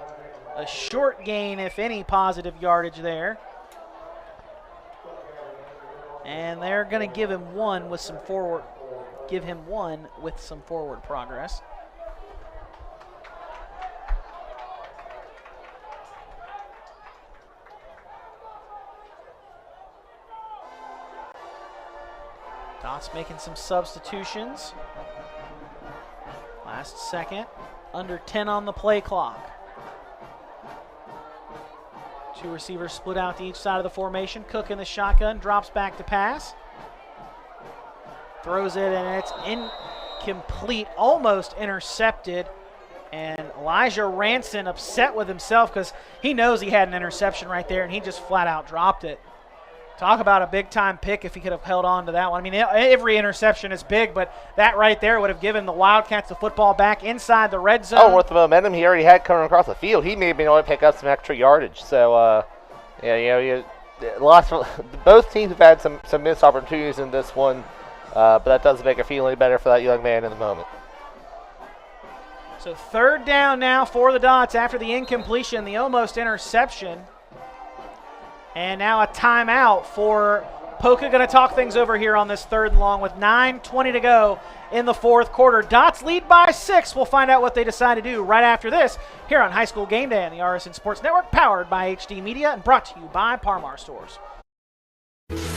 A short gain, if any, positive yardage there. And they're going to give him one with some forward progress. Dots making some substitutions. Last second, under 10 on the play clock. 2 receivers split out to each side of the formation. Cook in the shotgun, drops back to pass. Throws it, and it's incomplete, almost intercepted And Elijah Ranson upset with himself because he knows he had an interception right there, and he just flat out dropped it. Talk about a big-time pick if he could have held on to that one. I mean, every interception is big, but that right there would have given the Wildcats the football back inside the red zone. Oh, with the momentum he already had coming across the field, he may have been able to pick up some extra yardage. So, both teams have had some missed opportunities in this one, but that doesn't make it feel any better for that young man in the moment. So 3rd down now for the Dots after the incompletion, the almost interception. And now a timeout for Poca. Going to talk things over here on this 3rd and long with 9:20 to go in the 4th quarter. Dots lead by 6. We'll find out what they decide to do right after this here on High School Game Day on the RSN Sports Network, powered by HD Media and brought to you by Parmar Stores.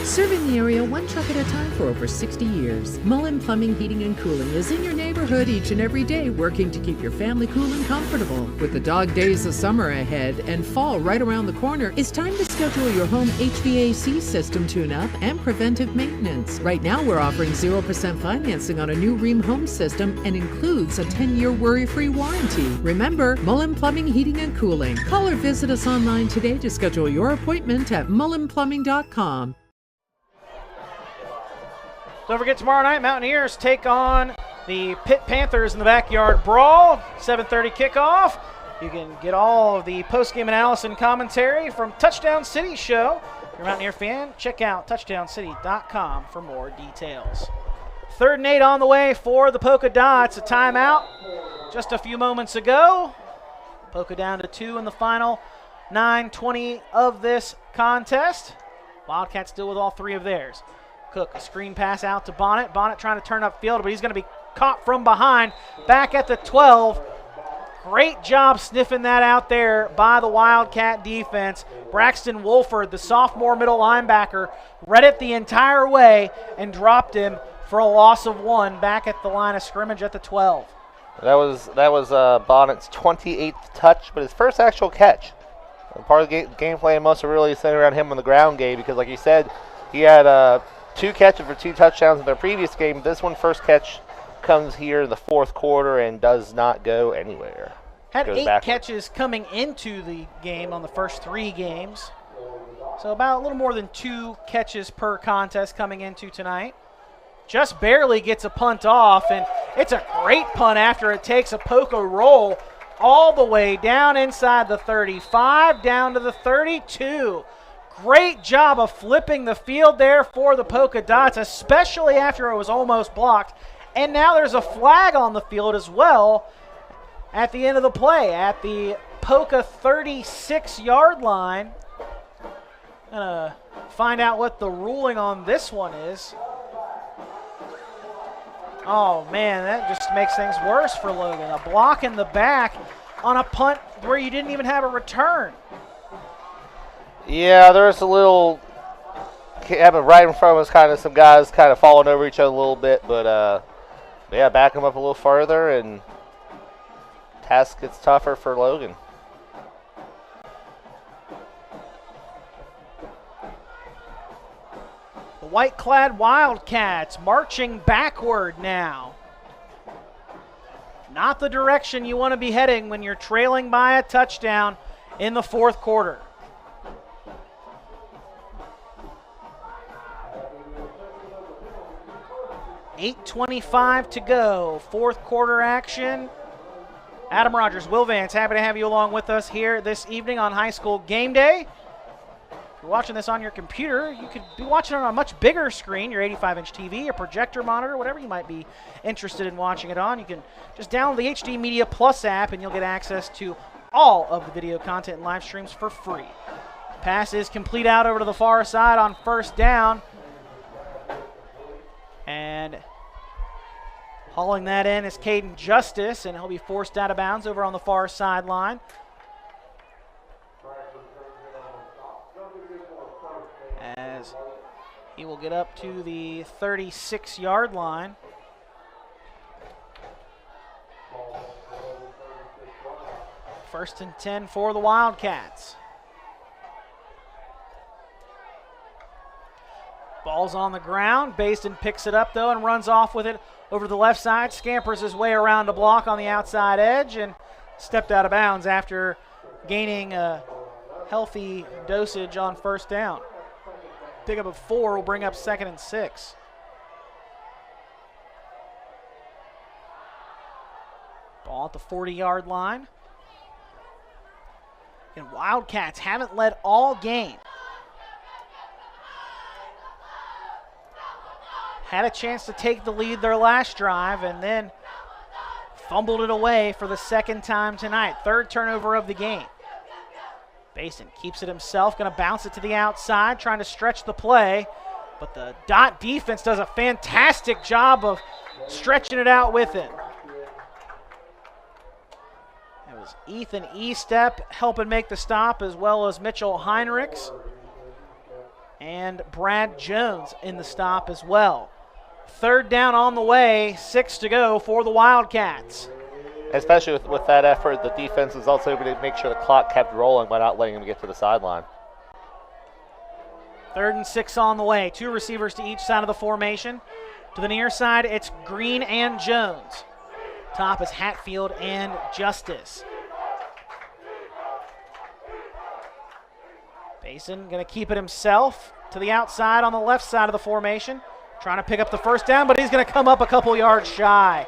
Serving the area one truck at a time for over 60 years. Mullen Plumbing, Heating, and Cooling is in your neighborhood each and every day, working to keep your family cool and comfortable. With the dog days of summer ahead and fall right around the corner, it's time to schedule your home HVAC system tune-up and preventive maintenance. Right now, we're offering 0% financing on a new Rheem home system and includes a 10-year worry-free warranty. Remember, Mullen Plumbing, Heating, and Cooling. Call or visit us online today to schedule your appointment at mullenplumbing.com. Don't forget, tomorrow night, Mountaineers take on the Pitt Panthers in the Backyard Brawl. 7:30 kickoff. You can get all of the post-game analysis and commentary from Touchdown City Show. If you're a Mountaineer fan, check out touchdowncity.com for more details. 3rd and 8 on the way for the Poca Dots. A timeout just a few moments ago. Poca down to 2 in the final 9:20 of this contest. Wildcats still with all 3 of theirs. Cook, a screen pass out to Bonnet. Bonnet trying to turn upfield, but he's going to be caught from behind. Back at the 12. Great job sniffing that out there by the Wildcat defense. Braxton Wolford, the sophomore middle linebacker, read it the entire way and dropped him for a loss of 1 back at the line of scrimmage at the 12. That was Bonnet's 28th touch, but his first actual catch. Part of the game plan must have really centered around him on the ground game because, like you said, he had 2 catches for 2 touchdowns in their previous game. This one, first catch, comes here in the 4th quarter and does not go anywhere. Had 8 catches coming into the game on the first 3 games. So about a little more than 2 catches per contest coming into tonight. Just barely gets a punt off, and it's a great punt after it takes a Poca roll all the way down inside the 35, down to the 32. Great job of flipping the field there for the Poca Dots, especially after it was almost blocked. And now there's a flag on the field as well at the end of the play at the Poca 36-yard line. Gonna find out what the ruling on this one is. Oh, man, that just makes things worse for Logan. A block in the back on a punt where you didn't even have a return. Yeah, there's a little having right in front of us, kind of some guys kind of falling over each other a little bit, but yeah, back them up a little further, and task gets tougher for Logan. The white-clad Wildcats marching backward now. Not the direction you want to be heading when you're trailing by a touchdown in the 4th quarter. .8:25 to go. 4th quarter action. Adam Rogers, Will Vance, happy to have you along with us here this evening on High School Game Day. If you're watching this on your computer, you could be watching it on a much bigger screen, your 85-inch TV, a projector monitor, whatever you might be interested in watching it on. You can just download the HD Media Plus app and you'll get access to all of the video content and live streams for free. Pass is complete out over to the far side on 1st down. And hauling that in is Caden Justice, and he'll be forced out of bounds over on the far sideline. As he will get up to the 36-yard line. First and 10 for the Wildcats. Ball's on the ground. Baston picks it up, though, and runs off with it over the left side. Scampers his way around a block on the outside edge and stepped out of bounds after gaining a healthy dosage on first down. Pickup of 4 will bring up 2nd and 6. Ball at the 40-yard line. And Wildcats haven't led all game. Had a chance to take the lead their last drive and then fumbled it away for the second time tonight. 3rd turnover of the game. Basin keeps it himself, going to bounce it to the outside, trying to stretch the play. But the Dot defense does a fantastic job of stretching it out with him. It was Ethan Estep helping make the stop, as well as Mitchell Heinrichs and Brad Jones in the stop as well. 3rd down on the way, 6 to go for the Wildcats. Especially with that effort, the defense was also able to make sure the clock kept rolling by not letting him get to the sideline. 3rd and 6 on the way. 2 receivers to each side of the formation. To the near side, it's Green and Jones. Top is Hatfield and Justice. Basin going to keep it himself to the outside on the left side of the formation. Trying to pick up the first down, but he's going to come up a couple yards shy.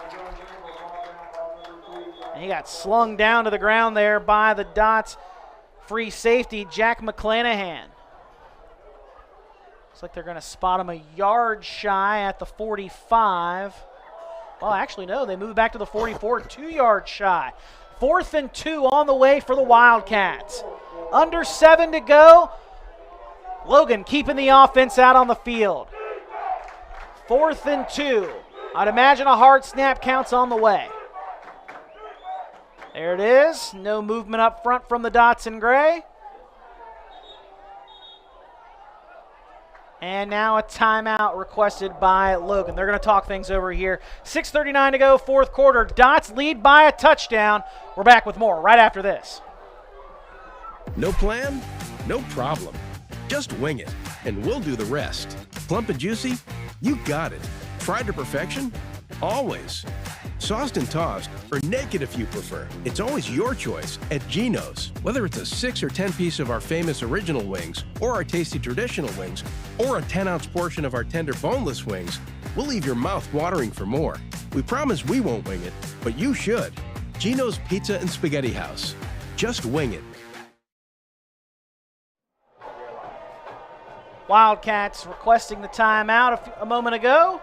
And he got slung down to the ground there by the Dots free safety, Jack McClanahan. Looks like they're going to spot him a yard shy at the 45. Well, actually, no, they moved back to the 44, 2 yards shy. 4th and 2 on the way for the Wildcats. Under 7 to go. Logan keeping the offense out on the field. 4th and 2. I'd imagine a hard snap counts on the way. There it is. No movement up front from the Dots in gray. And now a timeout requested by Logan. They're going to talk things over here. 6:39 to go, 4th quarter. Dots lead by a touchdown. We're back with more right after this. No plan? No problem. Just wing it, and we'll do the rest. Plump and juicy? You got it. Fried to perfection? Always. Sauced and tossed, or naked if you prefer. It's always your choice at Geno's. Whether it's a 6 or 10 piece of our famous original wings, or our tasty traditional wings, or a 10-ounce portion of our tender boneless wings, we'll leave your mouth watering for more. We promise we won't wing it, but you should. Geno's Pizza and Spaghetti House. Just wing it. Wildcats requesting the timeout a moment ago.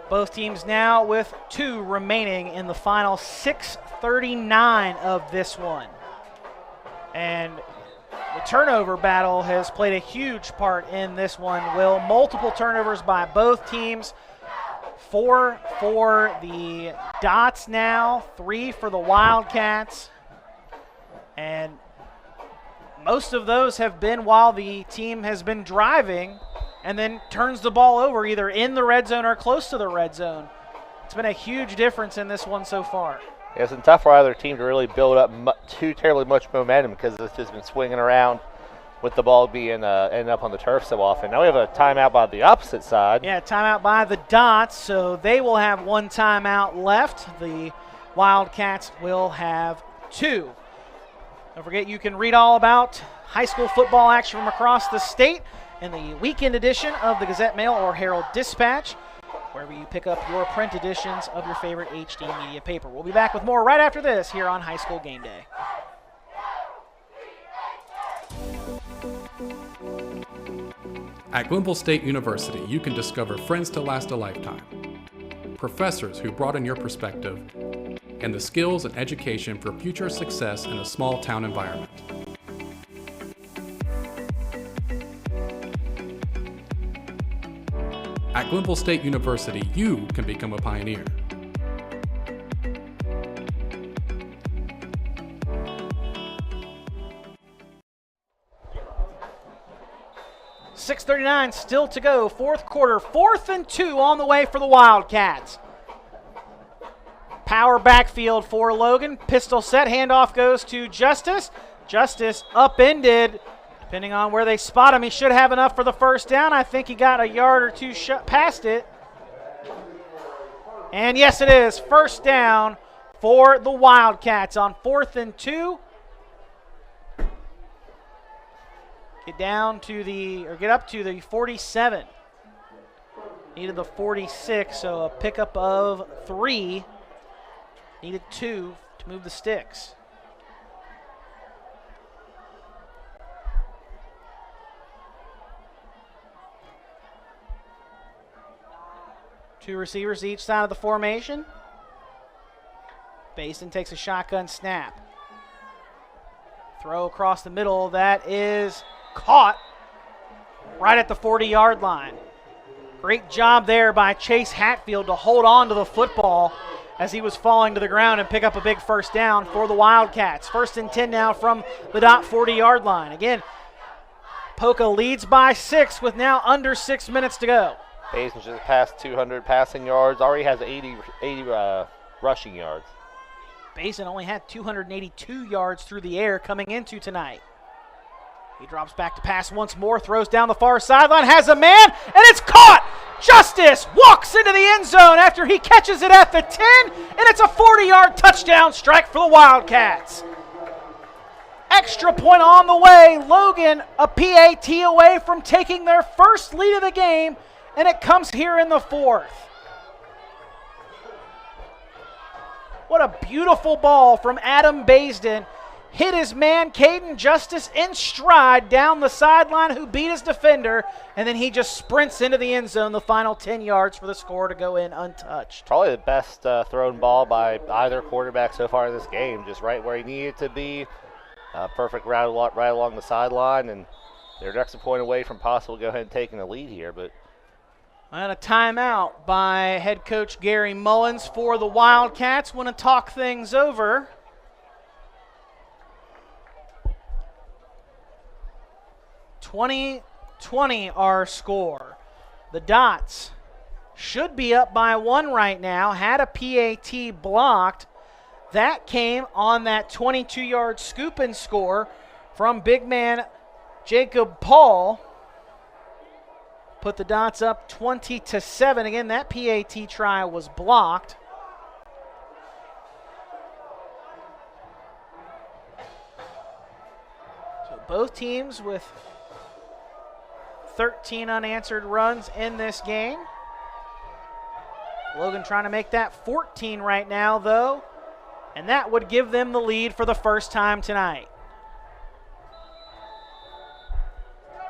Both teams now with 2 remaining in the final 6:39 of this one. And the turnover battle has played a huge part in this one, Will. Multiple turnovers by both teams. 4 for the Dots now, 3 for the Wildcats. And most of those have been while the team has been driving and then turns the ball over either in the red zone or close to the red zone. It's been a huge difference in this one so far. Yeah, it's been tough for either team to really build up too terribly much momentum because it's just been swinging around with the ball being ending up on the turf so often. Now we have a timeout by the opposite side. Yeah, timeout by the Dots, so they will have 1 timeout left. The Wildcats will have 2. Don't forget you can read all about high school football action from across the state in the weekend edition of the Gazette-Mail or Herald Dispatch, wherever you pick up your print editions of your favorite HD media paper. We'll be back with more right after this here on High School Game Day. At Glenville State University, you can discover friends to last a lifetime, professors who broaden your perspective, and the skills and education for future success in a small town environment. At Glenville State University, you can become a pioneer. .6:39 still to go, 4th quarter, 4th and 2 on the way for the Wildcats. Power backfield for Logan. Pistol set, handoff goes to Justice. Justice upended. Depending on where they spot him, he should have enough for the first down. I think he got a yard or 2 past it. And yes, it is. First down for the Wildcats on 4th and 2. Get up to the 47. Needed the 46, so a pickup of 3. Needed 2 to move the sticks. Two receivers each side of the formation. Basin takes a shotgun snap. Throw across the middle. That is caught right at the 40-yard line. Great job there by Chase Hatfield to hold on to the football as he was falling to the ground and pick up a big first down for the Wildcats. 1st and 10 now from the .40-yard line. Again, Poca leads by 6 with now under 6 minutes to go. Basin just passed 200 passing yards, already has 80 rushing yards. Basin only had 282 yards through the air coming into tonight. He drops back to pass once more, throws down the far sideline, has a man, and it's caught! Justice walks into the end zone after he catches it at the 10, and it's a 40-yard touchdown strike for the Wildcats. Extra point on the way. Logan, a PAT away from taking their first lead of the game, and it comes here in the 4th. What a beautiful ball from Adam Baisden. Hit his man, Caden Justice, in stride down the sideline, who beat his defender, and then he just sprints into the end zone, the final 10 yards for the score to go in untouched. Probably the best thrown ball by either quarterback so far in this game, just right where he needed to be. Perfect route right along the sideline, and they're an extra point away from possible go ahead and taking the lead here. But and a timeout by head coach Gary Mullins for the Wildcats. Want to talk things over. (20-20) our score. The Dots should be up by 1 right now. Had a PAT blocked. That came on that 22-yard scoop and score from big man Jacob Paul. Put the Dots up 20-7. Again, that PAT try was blocked. So both teams with 13 unanswered runs in this game. Logan trying to make that 14 right now, though, and that would give them the lead for the first time tonight.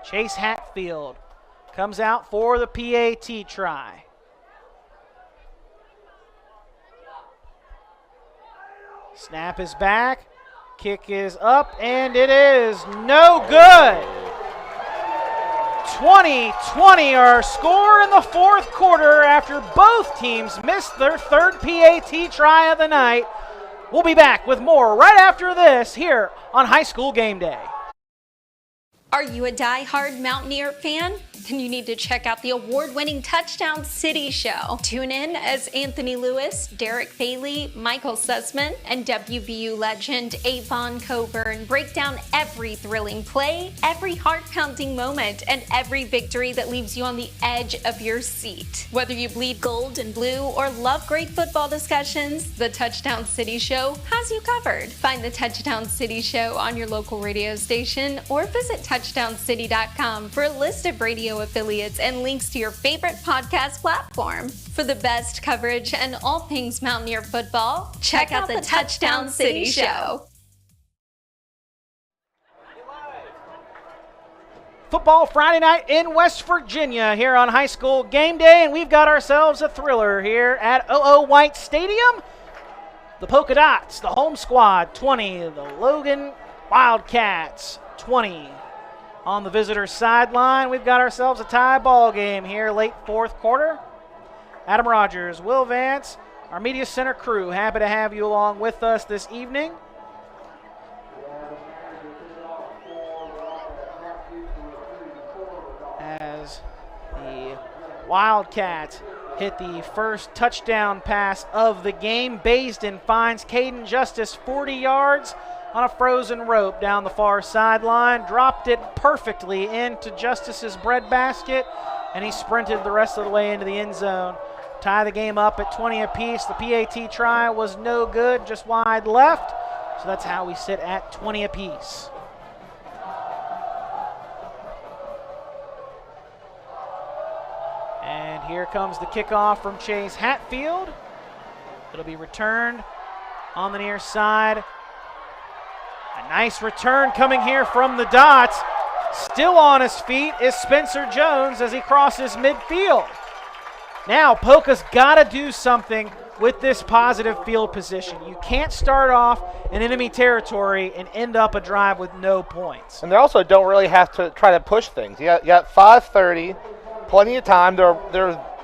Chase Hatfield comes out for the PAT try. Snap is back, kick is up, and it is no good. 20-20 our score in the 4th quarter after both teams missed their 3rd PAT try of the night. We'll be back with more right after this here on High School Game Day. Are you a die-hard Mountaineer fan? Then you need to check out the award-winning Touchdown City Show. Tune in as Anthony Lewis, Derek Bailey, Michael Sussman, and WVU legend Avon Coburn break down every thrilling play, every heart-pounding moment, and every victory that leaves you on the edge of your seat. Whether you bleed gold and blue or love great football discussions, the Touchdown City Show has you covered. Find the Touchdown City Show on your local radio station or visit touchdowncity.com for a list of radio affiliates and links to your favorite podcast platform. For the best coverage and all things Mountaineer football, check out the Touchdown City Show. Football Friday night in West Virginia here on High School Game Day, and we've got ourselves a thriller here at O.O. White Stadium. The Polka Dots, the home squad, 20. The Logan Wildcats, 20. On the visitor sideline, we've got ourselves a tie ball game here, late 4th quarter. Adam Rogers, Will Vance, our media center crew, happy to have you along with us this evening. As the Wildcats hit the first touchdown pass of the game, Baisden finds Caden Justice 40 yards on a frozen rope down the far sideline, dropped it perfectly into Justice's breadbasket, and he sprinted the rest of the way into the end zone tie the game up at 20 apiece. The PAT try was no good, just wide left. So that's how we sit at 20 apiece. And here comes the kickoff from Chase Hatfield. It'll be returned on the near side. A nice return coming here from the dots. Still on his feet is Spencer Jones as he crosses midfield. Now Poca's got to do something with this positive field position. You can't start off in enemy territory and end up a drive with no points. And they also don't really have to try to push things. You got 5:30, plenty of time.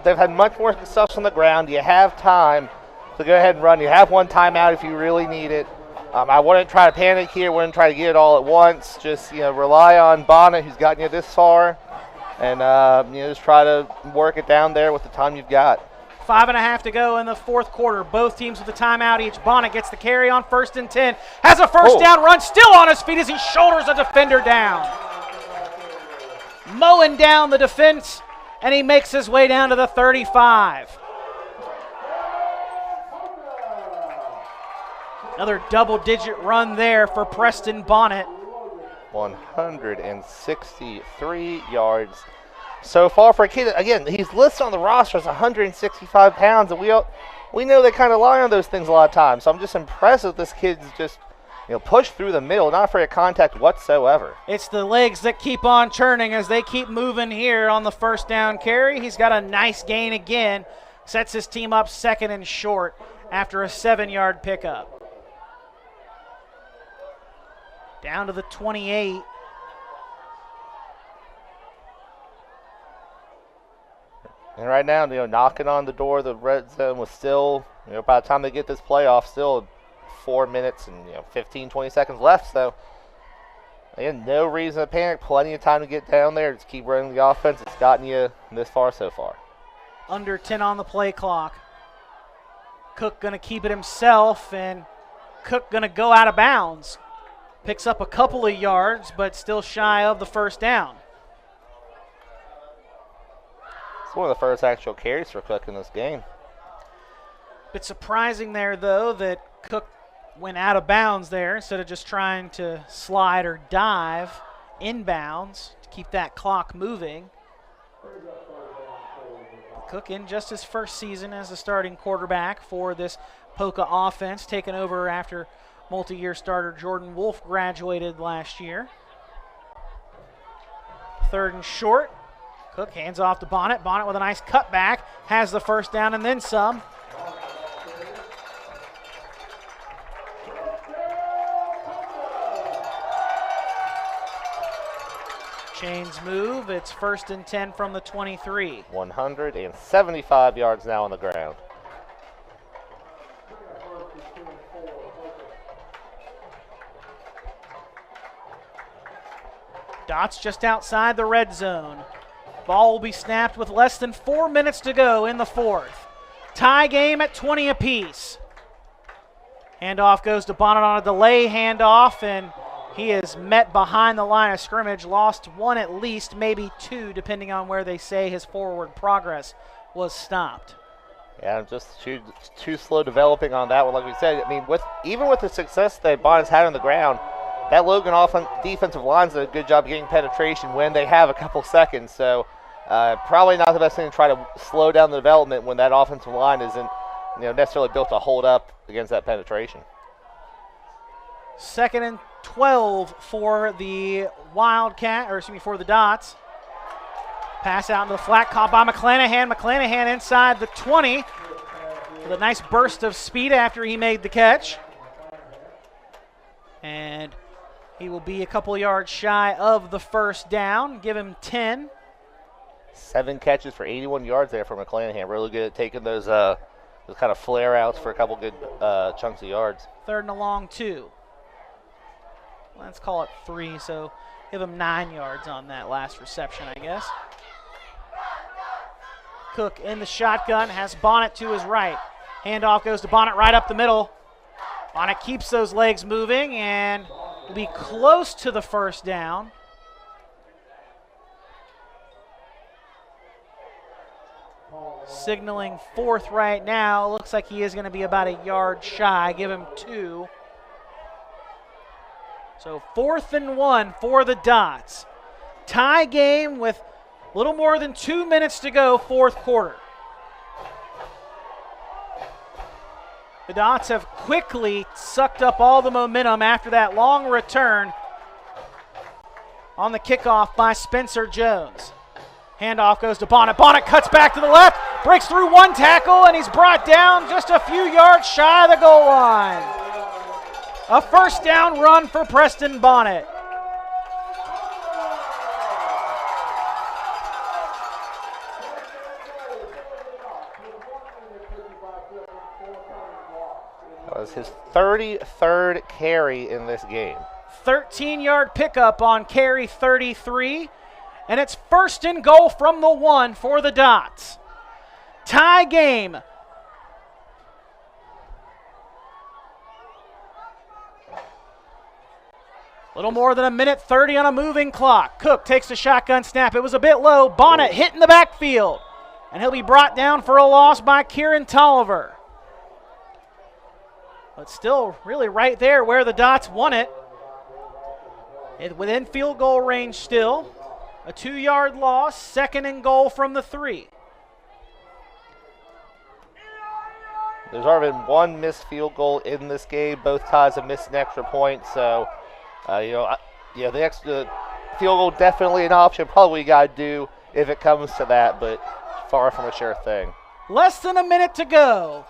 They've had much more success on the ground. You have time to go ahead and run. You have one timeout if you really need it. I wouldn't try to panic here. Wouldn't try to get it all at once. Just rely on Bonnet, who's gotten you this far, and just try to work it down there with the time you've got. 5.5 to go in the fourth quarter. Both teams with a timeout each. Bonnet gets the carry on 1st and 10. Has a first down run. Still on his feet as he shoulders a defender down. Mowing down the defense, and he makes his way down to the 35. Another double-digit run there for Preston Bonnet. 163 yards so far for a kid. Again, he's listed on the roster as 165 pounds, and we know they kind of lie on those things a lot of times. So I'm just impressed that this kid's just pushed through the middle, not afraid of contact whatsoever. It's the legs that keep on churning as they keep moving here on the first down carry. He's got a nice gain again. Sets his team up 2nd and short after a 7-yard pickup. Down to the 28. And right now, knocking on the door of the red zone was still, by the time they get this playoff, still 4 minutes and 15, 20 seconds left. So, again, no reason to panic. Plenty of time to get down there. Just keep running the offense. It's gotten you this far so far. Under 10 on the play clock. Cook going to keep it himself, and Cook going to go out of bounds. Picks up a couple of yards, but still shy of the first down. It's one of the first actual carries for Cook in this game. Bit surprising there, though, that Cook went out of bounds there instead of just trying to slide or dive inbounds to keep that clock moving. Cook in just his first season as a starting quarterback for this Poca offense, taken over after multi-year starter Jordan Wolf graduated last year. 3rd and short. Cook hands off to Bonnet. Bonnet with a nice cutback. Has the first down and then some. Chains move. It's 1st and 10 from the 23. 175 yards now on the ground. Dots just outside the red zone. Ball will be snapped with less than 4 minutes to go in the fourth. Tie game at 20 apiece. Handoff goes to Bonnet on a delay handoff, and he is met behind the line of scrimmage. Lost one at least, maybe two, depending on where they say his forward progress was stopped. Yeah, just too slow developing on that one. Like we said, I mean, even with the success that Bonnet's had on the ground, that Logan defensive line's done a good job getting penetration when they have a couple seconds. So probably not the best thing to try to slow down the development when that offensive line isn't necessarily built to hold up against that penetration. 2nd and 12 for the for the Dots. Pass out into the flat, caught by McClanahan. McClanahan inside the 20 with a nice burst of speed after he made the catch. And he will be a couple yards shy of the first down. Give him 10. 7 catches for 81 yards there for McClanahan. Really good at taking those kind of flare outs for a couple good chunks of yards. 3rd and a long 2. Let's call it 3, so give him 9 yards on that last reception, I guess. Cook in the shotgun, has Bonnet to his right. Handoff goes to Bonnet right up the middle. Bonnet keeps those legs moving and will be close to the first down. signaling fourth right now. Looks like he is going to be about a yard shy. Give him 2. So 4th and 1 for the Dots. Tie game with a little more than 2 minutes to go, fourth quarter. The Dots have quickly sucked up all the momentum after that long return on the kickoff by Spencer Jones. Handoff goes to Bonnet. Bonnet cuts back to the left, breaks through one tackle, and he's brought down just a few yards shy of the goal line. A first down run for Preston Bonnet. That was his 33rd carry in this game. 13-yard pickup on carry 33, and it's first and goal from the 1 for the Dots. Tie game. Little more than a minute 30 on a moving clock. Cook takes the shotgun snap. It was a bit low. Bonnet hit in the backfield, and he'll be brought down for a loss by Kieran Tolliver. But still really right there where the Dots won it. Within field goal range still. A 2-yard loss, second and goal from the 3. There's already been one missed field goal in this game. Both ties have missed an extra point, so the extra field goal definitely an option. Probably what you got to do if it comes to that, but far from a sure thing. Less than a minute to go.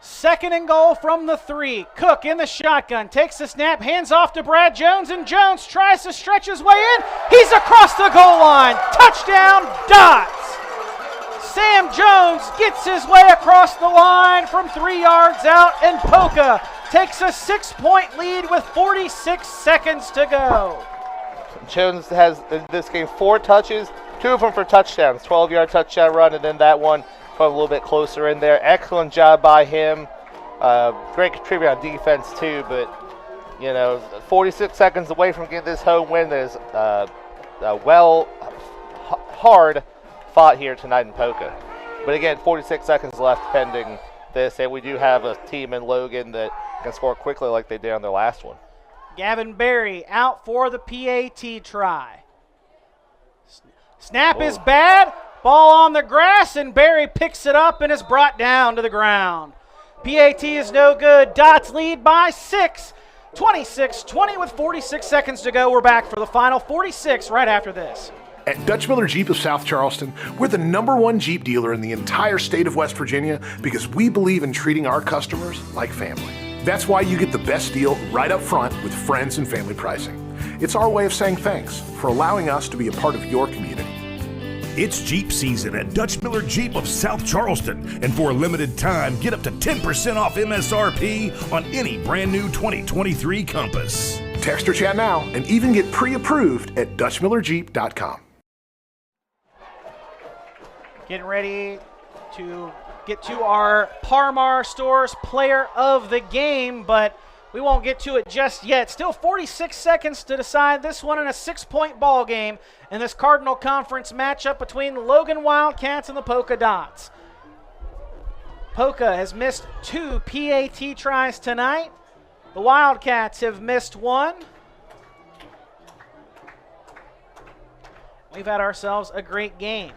Second and goal from the 3. Cook in the shotgun, takes the snap, hands off to Brad Jones, and Jones tries to stretch his way in. He's across the goal line. Touchdown, Dots. Sam Jones gets his way across the line from 3 yards out, and Poca takes a 6-point lead with 46 seconds to go. Jones has, in this game, 4 touches, 2 of them for touchdowns, 12-yard touchdown run, and then that one probably a little bit closer in there. Excellent job by him. Great contributor on defense, too, but, 46 seconds away from getting this home win is hard fought here tonight in Poca. But again, 46 seconds left pending this, and we do have a team in Logan that can score quickly like they did on their last one. Gavin Berry out for the PAT try. Snap is bad. Ball on the grass, and Berry picks it up and is brought down to the ground. PAT is no good. Dots lead by 6. 26-20 with 46 seconds to go. We're back for the final 46 right after this. At Dutch Miller Jeep of South Charleston, we're the #1 Jeep dealer in the entire state of West Virginia because we believe in treating our customers like family. That's why you get the best deal right up front with friends and family pricing. It's our way of saying thanks for allowing us to be a part of your community. It's Jeep season at Dutch Miller Jeep of South Charleston, and for a limited time, get up to 10% off MSRP on any brand new 2023 Compass. Text or chat now and even get pre-approved at DutchMillerJeep.com. Getting ready to get to our Parmar Stores Player of the Game, but we won't get to it just yet. Still 46 seconds to decide this one in a 6-point ball game in this Cardinal Conference matchup between the Logan Wildcats and the Poca Dots. Poca has missed 2 PAT tries tonight. The Wildcats have missed 1. We've had ourselves a great game.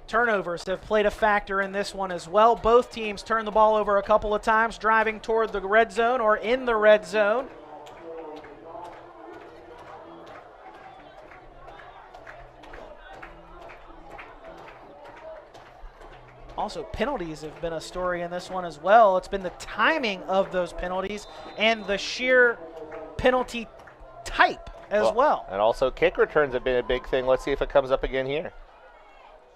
Turnovers have played a factor in this one as well. Both teams turned the ball over a couple of times, driving toward the red zone or in the red zone. Also, penalties have been a story in this one as well. It's been the timing of those penalties and the sheer penalty type as well. And also kick returns have been a big thing. Let's see if it comes up again here.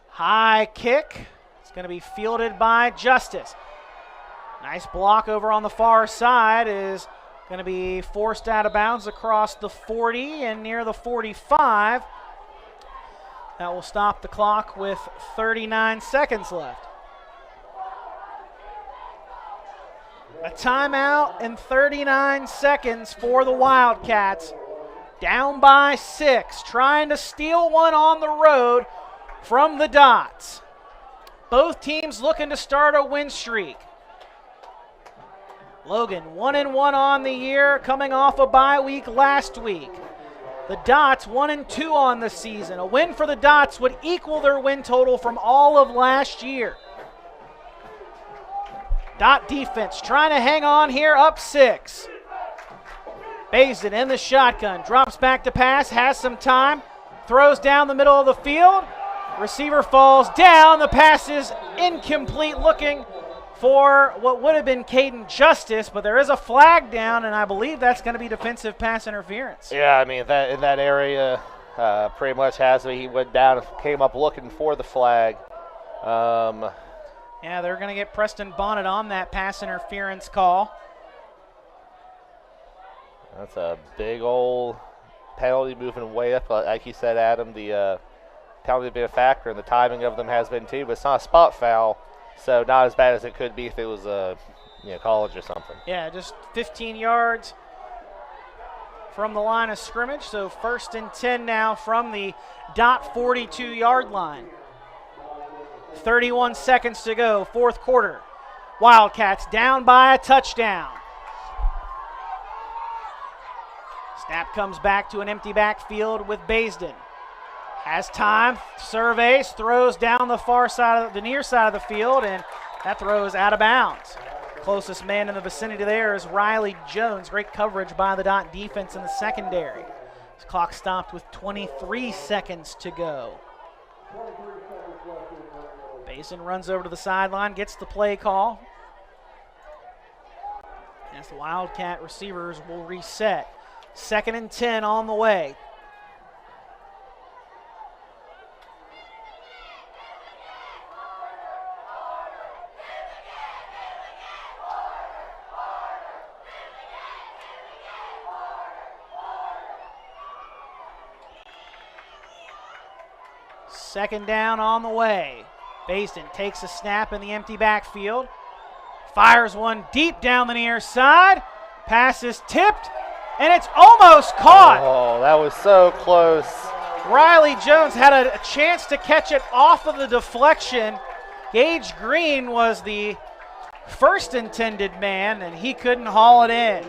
High kick. It's going to be fielded by Justice. Nice block over on the far side is going to be forced out of bounds across the 40 and near the 45. That will stop the clock with 39 seconds left. A timeout and 39 seconds for the Wildcats. Down by 6, trying to steal one on the road from the Dots. Both teams looking to start a win streak. Logan 1-1 on the year, coming off a bye week last week. The Dots 1-2 on the season. A win for the Dots would equal their win total from all of last year. Dot defense trying to hang on here, up 6. Basin in the shotgun, drops back to pass, has some time, throws down the middle of the field. Receiver falls down, the pass is incomplete, looking for what would have been Caden Justice, but there is a flag down, and I believe that's going to be defensive pass interference. Yeah, I mean, in that area pretty much has to be. He went down and came up looking for the flag. Yeah, they're going to get Preston Bonnet on that pass interference call. That's a big old penalty moving way up. Like you said, Adam, the penalty has been a factor, and the timing of them has been too, but it's not a spot foul. So not as bad as it could be if it was college or something. Yeah, just 15 yards from the line of scrimmage. So 1st and 10 now from the Dot 42-yard line. 31 seconds to go, 4th quarter. Wildcats down by a touchdown. Snap comes back to an empty backfield with Baisden. Has time, surveys, throws down the far side, the near side of the field, and that throw is out of bounds. Closest man in the vicinity there is Riley Jones. Great coverage by the Dot defense in the secondary. His clock stopped with 23 seconds to go. Basin runs over to the sideline, gets the play call. As the Wildcat receivers will reset. 2nd and 10 on the way. Second down on the way. Basin takes a snap in the empty backfield. Fires one deep down the near side. Pass is tipped, and it's almost caught. Oh, that was so close. Riley Jones had a chance to catch it off of the deflection. Gage Green was the first intended man, and he couldn't haul it in.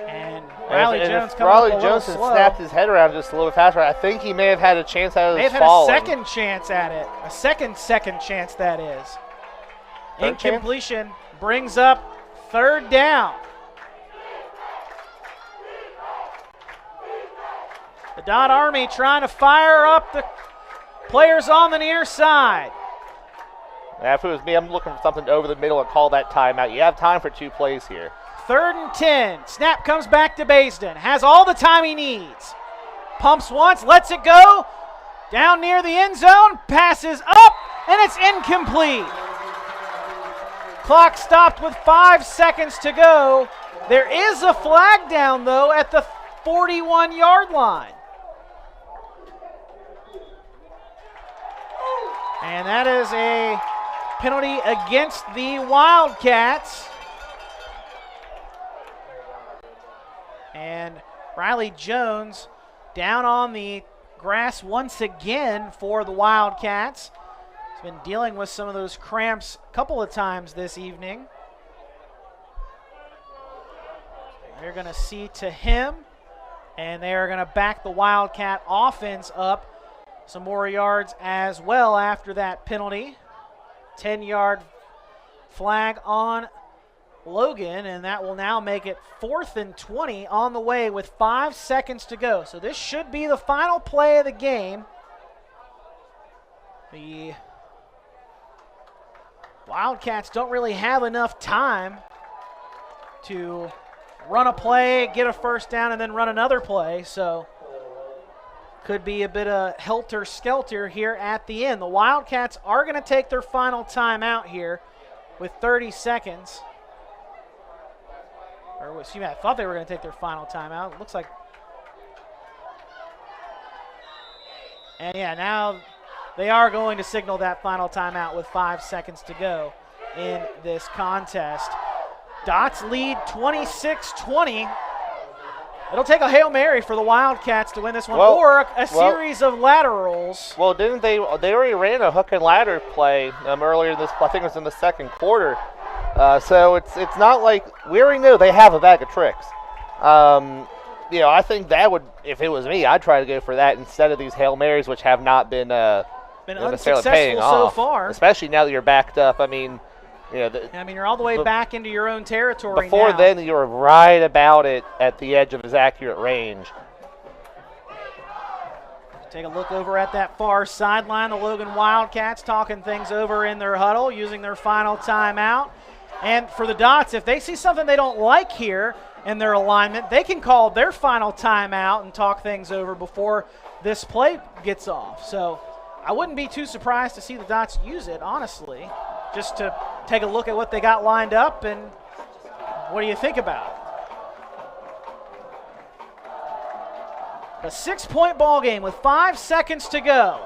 And Riley Jones coming Riley up a little Jones had slow. snapped his head around just a little faster. I think he may have had a chance out of May this have had falling. a second chance at it. A second chance, that is. Third Incompletion brings up 3rd down. The Dot Army trying to fire up the players on the near side. Now, if it was me, I'm looking for something over the middle and call that timeout. You have time for 2 plays here. 3rd and 10. Snap comes back to Baisden. Has all the time he needs. Pumps once, lets it go. Down near the end zone. Passes up, and it's incomplete. Clock stopped with 5 seconds to go. There is a flag down, though, at the 41-yard line. And that is a penalty against the Wildcats. And Riley Jones down on the grass once again for the Wildcats. He's been dealing with some of those cramps a couple of times this evening. They're going to see to him, and they are going to back the Wildcat offense up some more yards as well after that penalty. 10-yard flag on Logan, and that will now make it 4th and 20 on the way with 5 seconds to go. So this should be the final play of the game. The Wildcats don't really have enough time to run a play, get a first down, and then run another play. So could be a bit of helter-skelter here at the end. The Wildcats are going to take their final timeout here with 30 seconds. Or excuse me, I thought they were going to take their final timeout. It looks like. And yeah, now they are going to signal that final timeout with 5 seconds to go in this contest. Dots lead 26-20 It'll take a Hail Mary for the Wildcats to win this one, or a series of laterals. Well, didn't they already ran a hook and ladder play earlier in this, I think it was in the second quarter. So it's not like, we already know they have a bag of tricks. You know, I think that would, if it was me, I'd try to go for that instead of these Hail Marys, which have not been necessarily paying off. So far. Especially now that you're backed up. I mean, you know, you're all the way back into your own territory before now. then, you were right about it at the edge of his accurate range. Take a look over at that far sideline. The Logan Wildcats talking things over in their huddle, using their final timeout. And for the Dots, if they see something they don't like here in their alignment, they can call their final timeout and talk things over before this play gets off. So I wouldn't be too surprised to see the Dots use it, honestly, just to take a look at what they got lined up, and what do you think about it? A 6-point ball game with 5 seconds to go.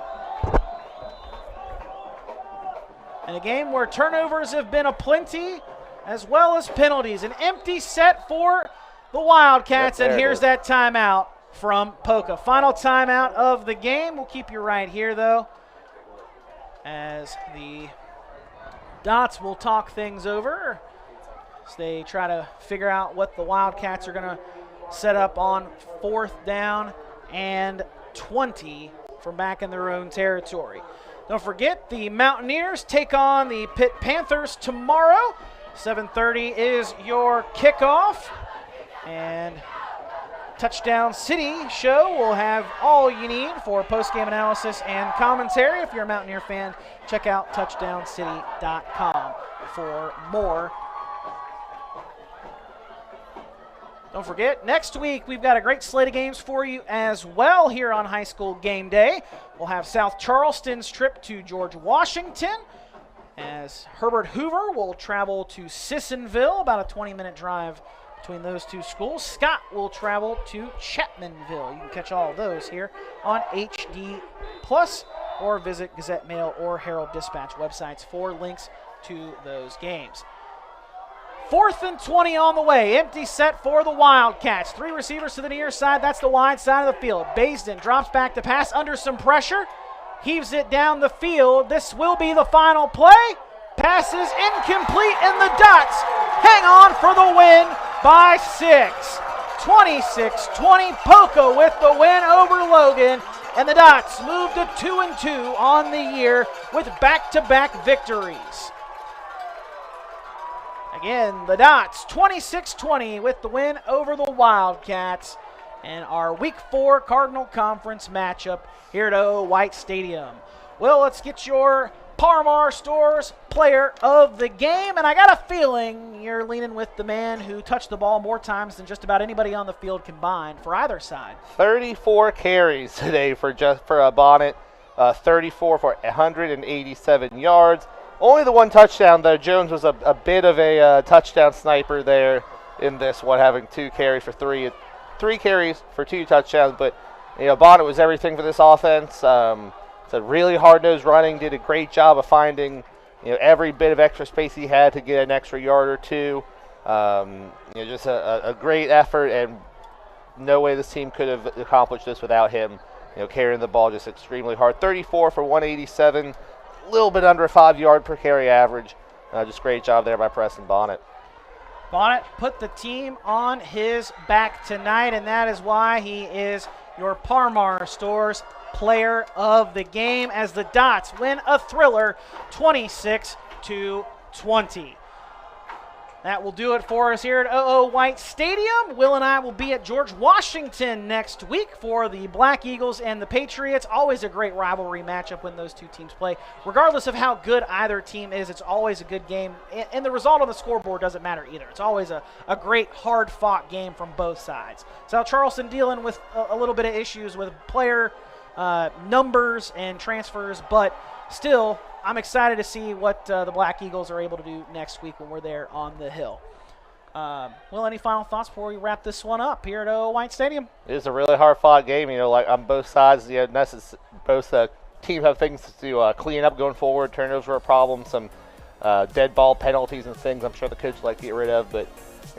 And a game where turnovers have been aplenty, as well as penalties. An empty set for the Wildcats, and here's that timeout from Poca. Final timeout of the game. We'll keep you right here, though, as the Dots will talk things over as they try to figure out what the Wildcats are going to set up on 4th down and 20 from back in their own territory. Don't forget, the Mountaineers take on the Pitt Panthers tomorrow. 7:30 is your kickoff. And Touchdown City show will have all you need for post-game analysis and commentary. If you're a Mountaineer fan, check out touchdowncity.com for more. Don't forget, next week we've got a great slate of games for you as well here on High School Game Day. We'll have South Charleston's trip to George Washington, as Herbert Hoover will travel to Sissonville, about a 20-minute drive between those two schools. Scott will travel to Chapmanville. You can catch all of those here on HD Plus, or visit Gazette Mail or Herald Dispatch websites for links to those games. 4th and 20 on the way. Empty set for the Wildcats. 3 receivers to the near side. That's the wide side of the field. Baisden drops back to pass under some pressure. Heaves it down the field. This will be the final play. Pass is incomplete, and the Dots hang on for the win by 6. 26-20. Poca with the win over Logan. And the Dots move to 2-2 on the year with back-to-back victories. Again, the Dots 26-20 with the win over the Wildcats in our Week 4 Cardinal Conference matchup here at White Stadium. Well, let's get your Parmar Stores player of the game, and I got a feeling you're leaning with the man who touched the ball more times than just about anybody on the field combined for either side. 34 carries today for Bonnet, 34 for 187 yards. Only the 1 touchdown, though. Jones was a bit of a touchdown sniper there in this one, having 2 carries for 3 carries for 2 touchdowns. But you know, Bonnet was everything for this offense. It's a really hard-nosed running. Did a great job of finding every bit of extra space he had to get an extra yard or 2. Just a great effort, and no way this team could have accomplished this without him. Carrying the ball just extremely hard. 34 for 187. A little bit under a 5-yard per carry average. Just great job there by Preston Bonnet. Bonnet put the team on his back tonight, and that is why he is your Parmar Stores player of the game, as the Dots win a thriller 26-20. That will do it for us here at White Stadium. Will and I will be at George Washington next week for the Black Eagles and the Patriots. Always a great rivalry matchup when those two teams play. Regardless of how good either team is, it's always a good game. And the result on the scoreboard doesn't matter either. It's always a great, hard-fought game from both sides. South Charleston dealing with a little bit of issues with player numbers and transfers, but still, I'm excited to see what the Black Eagles are able to do next week when we're there on the hill. Will, any final thoughts before we wrap this one up here at White Stadium? It is a really hard-fought game. Like on both sides, both teams have things to clean up going forward. Turnovers were a problem. Some dead ball penalties and things I'm sure the coach would like to get rid of. But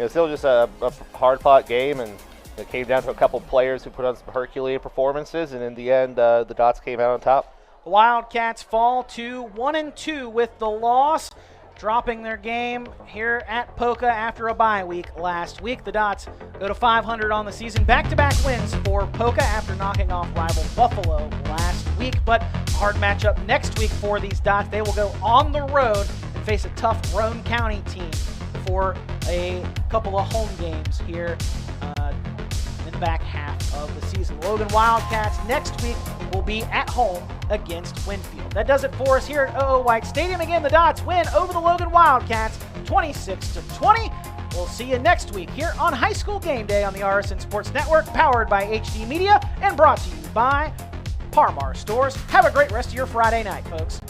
still just a hard-fought game, and It came down to a couple players who put on some Herculean performances, and in the end, the Dots came out on top. The Wildcats fall to 1-2 with the loss, dropping their game here at Poca after a bye week last week. The Dots go to 500 on the season. Back-to-back wins for Poca after knocking off rival Buffalo last week, but a hard matchup next week for these Dots. They will go on the road and face a tough Roane County team for a couple of home games here in the back half of the season. Logan Wildcats next week will be at home against Winfield. That does it for us here at OO White Stadium. Again, the Dots win over the Logan Wildcats 26-20. We'll see you next week here on High School Game Day on the RSN Sports Network, powered by HD Media and brought to you by Parmar Stores. Have a great rest of your Friday night, folks.